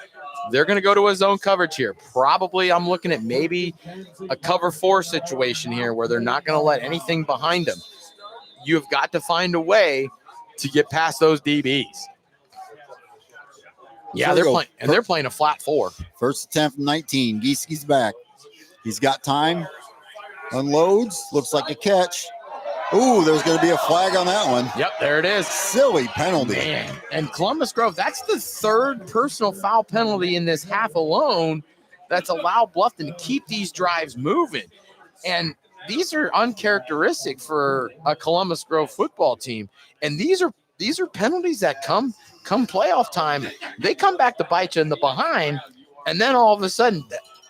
they're going to go to a zone coverage here. Probably I'm looking at maybe a cover 4 situation here where they're not going to let anything behind them. You've got to find a way to get past those DBs. Yeah, they're playing a flat 4. First attempt, 19. Gieski's back. He's got time. Unloads. Looks like a catch. Ooh, there's going to be a flag on that one. Yep, there it is. Silly penalty. Man, and Columbus Grove, that's the 3rd personal foul penalty in this half alone that's allowed Bluffton to keep these drives moving. And these are uncharacteristic for a Columbus Grove football team, and these are penalties that come playoff time. They come back to bite you in the behind, and then all of a sudden,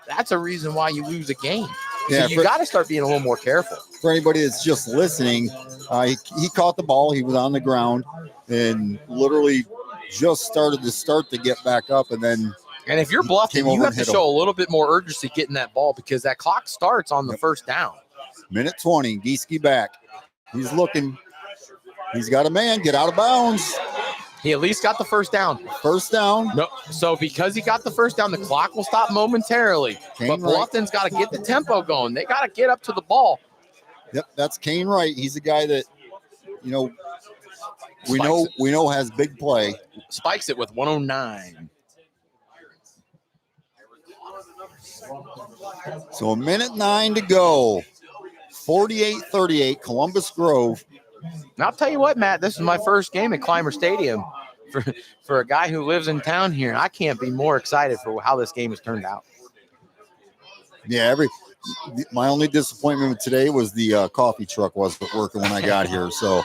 that's a reason why you lose a game. Yeah, so you got to start being a little more careful. For anybody that's just listening, he caught the ball. He was on the ground and literally just started to get back up, and then. And if you're Bluffton, you have to show a little bit more urgency getting that ball because that clock starts on the first down. Minute 20, Gieske back. He's looking. He's got a man. Get out of bounds. He at least got the first down. First down. No, so because he got the first down, the clock will stop momentarily. But Bluffton's got to get the tempo going. They got to get up to the ball. Yep, that's Kane Wright. He's a guy that, we know has big play. Spikes it with 109. So a minute 9 to go. 48-38, Columbus Grove. And I'll tell you what, Matt, this is my first game at Clymer Stadium for a guy who lives in town here. I can't be more excited for how this game has turned out. Yeah, my only disappointment today was the coffee truck wasn't working when I got here. So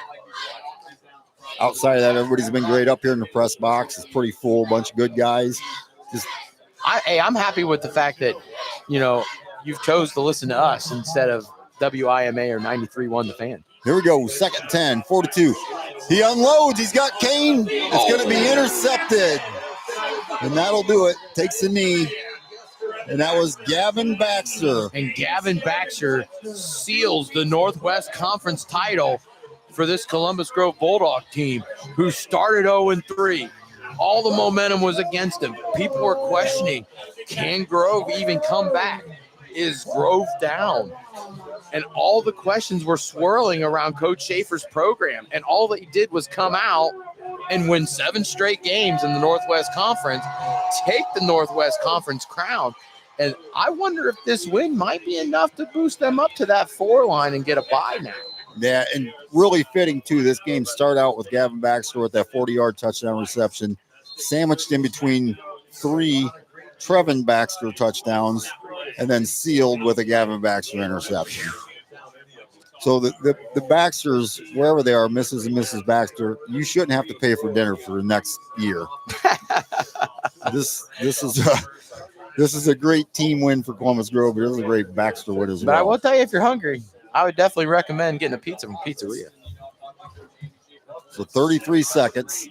outside of that, everybody's been great up here in the press box. It's pretty full, bunch of good guys. I'm happy with the fact that, you've chose to listen to us instead of WIMA or 93.1 The Fan. Here we go. Second 10, 42. He unloads. He's got Kane. It's going to be intercepted. And that'll do it. Takes the knee. And that was Gavin Baxter. And Gavin Baxter seals the Northwest Conference title for this Columbus Grove Bulldog team, who started 0-3. All the momentum was against him. People were questioning, can Grove even come back? Is Grove down? And all the questions were swirling around Coach Schaefer's program. And all that he did was come out and win 7 straight games in the Northwest Conference, take the Northwest Conference crown. And I wonder if this win might be enough to boost them up to that 4 line and get a bye now. Yeah, and really fitting, too. This game started out with Gavin Baxter with that 40-yard touchdown reception, sandwiched in between 3 Trevin Baxter touchdowns, and then sealed with a Gavin Baxter interception. So the Baxters, wherever they are, Mrs. and Mrs. Baxter, you shouldn't have to pay for dinner for the next year. This is a great team win for Columbus Grove, but it was a great Baxter win as well. But I will tell you, if you're hungry, I would definitely recommend getting a pizza from Pizzeria. So 33 seconds.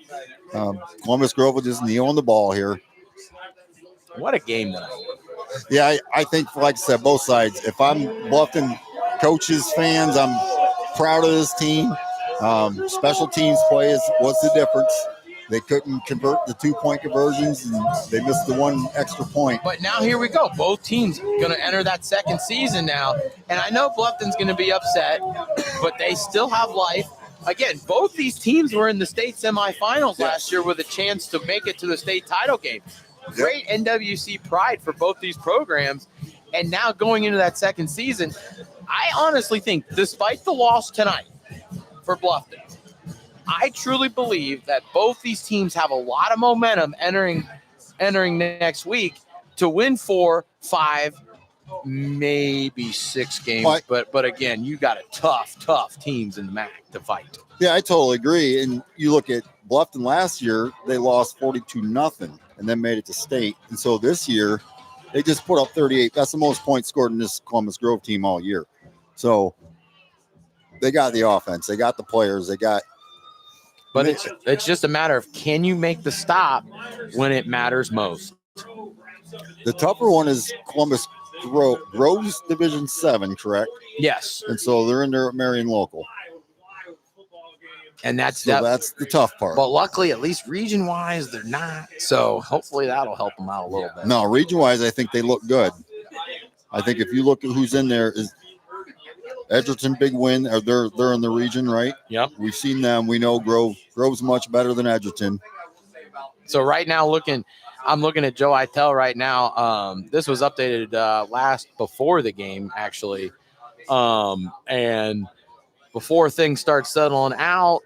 Columbus Grove will just kneel on the ball here. What a game tonight. Yeah, I think, like I said, both sides. If I'm Bluffton coaches, fans, I'm proud of this team. Special teams play what's the difference? They couldn't convert the 2-point conversions, and they missed the 1 extra point. But now here we go. Both teams going to enter that second season now. And I know Bluffton's going to be upset, but they still have life. Again, both these teams were in the state semifinals last year with a chance to make it to the state title game. Great NWC pride for both these programs. And now going into that second season, I honestly think, despite the loss tonight for Bluffton, I truly believe that both these teams have a lot of momentum entering next week to win 4, 5, maybe 6 games. But again, you got a tough teams in the MAC to fight. Yeah, I totally agree. And you look at Bluffton last year, they lost 42-0 and then made it to state. And so this year, they just put up 38. That's the most points scored in this Columbus Grove team all year. So they got the offense. They got the players. But it's just a matter of, can you make the stop when it matters most? The tougher one is Columbus Grove's Division 7, correct? Yes. And so they're in there at Marion Local. And that's the tough part. But luckily, at least region-wise, they're not. So hopefully that'll help them out a little bit. No, region-wise, I think they look good. I think if you look at who's in there, is Edgerton, big win. They're in the region, right? Yep. We've seen them. We know Grove's much better than Edgerton. So right now, I'm looking at Joe Itel right now. This was updated before the game, actually. And before things start settling out,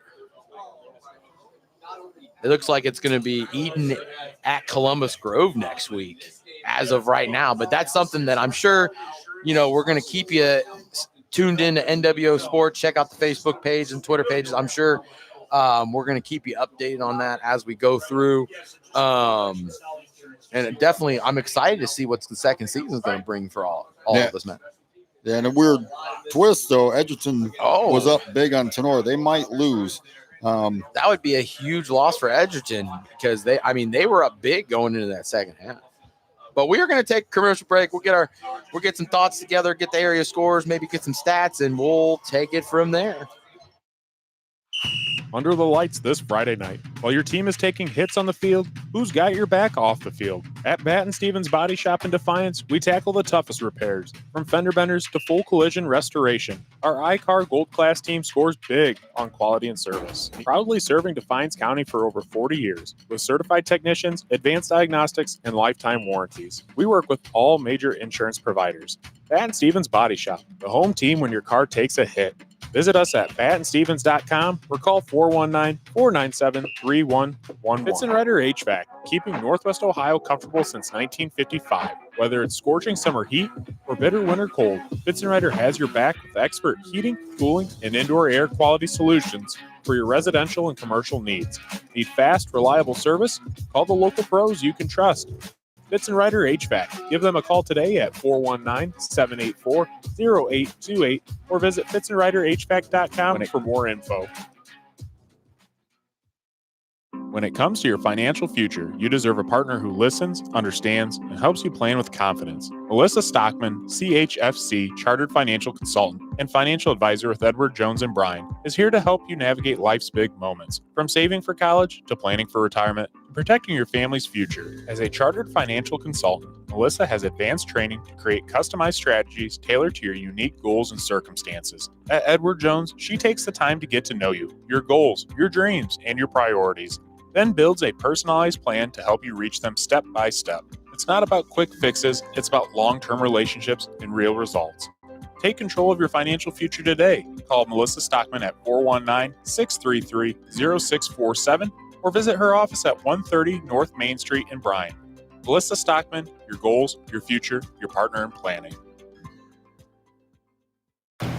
it looks like it's going to be Eaton at Columbus Grove next week as of right now. But that's something that I'm sure, we're going to keep you tuned into NWO Sports. Check out the Facebook page and Twitter pages. I'm sure we're going to keep you updated on that as we go through. And definitely, I'm excited to see what the second season is going to bring for all of us, man. Yeah, and a weird twist, though. Edgerton was up big on Tenora. They might lose. That would be a huge loss for Edgerton because they were up big going into that second half. But we are going to take a commercial break. We'll get some thoughts together, get the area scores, maybe get some stats, and we'll take it from there. Under the lights this Friday night. While your team is taking hits on the field, who's got your back off the field? At Batt & Stevens Body Shop in Defiance, we tackle the toughest repairs, from fender benders to full collision restoration. Our iCar Gold Class team scores big on quality and service. Proudly serving Defiance County for over 40 years, with certified technicians, advanced diagnostics, and lifetime warranties. We work with all major insurance providers. Batt & Stevens Body Shop, the home team when your car takes a hit. Visit us at batandstevens.com or call 419-497-3111. Fitz & Rider HVAC, keeping Northwest Ohio comfortable since 1955. Whether it's scorching summer heat or bitter winter cold, Fitz & Rider has your back with expert heating, cooling, and indoor air quality solutions for your residential and commercial needs. Need fast, reliable service? Call the local pros you can trust. Fitz & Rider HVAC. Give them a call today at 419-784-0828 or visit fitzandriderhvac.com for more info. When it comes to your financial future, you deserve a partner who listens, understands, and helps you plan with confidence. Melissa Stockman, CHFC, Chartered Financial Consultant and Financial Advisor with Edward Jones & Bryan, is here to help you navigate life's big moments, from saving for college to planning for retirement and protecting your family's future. As a Chartered Financial Consultant, Melissa has advanced training to create customized strategies tailored to your unique goals and circumstances. At Edward Jones, she takes the time to get to know you, your goals, your dreams, and your priorities, then builds a personalized plan to help you reach them step by step. It's not about quick fixes, it's about long-term relationships and real results. Take control of your financial future today. Call Melissa Stockman at 419-633-0647 or visit her office at 130 North Main Street in Bryan. Melissa Stockman, your goals, your future, your partner in planning.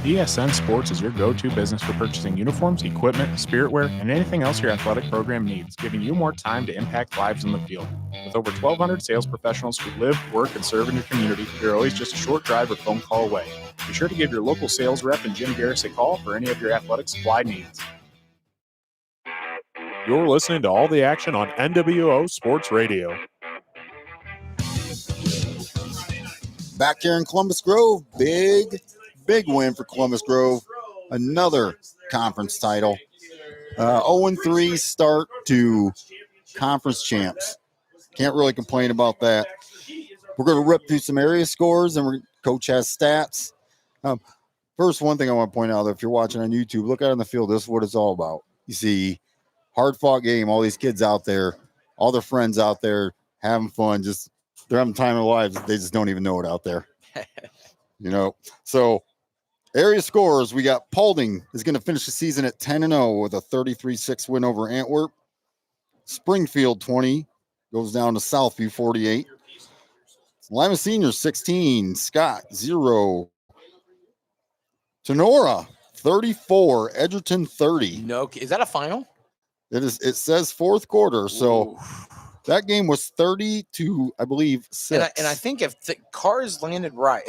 ESN Sports is your go-to business for purchasing uniforms, equipment, spiritwear, and anything else your athletic program needs, giving you more time to impact lives in the field. With over 1,200 sales professionals who live, work, and serve in your community, you're always just a short drive or phone call away. Be sure to give your local sales rep and Jim Garris a call for any of your athletic supply needs. You're listening to all the action on NWO Sports Radio. Back here in Columbus Grove, big win for Columbus Grove. Another conference title. 0-3 start to conference champs. Can't really complain about that. We're going to rip through some area scores, and Coach has stats. First, one thing I want to point out, if you're watching on YouTube, look out on the field. This is what it's all about. You see, hard-fought game, all these kids out there, all their friends out there having fun, they're having time of their lives. They just don't even know it out there. So area scores, we got Paulding is going to finish the season at 10-0 with a 33-6 win over Antwerp. Springfield 20 goes down to Southview 48. Lima Seniors 16, Scott 0. Tenora 34, Edgerton 30. No, is that a final? It is. It says fourth quarter, so Ooh. That game was 30 to, I believe, 6. And I think if the cards landed right,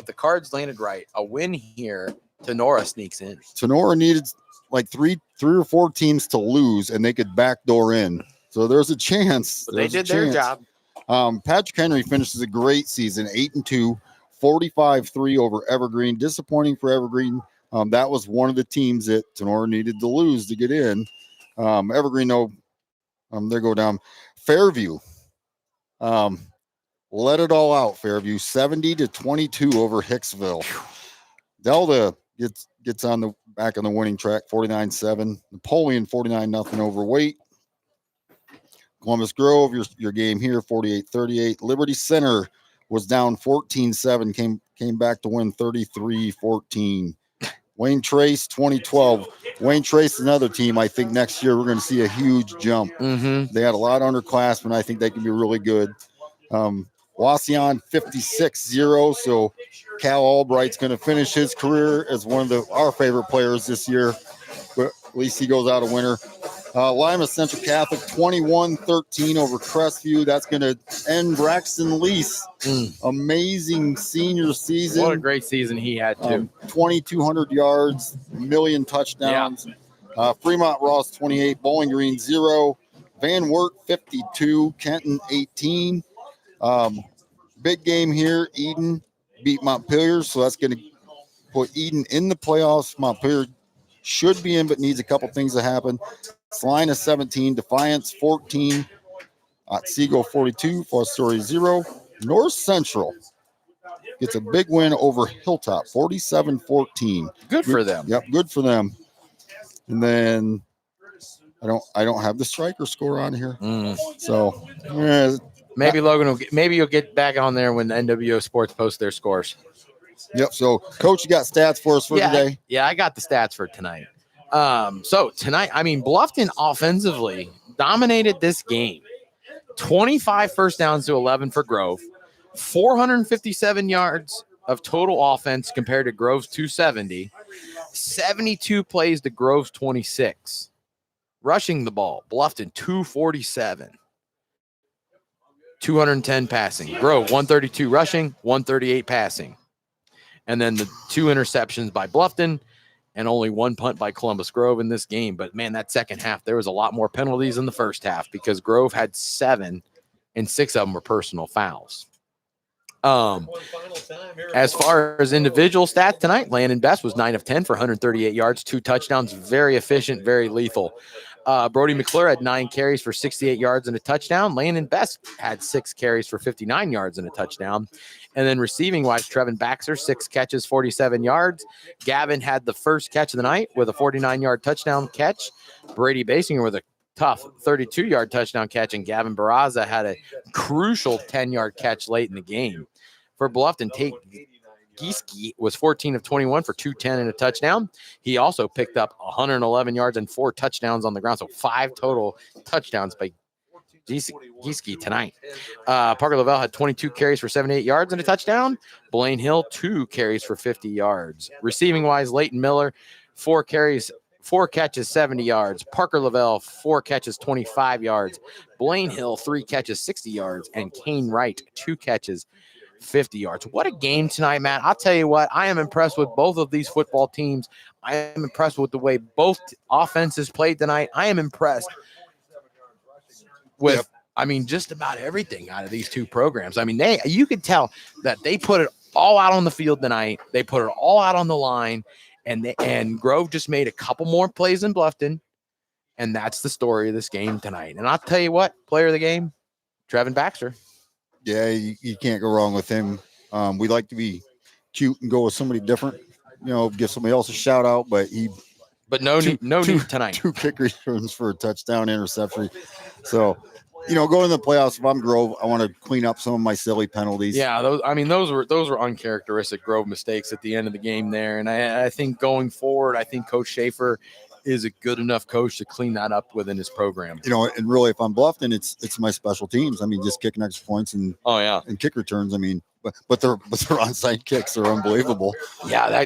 a win here, Tenora sneaks in. Tenora needed like three or four teams to lose, and they could backdoor in. So there's a chance. But they did their job. Patrick Henry finishes a great season, 8-2, 45-3 over Evergreen. Disappointing for Evergreen. That was one of the teams that Tenora needed to lose to get in. Evergreen, they go down. Fairview, let it all out. Fairview 70-22 over Hicksville. Delta gets on the back on the winning track, 49-7. Napoleon 49-0 over Waite. Columbus Grove, your game here, 48-38. Liberty Center was down 14-7, came back to win 33-14. Wayne Trace, 2012. Wayne Trace is another team. I think next year we're going to see a huge jump. Mm-hmm. They had a lot of underclassmen. I think they can be really good. Wasion 56-0. So Cal Albright's going to finish his career as one of our favorite players this year. But at least he goes out a winner. Lima Central Catholic 21-13 over Crestview. That's going to end Braxton Lease. Amazing senior season. What a great season he had, too. 2,200 yards, million touchdowns. Yeah. Fremont Ross 28, Bowling Green 0, Van Wert 52, Kenton 18. Big game here. Eden beat Montpelier, so that's going to put Eden in the playoffs. Montpelier should be in, but needs a couple things to happen. Salina 17, Defiance 14, Otsego 42, Fostoria 0. North Central gets a big win over Hilltop, 47-14. Good for them. Yep, good for them. And then I don't have the striker score on here. So maybe Logan maybe you'll get back on there when the NWO Sports posts their scores. Yep. So Coach, you got stats for us for today? Yeah, I got the stats for tonight. So tonight, I mean, Bluffton offensively dominated this game. 25 first downs to 11 for Grove, 457 yards of total offense compared to Grove's 270, 72 plays to Grove's 26. Rushing the ball, Bluffton 247, 210 passing. Grove 132 rushing, 138 passing. And then the 2 interceptions by Bluffton and only 1 punt by Columbus Grove in this game. But, man, that second half, there was a lot more penalties in the first half because Grove had 7, and 6 of them were personal fouls. As far as individual stats tonight, Landon Best was 9 of 10 for 138 yards, 2 touchdowns, very efficient, very lethal. Brody McClure had 9 carries for 68 yards and a touchdown. Landon Best had 6 carries for 59 yards and a touchdown. And then receiving-wise, Trevin Baxter, 6 catches, 47 yards. Gavin had the first catch of the night with a 49-yard touchdown catch. Brady Basinger with a tough 32-yard touchdown catch, and Gavin Barraza had a crucial 10-yard catch late in the game. For Bluffton, Tate Gieske was 14 of 21 for 210 and a touchdown. He also picked up 111 yards and 4 touchdowns on the ground, so 5 total touchdowns by Gieske tonight. Parker Lavelle had 22 carries for 78 yards and a touchdown. Blaine Hill, 2 carries for 50 yards. Receiving-wise, Leighton Miller, 4 catches, 70 yards. Parker Lavelle, 4 catches, 25 yards. Blaine Hill, 3 catches, 60 yards. And Kane Wright, 2 catches, 50 yards. What a game tonight, Matt. I'll tell you what, I am impressed with both of these football teams. I am impressed with the way both offenses played tonight. I am impressed with, I mean, just about everything out of these two programs. I mean, you could tell that they put it all out on the field tonight. They put it all out on the line, and Grove just made a couple more plays than Bluffton, and that's the story of this game tonight. And I'll tell you what, player of the game, Trevin Baxter. Yeah, you can't go wrong with him. We like to be cute and go with somebody different, give somebody else a shout out, but no need tonight. 2 kick returns for a touchdown interception. So, going to the playoffs, if I'm Grove, I want to clean up some of my silly penalties. Yeah, those were uncharacteristic Grove mistakes at the end of the game there. And I think going forward, I think Coach Schaefer is a good enough coach to clean that up within his program. And really, if I'm Bluffton, it's my special teams. I mean, just kicking extra points and kick returns. I mean, but their onside kicks are unbelievable. Yeah,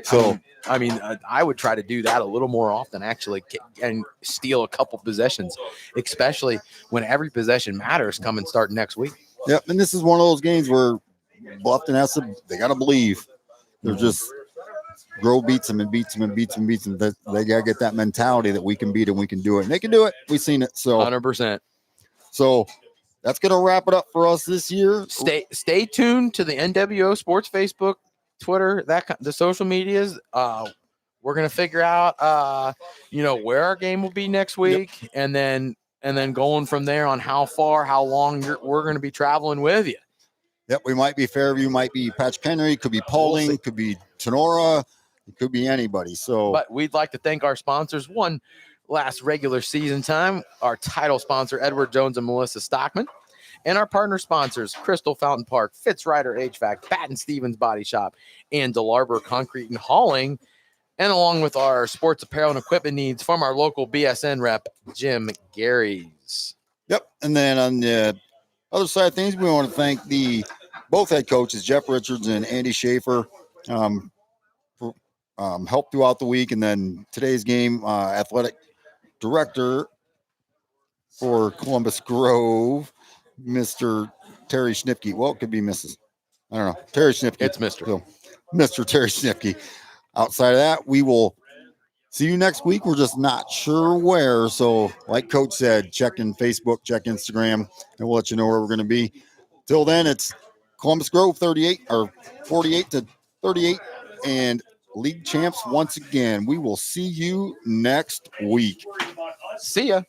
I would try to do that a little more often, actually, and steal a couple possessions, especially when every possession matters coming starting next week. Yep, and this is one of those games where Bluffton they got to believe. They're just Grove beats them and beats them and beats them and beats them. They got to get that mentality that we can beat and we can do it. And they can do it. We've seen it. So 100%. So that's going to wrap it up for us this year. Stay tuned to the NWO Sports Facebook, Twitter, the social medias. We're going to figure out, where our game will be next week, and then going from there on how long we're going to be traveling with you. Yep, we might be Fairview, might be Patch Henry, could be Pauling, could be Sonora, it could be anybody. But we'd like to thank our sponsors. One last regular season time, our title sponsor, Edward Jones and Melissa Stockman, and our partner sponsors, Crystal Fountain Park, Fitzrider HVAC, Patton Stevens Body Shop, and DeLarber Concrete and Hauling, and along with our sports apparel and equipment needs from our local BSN rep, Jim Gary's. Yep, and then on the other side of things, we want to thank the both head coaches, Jeff Richards and Andy Schaefer, helped throughout the week. And then today's game, athletic director for Columbus Grove, Mr. Terry Schnipke. Well, it could be Mrs. I don't know. Terry Schnipke. It's Mr. So, Mr. Terry Schnipke. Outside of that, we will see you next week. We're just not sure where. So, like Coach said, check in Facebook, check Instagram, and we'll let you know where we're going to be. Till then, it's Columbus Grove 48 to 38, and league champs once again. We will see you next week. See ya.